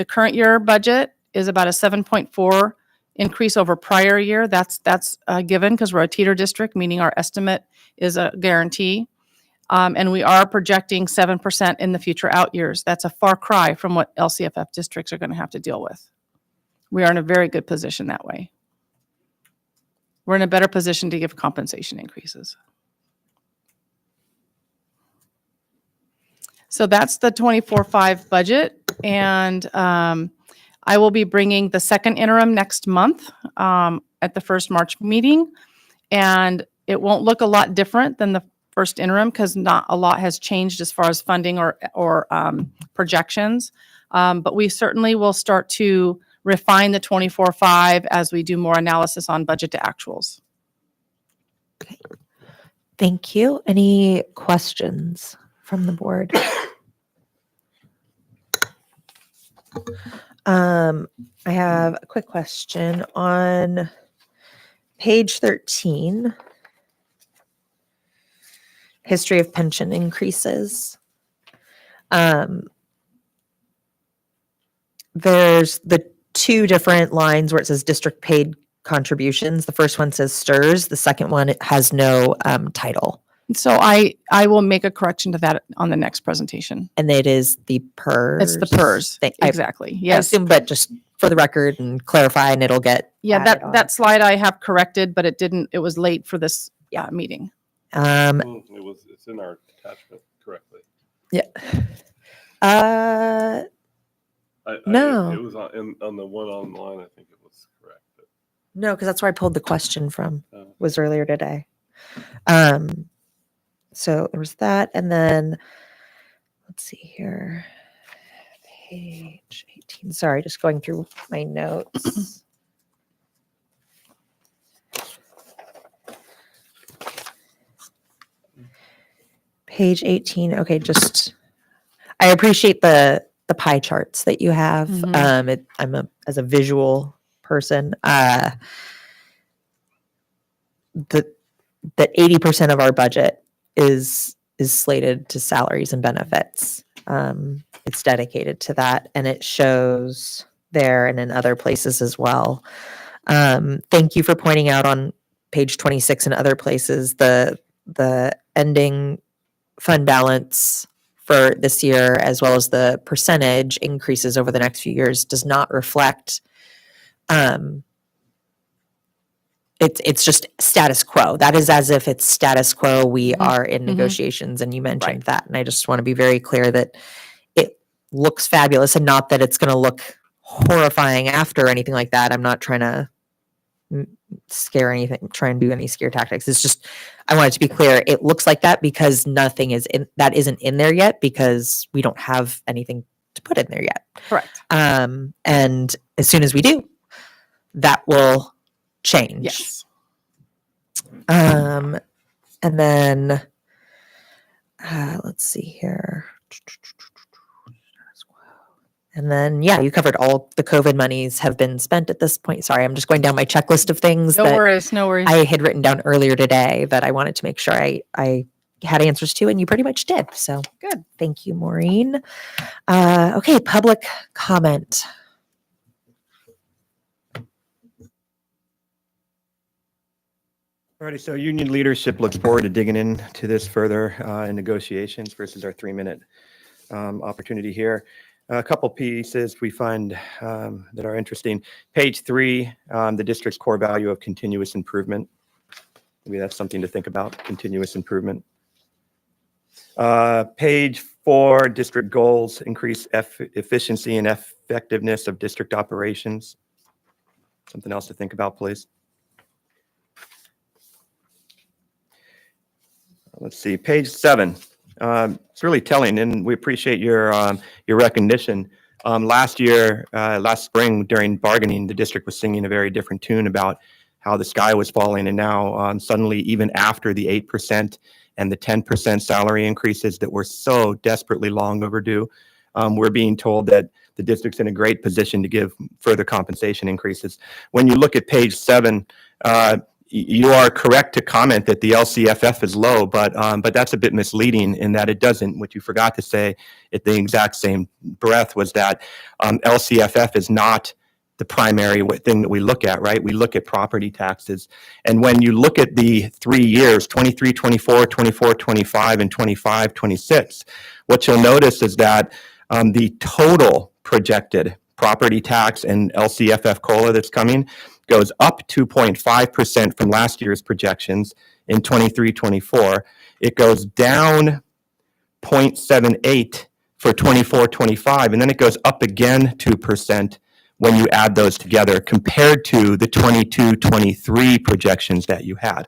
current year budget is about a 7.4 increase over prior year. That's a given because we're a teeter district, meaning our estimate is a guarantee. And we are projecting 7% in the future out years. That's a far cry from what LCFF districts are going to have to deal with. We are in a very good position that way. We're in a better position to give compensation increases. So that's the 24-5 budget. And I will be bringing the second interim next month at the first March meeting. And it won't look a lot different than the first interim because not a lot has changed as far as funding or projections. But we certainly will start to refine the 24-5 as we do more analysis on budget to actuals. Okay. Thank you. Any questions from the board? I have a quick question on page 13, history of pension increases. There's the two different lines where it says district paid contributions. The first one says STIRS. The second one, it has no title. So I will make a correction to that on the next presentation. And it is the PERS. It's the PERS. Exactly. I Yes. assume, but just for the record and clarify, and it'll get Yeah, added on. that slide I have corrected, but it was late for this meeting. It's in our attachment correctly. Yeah. No. It was on the one online. I think it was correct. No, because that's where I pulled the question from, was earlier today. So there was that, and then let's see here, page 18. Sorry, just going through my notes. Page 18. Okay, I appreciate the pie charts that you have. Mhm. As a visual person, that 80% of our budget is slated to salaries and benefits. It's dedicated to that, and it shows there and in other places as well. Thank you for pointing out on page 26 and other places the ending fund balance for this year, as well as the percentage increases over the next few years, does not reflect. It's just status quo. That is as if it's status quo. We are in negotiations, and you mentioned that. And I just want to be very clear that it looks fabulous, and not that it's going to look horrifying after or anything like that. I'm not trying to scare anything, try and do any scare tactics. It's just, I want it to be clear. It looks like that because nothing is that isn't in there yet because we don't have anything to put in there yet. Correct. And as soon as we do, that will change. Yes. And then let's see here. And then, yeah, you covered all the COVID monies have been spent at this point. Sorry, I'm just going down my checklist of things No that worries. No worries. I had written down earlier today that I wanted to make sure I had answers to, and you pretty much did. So good. Thank you, Maureen. Okay, public comment. Alrighty, so union leadership looks forward to digging into this further in negotiations versus our 3-minute opportunity here. A couple pieces we find that are interesting. Page 3, the district's core value of continuous improvement. Maybe that's something to think about, continuous improvement. Page 4, district goals, increase efficiency and effectiveness of district operations. Something else to think about, please. Let's see, page 7. It's really telling, and we appreciate your recognition. Last spring during bargaining, the district was singing a very different tune about how the sky was falling, and now suddenly, even after the 8% and the 10% salary increases that were so desperately long overdue, we're being told that the district's in a great position to give further compensation increases. When you look at page 7, you are correct to comment that the LCFF is low, but that's a bit misleading in that it doesn't. What you forgot to say at the exact same breath was that LCFF is not the primary thing that we look at, right? We look at property taxes. And when you look at the 3 years, 23, 24, 24, 25, and 25, 26, what you'll notice is that the total projected property tax and LCFF COLA that's coming goes up 2.5% from last year's projections in 23-24. It goes down 0.78 for 24-25, and then it goes up again 2% when you add those together compared to the 22-23 projections that you had.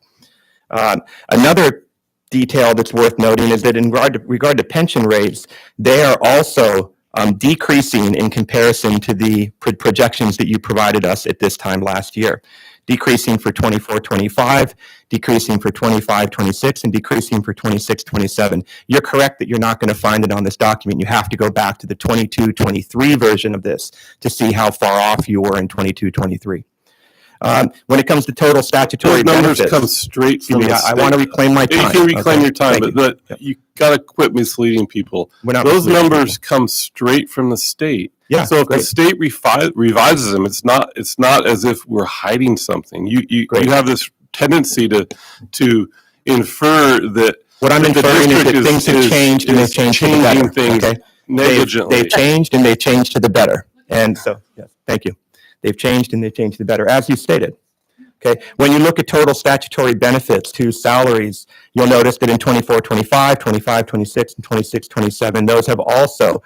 Another detail that's worth noting is that in regard to pension rates, they are also decreasing in comparison to the projections that you provided us at this time last year. Decreasing for 24-25, decreasing for 25-26, and decreasing for 26-27. You're correct that you're not going to find it on this document. You have to go back to the 22-23 version of this to see how far off you were in 22-23. When it comes to total statutory numbers benefits, come straight from the I want to reclaim my time. You can reclaim your time, Thank but you got to quit misleading people. We're not Those misleading numbers come straight from the state. Yeah, So if great. the state revises them, it's not as if we're hiding something. You have this tendency to infer that What I'm the inferring is that district things have changed and they've changed to the better. changing things Okay? negligently. They've changed and they've changed to the better. And so, yes, thank you. They've changed and they've changed to the better, as you stated. Okay, when you look at total statutory benefits to salaries, you'll notice that in 24-25, 25-26, and 26-27, those have also,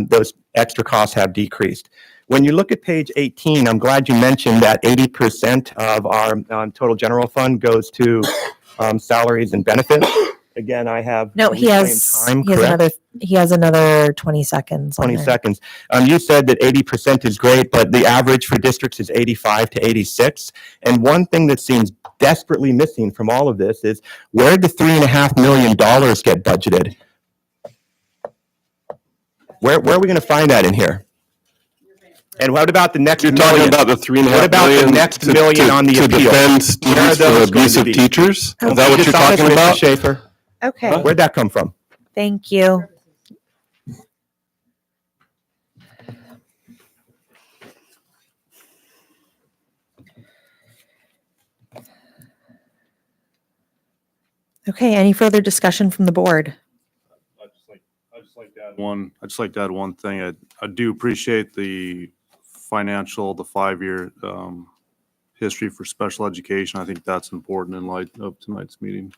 those extra costs have decreased. When you look at page 18, I'm glad you mentioned that 80% of our total general fund goes to salaries and benefits. Again, I have No, he has time, correct? he has another 20 seconds. on 20 there. seconds. You said that 80% is great, but the average for districts is 85 to 86. And one thing that seems desperately missing from all of this is where did the $3.5 million get budgeted? Where are we going to find that in here? And what about the next You're million? talking about the $3.5 million. What about the next million on the to appeal? defend Where are students those from going to abusive be? teachers? Is that what Just you're honest, talking Mr. about? Schaefer. Okay. Where'd that come from? Thank you. Okay, any further discussion from the board? I'd just like to add one thing. I do appreciate the 5-year history for special education. I think that's important in light of tonight's meeting.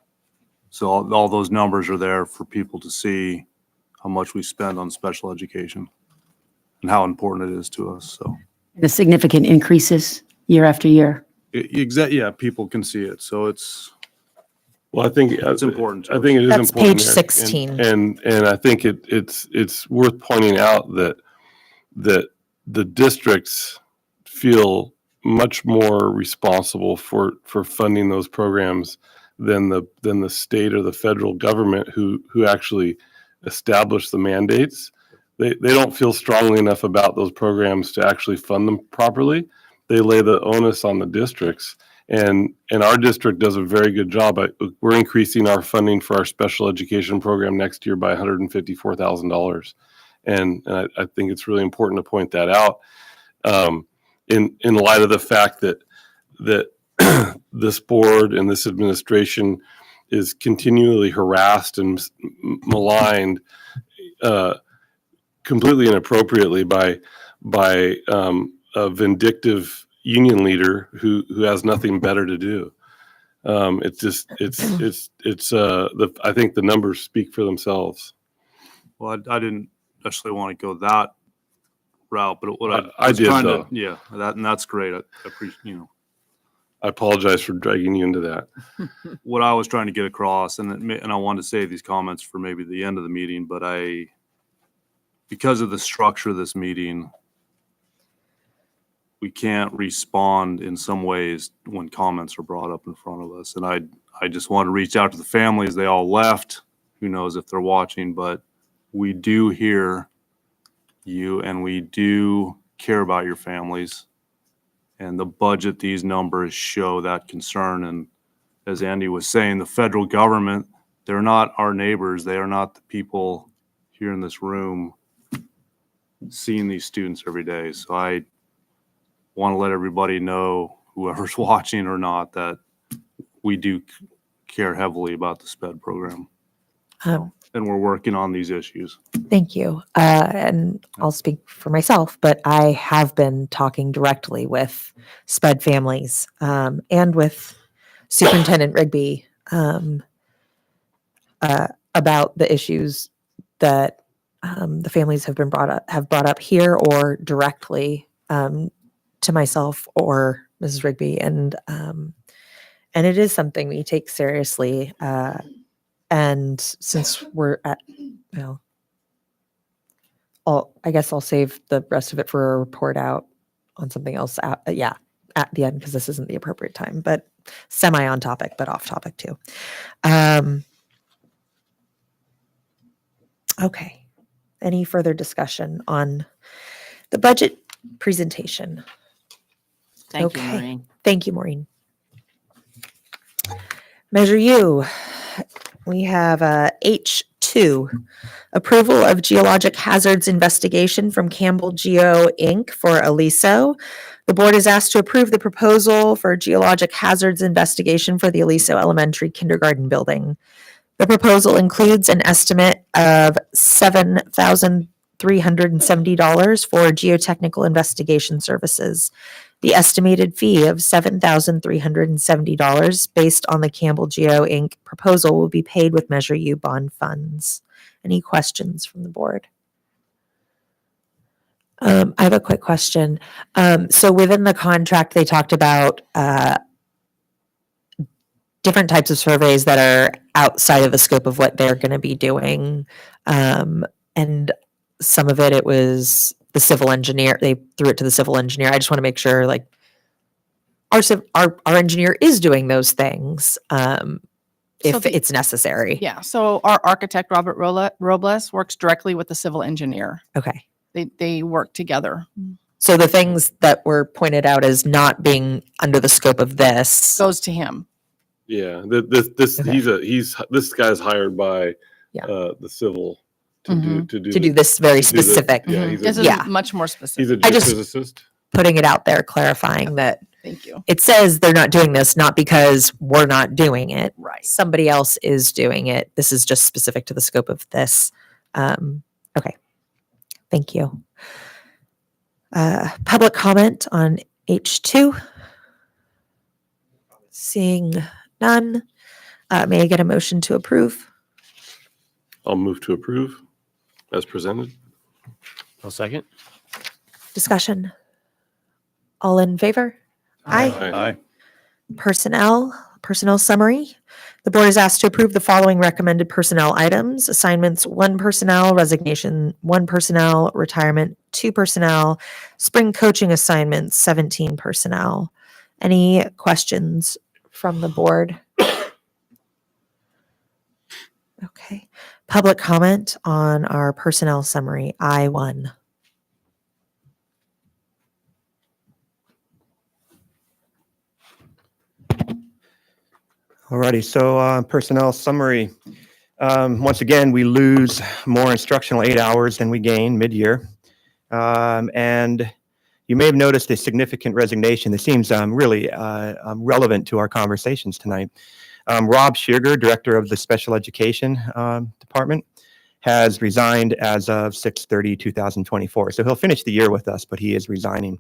So all those numbers are there for people to see how much we spend on special education and how important it is to us. So The significant increases year after year. Yeah, people can see it. So it's, Well, I think it's important. I think it is That's important. page Eric, 16. And I think it's worth pointing out that the districts feel much more responsible for funding those programs than the state or the federal government who actually establish the mandates. They don't feel strongly enough about those programs to actually fund them properly. They lay the onus on the districts. And our district does a very good job. We're increasing our funding for our special education program next year by $154,000. And I think it's really important to point that out in light of the fact that this board and this administration is continually harassed and maligned completely inappropriately by a vindictive union leader who has nothing better to do. I think the numbers speak for themselves. well, I didn't necessarily want to go that route, but what I was did, trying though. to, yeah, and that's great. I appreciate, I apologize for dragging you into that. what I was trying to get across, and I wanted to save these comments for maybe the end of the meeting, but because of the structure of this meeting, we can't respond in some ways when comments are brought up in front of us. And I just want to reach out to the families. They all left. Who knows if they're watching, but we do hear you and we do care about your families. And the budget, these numbers show that concern. And as Andy was saying, the federal government, they're not our neighbors. They are not the people here in this room seeing these students every day. So I want to let everybody know, whoever's watching or not, that we do care heavily about the SPED program. And we're working on these issues. Thank you. And I'll speak for myself, but I have been talking directly with SPED families and with Superintendent Rigby about the issues that the families have brought up here or directly to myself or Mrs. Rigby, and it is something we take seriously. And since we're at, I guess I'll save the rest of it for a report out on something else. At the end, because this isn't the appropriate time, but semi on topic, but off topic too. Okay. Any further discussion on the budget presentation? Thank you, Maureen. Thank you, Maureen. Measure U. We have H2, approval of geologic hazards investigation from Campbell Geo Inc. for Aliso. The board is asked to approve the proposal for geologic hazards investigation for the Aliso Elementary Kindergarten building. The proposal includes an estimate of $7,370 for geotechnical investigation services. The estimated fee of $7,370 based on the Campbell Geo Inc. proposal will be paid with Measure U bond funds. Any questions from the board? I have a quick question. So within the contract, they talked about different types of surveys that are outside of the scope of what they're going to be doing. And some of it was the civil engineer. They threw it to the civil engineer. I just want to make sure like our engineer is doing those things if it's necessary. Yeah. So our architect, Robert Robles, works directly with the civil engineer. Okay. They work together. So the things that were pointed out as not being under the scope of this goes to him. Yeah, this guy's hired by the civil to do this very specific. This is much more specific. He's a I just geophysicist. putting it out there, clarifying that. Thank you. It says they're not doing this not because we're not doing it. Right. Somebody else is doing it. This is just specific to the scope of this. Okay. Thank you. Public comment on H2. Seeing none. May I get a motion to approve? I'll move to approve as presented. I'll second. Discussion. All in favor? Aye. Aye. Personnel summary. The board is asked to approve the following recommended personnel items: assignments 1 personnel, resignation 1 personnel, retirement 2 personnel, spring coaching assignments 17 personnel. Any questions from the board? Okay. Public comment on our personnel summary, I-1. Alrighty, so personnel summary. Once again, we lose more instructional 8 hours than we gain mid-year. And you may have noticed a significant resignation that seems really relevant to our conversations tonight. Rob Shearger, director of the special education department, has resigned as of 6/30/2024. So he'll finish the year with us, but he is resigning.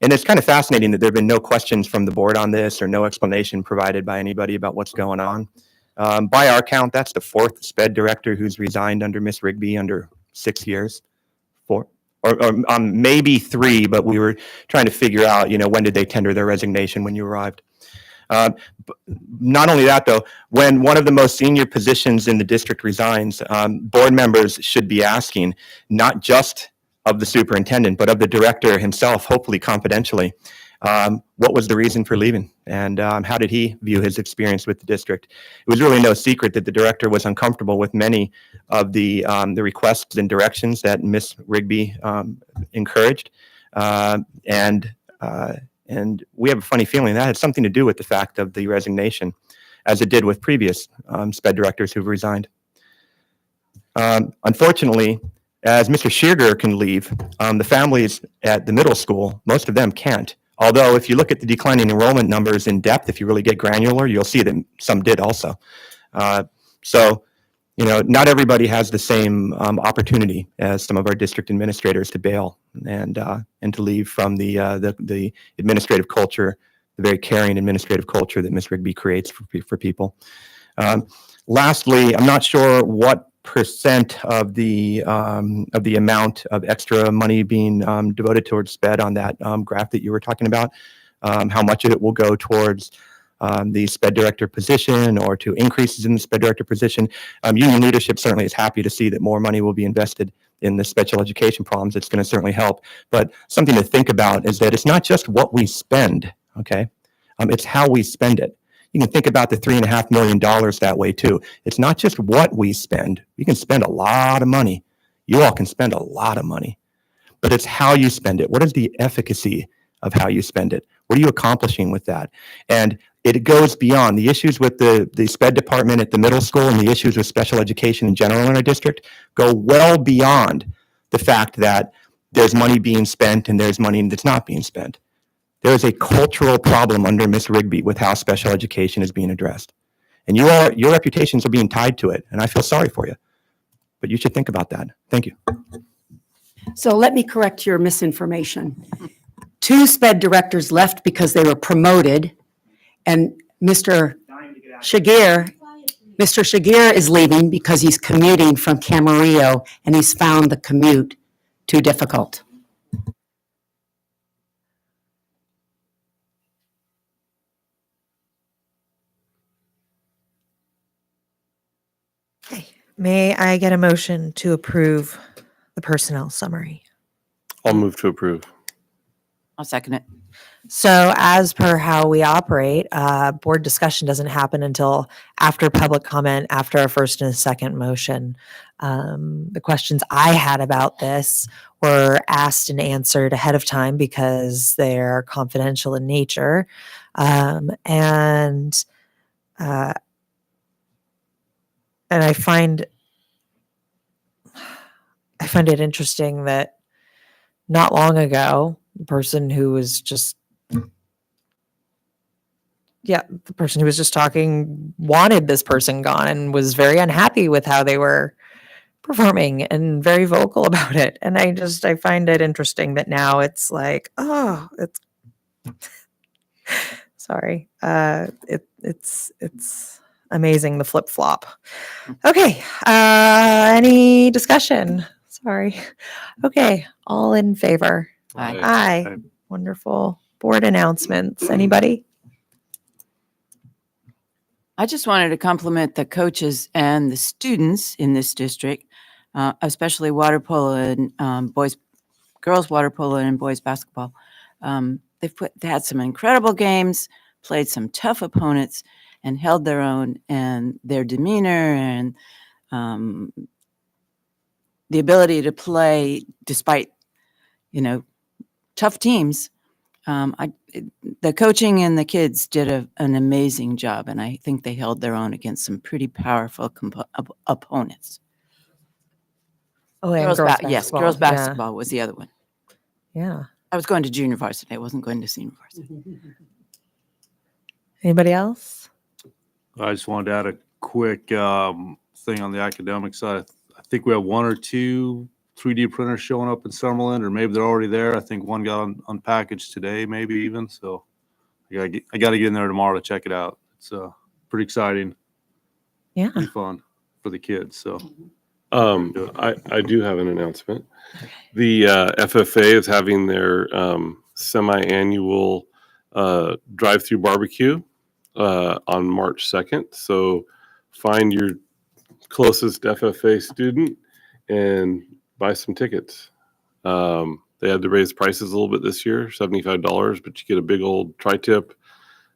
And it's kind of fascinating that there have been no questions from the board on this or no explanation provided by anybody about what's going on. By our count, that's the 4th SPED director who's resigned under Miss Rigby under 6 years. 4, or maybe 3, but we were trying to figure out, when did they tender their resignation when you arrived. Not only that, though, when one of the most senior positions in the district resigns, board members should be asking, not just of the superintendent, but of the director himself, hopefully confidentially, what was the reason for leaving, and how did he view his experience with the district? It was really no secret that the director was uncomfortable with many of the requests and directions that Miss Rigby encouraged, and we have a funny feeling that had something to do with the fact of the resignation, as it did with previous SPED directors who've resigned. Unfortunately, as Mr. Shearger can leave, the families at the middle school, most of them can't. Although if you look at the declining enrollment numbers in depth, if you really get granular, you'll see that some did also. So, not everybody has the same opportunity as some of our district administrators to bail and to leave from the administrative culture, the very caring administrative culture that Ms. Rigby creates for people. Lastly, I'm not sure what percent of the amount of extra money being devoted towards SPED on that graph that you were talking about, how much of it will go towards the SPED director position or to increases in the SPED director position. Union leadership certainly is happy to see that more money will be invested in the special education problems. It's going to certainly help. But something to think about is that it's not just what we spend, okay? It's how we spend it. You can think about the $3.5 million that way too. It's not just what we spend. You can spend a lot of money. You all can spend a lot of money. But it's how you spend it. What is the efficacy of how you spend it? What are you accomplishing with that? And it goes beyond the issues with the SPED department at the middle school and the issues with special education in general in our district go well beyond the fact that there's money being spent and there's money that's not being spent. There is a cultural problem under Miss Rigby with how special education is being addressed. And your reputations are being tied to it, and I feel sorry for you. But you should think about that. Thank you. So let me correct your misinformation. 2 SPED directors left because they were promoted, and Mr. Shagir is leaving because he's commuting from Camarillo, and he's found the commute too difficult. May I get a motion to approve the personnel summary? I'll move to approve. I'll second it. So as per how we operate, board discussion doesn't happen until after public comment, after a first and a second motion. The questions I had about this were asked and answered ahead of time because they're confidential in nature. And I find it interesting that not long ago, the person who was just talking wanted this person gone and was very unhappy with how they were performing and very vocal about it. And I find it interesting that now it's like, oh, it's sorry. It's amazing, the flip-flop. Okay. Any discussion? Sorry. Okay. All in favor? Aye. Aye. Wonderful. Board announcements. Anybody? I just wanted to compliment the coaches and the students in this district, especially water polo and girls water polo and boys basketball. They had some incredible games, played some tough opponents, and held their own. And their demeanor and the ability to play despite, tough teams. The coaching and the kids did an amazing job, and I think they held their own against some pretty powerful opponents. Oh, and girls yes, basketball, girls yeah. basketball was the other one. Yeah. I was going to junior varsity. I wasn't going to senior varsity. Anybody else? I just wanted to add a quick thing on the academic side. I think we have 1 or 2 3D printers showing up in Summerlin, or maybe they're already there. I think one got unpackaged today, maybe even. So I got to get in there tomorrow to check it out. It's pretty exciting. Yeah. Pretty fun for the kids. So I do have an announcement. The FFA is having their semi-annual drive-through barbecue on March 2nd. So find your closest FFA student and buy some tickets. They had to raise prices a little bit this year, $75, but you get a big old tri-tip,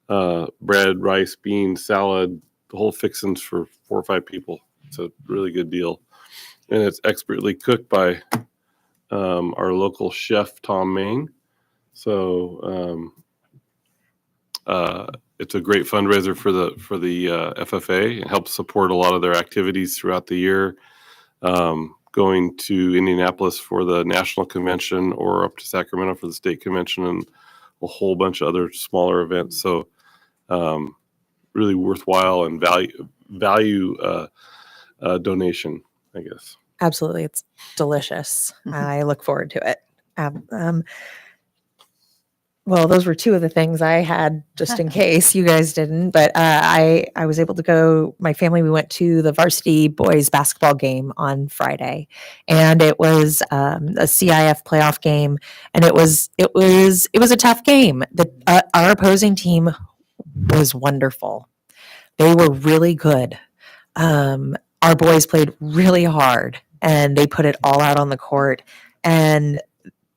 bread, rice, beans, salad, the whole fixins for 4 or 5 people. It's a really good deal. And it's expertly cooked by our local chef, Tom Main. So it's a great fundraiser for the FFA. It helps support a lot of their activities throughout the year. Going to Indianapolis for the national convention or up to Sacramento for the state convention and a whole bunch of other smaller events. So really worthwhile and value donation, I guess. Absolutely. It's delicious. I look forward to it. Well, those were 2 of the things I had just in case you guys didn't, but I was able to go, my family, we went to the varsity boys basketball game on Friday, and it was a CIF playoff game, and it was a tough game. Our opposing team was wonderful. They were really good. Our boys played really hard, and they put it all out on the court, and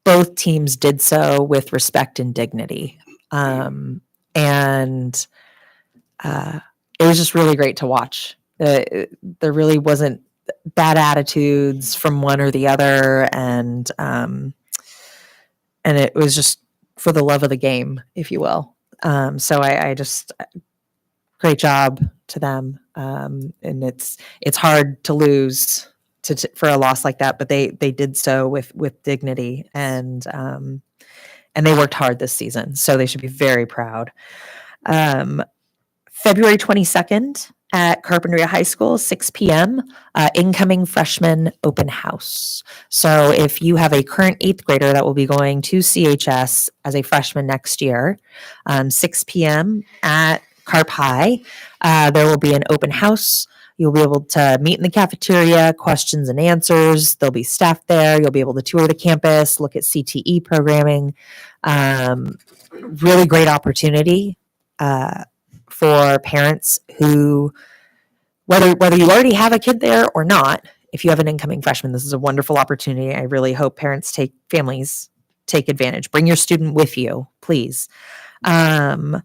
both teams did so with respect and dignity. And it was just really great to watch. There really wasn't bad attitudes from one or the other. And it was just for the love of the game, if you will. So I just, great job to them. And it's hard to lose for a loss like that, but they did so with dignity, and they worked hard this season, so they should be very proud. February 22nd at Carpinteria High School, 6 p.m., incoming freshman open house. So if you have a current 8th grader that will be going to CHS as a freshman next year, 6 p.m. at Carp High, there will be an open house. You'll be able to meet in the cafeteria, questions and answers. There'll be staff there. You'll be able to tour the campus, look at CTE programming. Really great opportunity for parents who, whether you already have a kid there or not, if you have an incoming freshman, this is a wonderful opportunity. I really hope families take advantage. Bring your student with you, please. I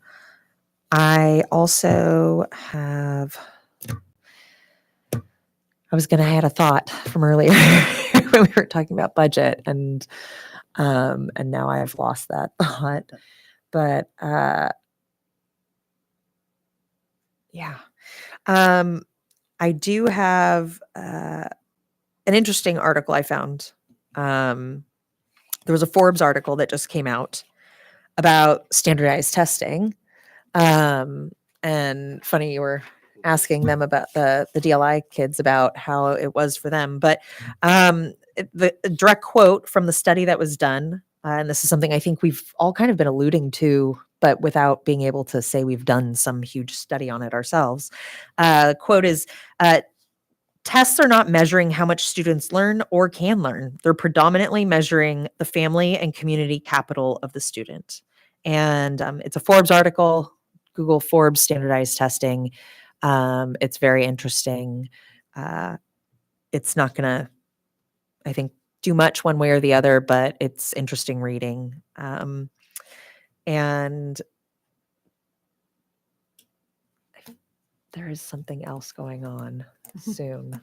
also have... I had a thought from earlier when we were talking about budget, and now I have lost that thought. But yeah, I do have an interesting article I found. There was a Forbes article that just came out about standardized testing, and funny you were asking them about the DLI kids about how it was for them. But the direct quote from the study that was done, and this is something I think we've all kind of been alluding to, but without being able to say we've done some huge study on it ourselves. The quote is, tests are not measuring how much students learn or can learn. They're predominantly measuring the family and community capital of the student. And it's a Forbes article. Google Forbes standardized testing. It's very interesting. It's not going to, I think, do much one way or the other, but it's interesting reading. And there is something else going on soon.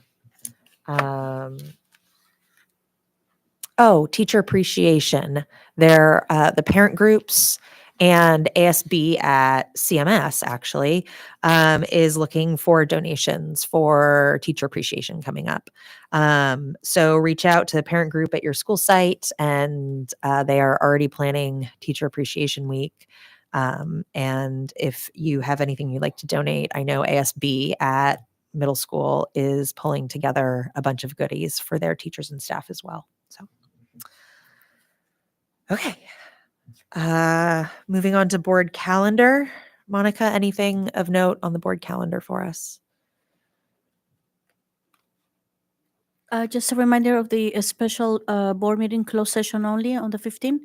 Teacher appreciation. They're the parent groups and ASB at CMS actually is looking for donations for teacher appreciation coming up. So reach out to the parent group at your school site, and they are already planning Teacher Appreciation Week. And if you have anything you'd like to donate, I know ASB at middle school is pulling together a bunch of goodies for their teachers and staff as well. So, okay. Moving on to board calendar. Monica, anything of note on the board calendar for us? Just a reminder of the special board meeting closed session only on the 15th.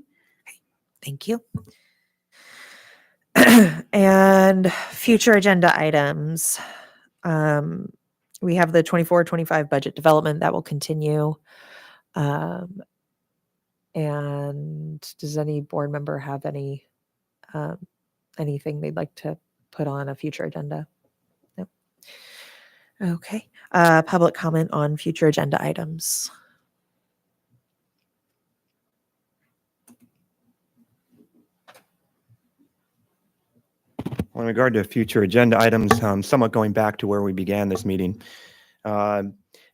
Thank you. And future agenda items. We have the 24-25 budget development that will continue. And does any board member have any anything they'd like to put on a future agenda? No. Okay. Public comment on future agenda items. In regard to future agenda items, somewhat going back to where we began this meeting.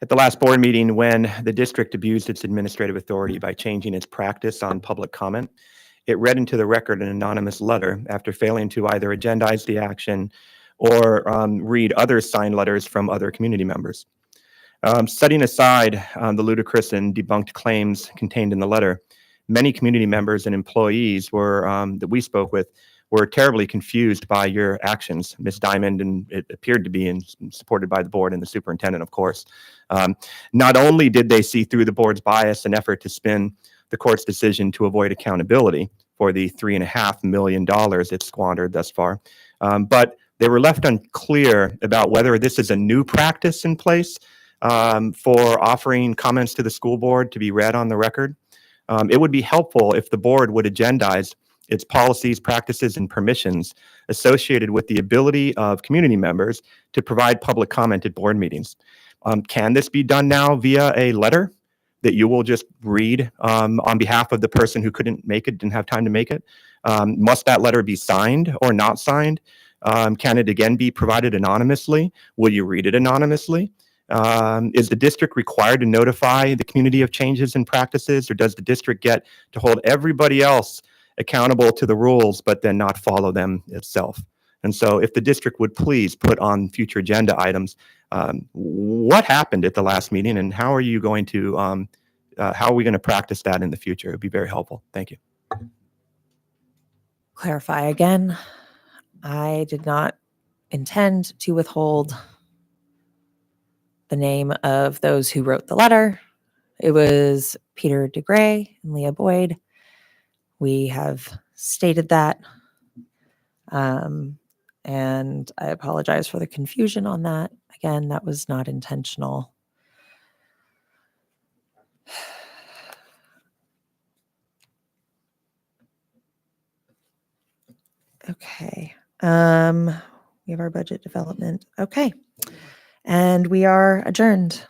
At the last board meeting, when the district abused its administrative authority by changing its practice on public comment, it read into the record an anonymous letter after failing to either agendize the action or read other signed letters from other community members. Setting aside the ludicrous and debunked claims contained in the letter, many community members and employees that we spoke with were terribly confused by your actions, Ms. Diamond, and it appeared to be supported by the board and the superintendent, of course. Not only did they see through the board's bias and effort to spin the court's decision to avoid accountability for the $3.5 million it squandered thus far, but they were left unclear about whether this is a new practice in place for offering comments to the school board to be read on the record. It would be helpful if the board would agendize its policies, practices, and permissions associated with the ability of community members to provide public comment at board meetings. Can this be done now via a letter that you will just read on behalf of the person who couldn't make it, didn't have time to make it? Must that letter be signed or not signed? Can it again be provided anonymously? Will you read it anonymously? Is the district required to notify the community of changes in practices, or does the district get to hold everybody else accountable to the rules, but then not follow them itself? And so if the district would please put on future agenda items, what happened at the last meeting, and how are you going to, how are we going to practice that in the future? It would be very helpful. Thank you. Clarify again. I did not intend to withhold the name of those who wrote the letter. It was Peter DeGray and Leah Boyd. We have stated that. And I apologize for the confusion on that. Again, that was not intentional. Okay. We have our budget development. Okay. And we are adjourned.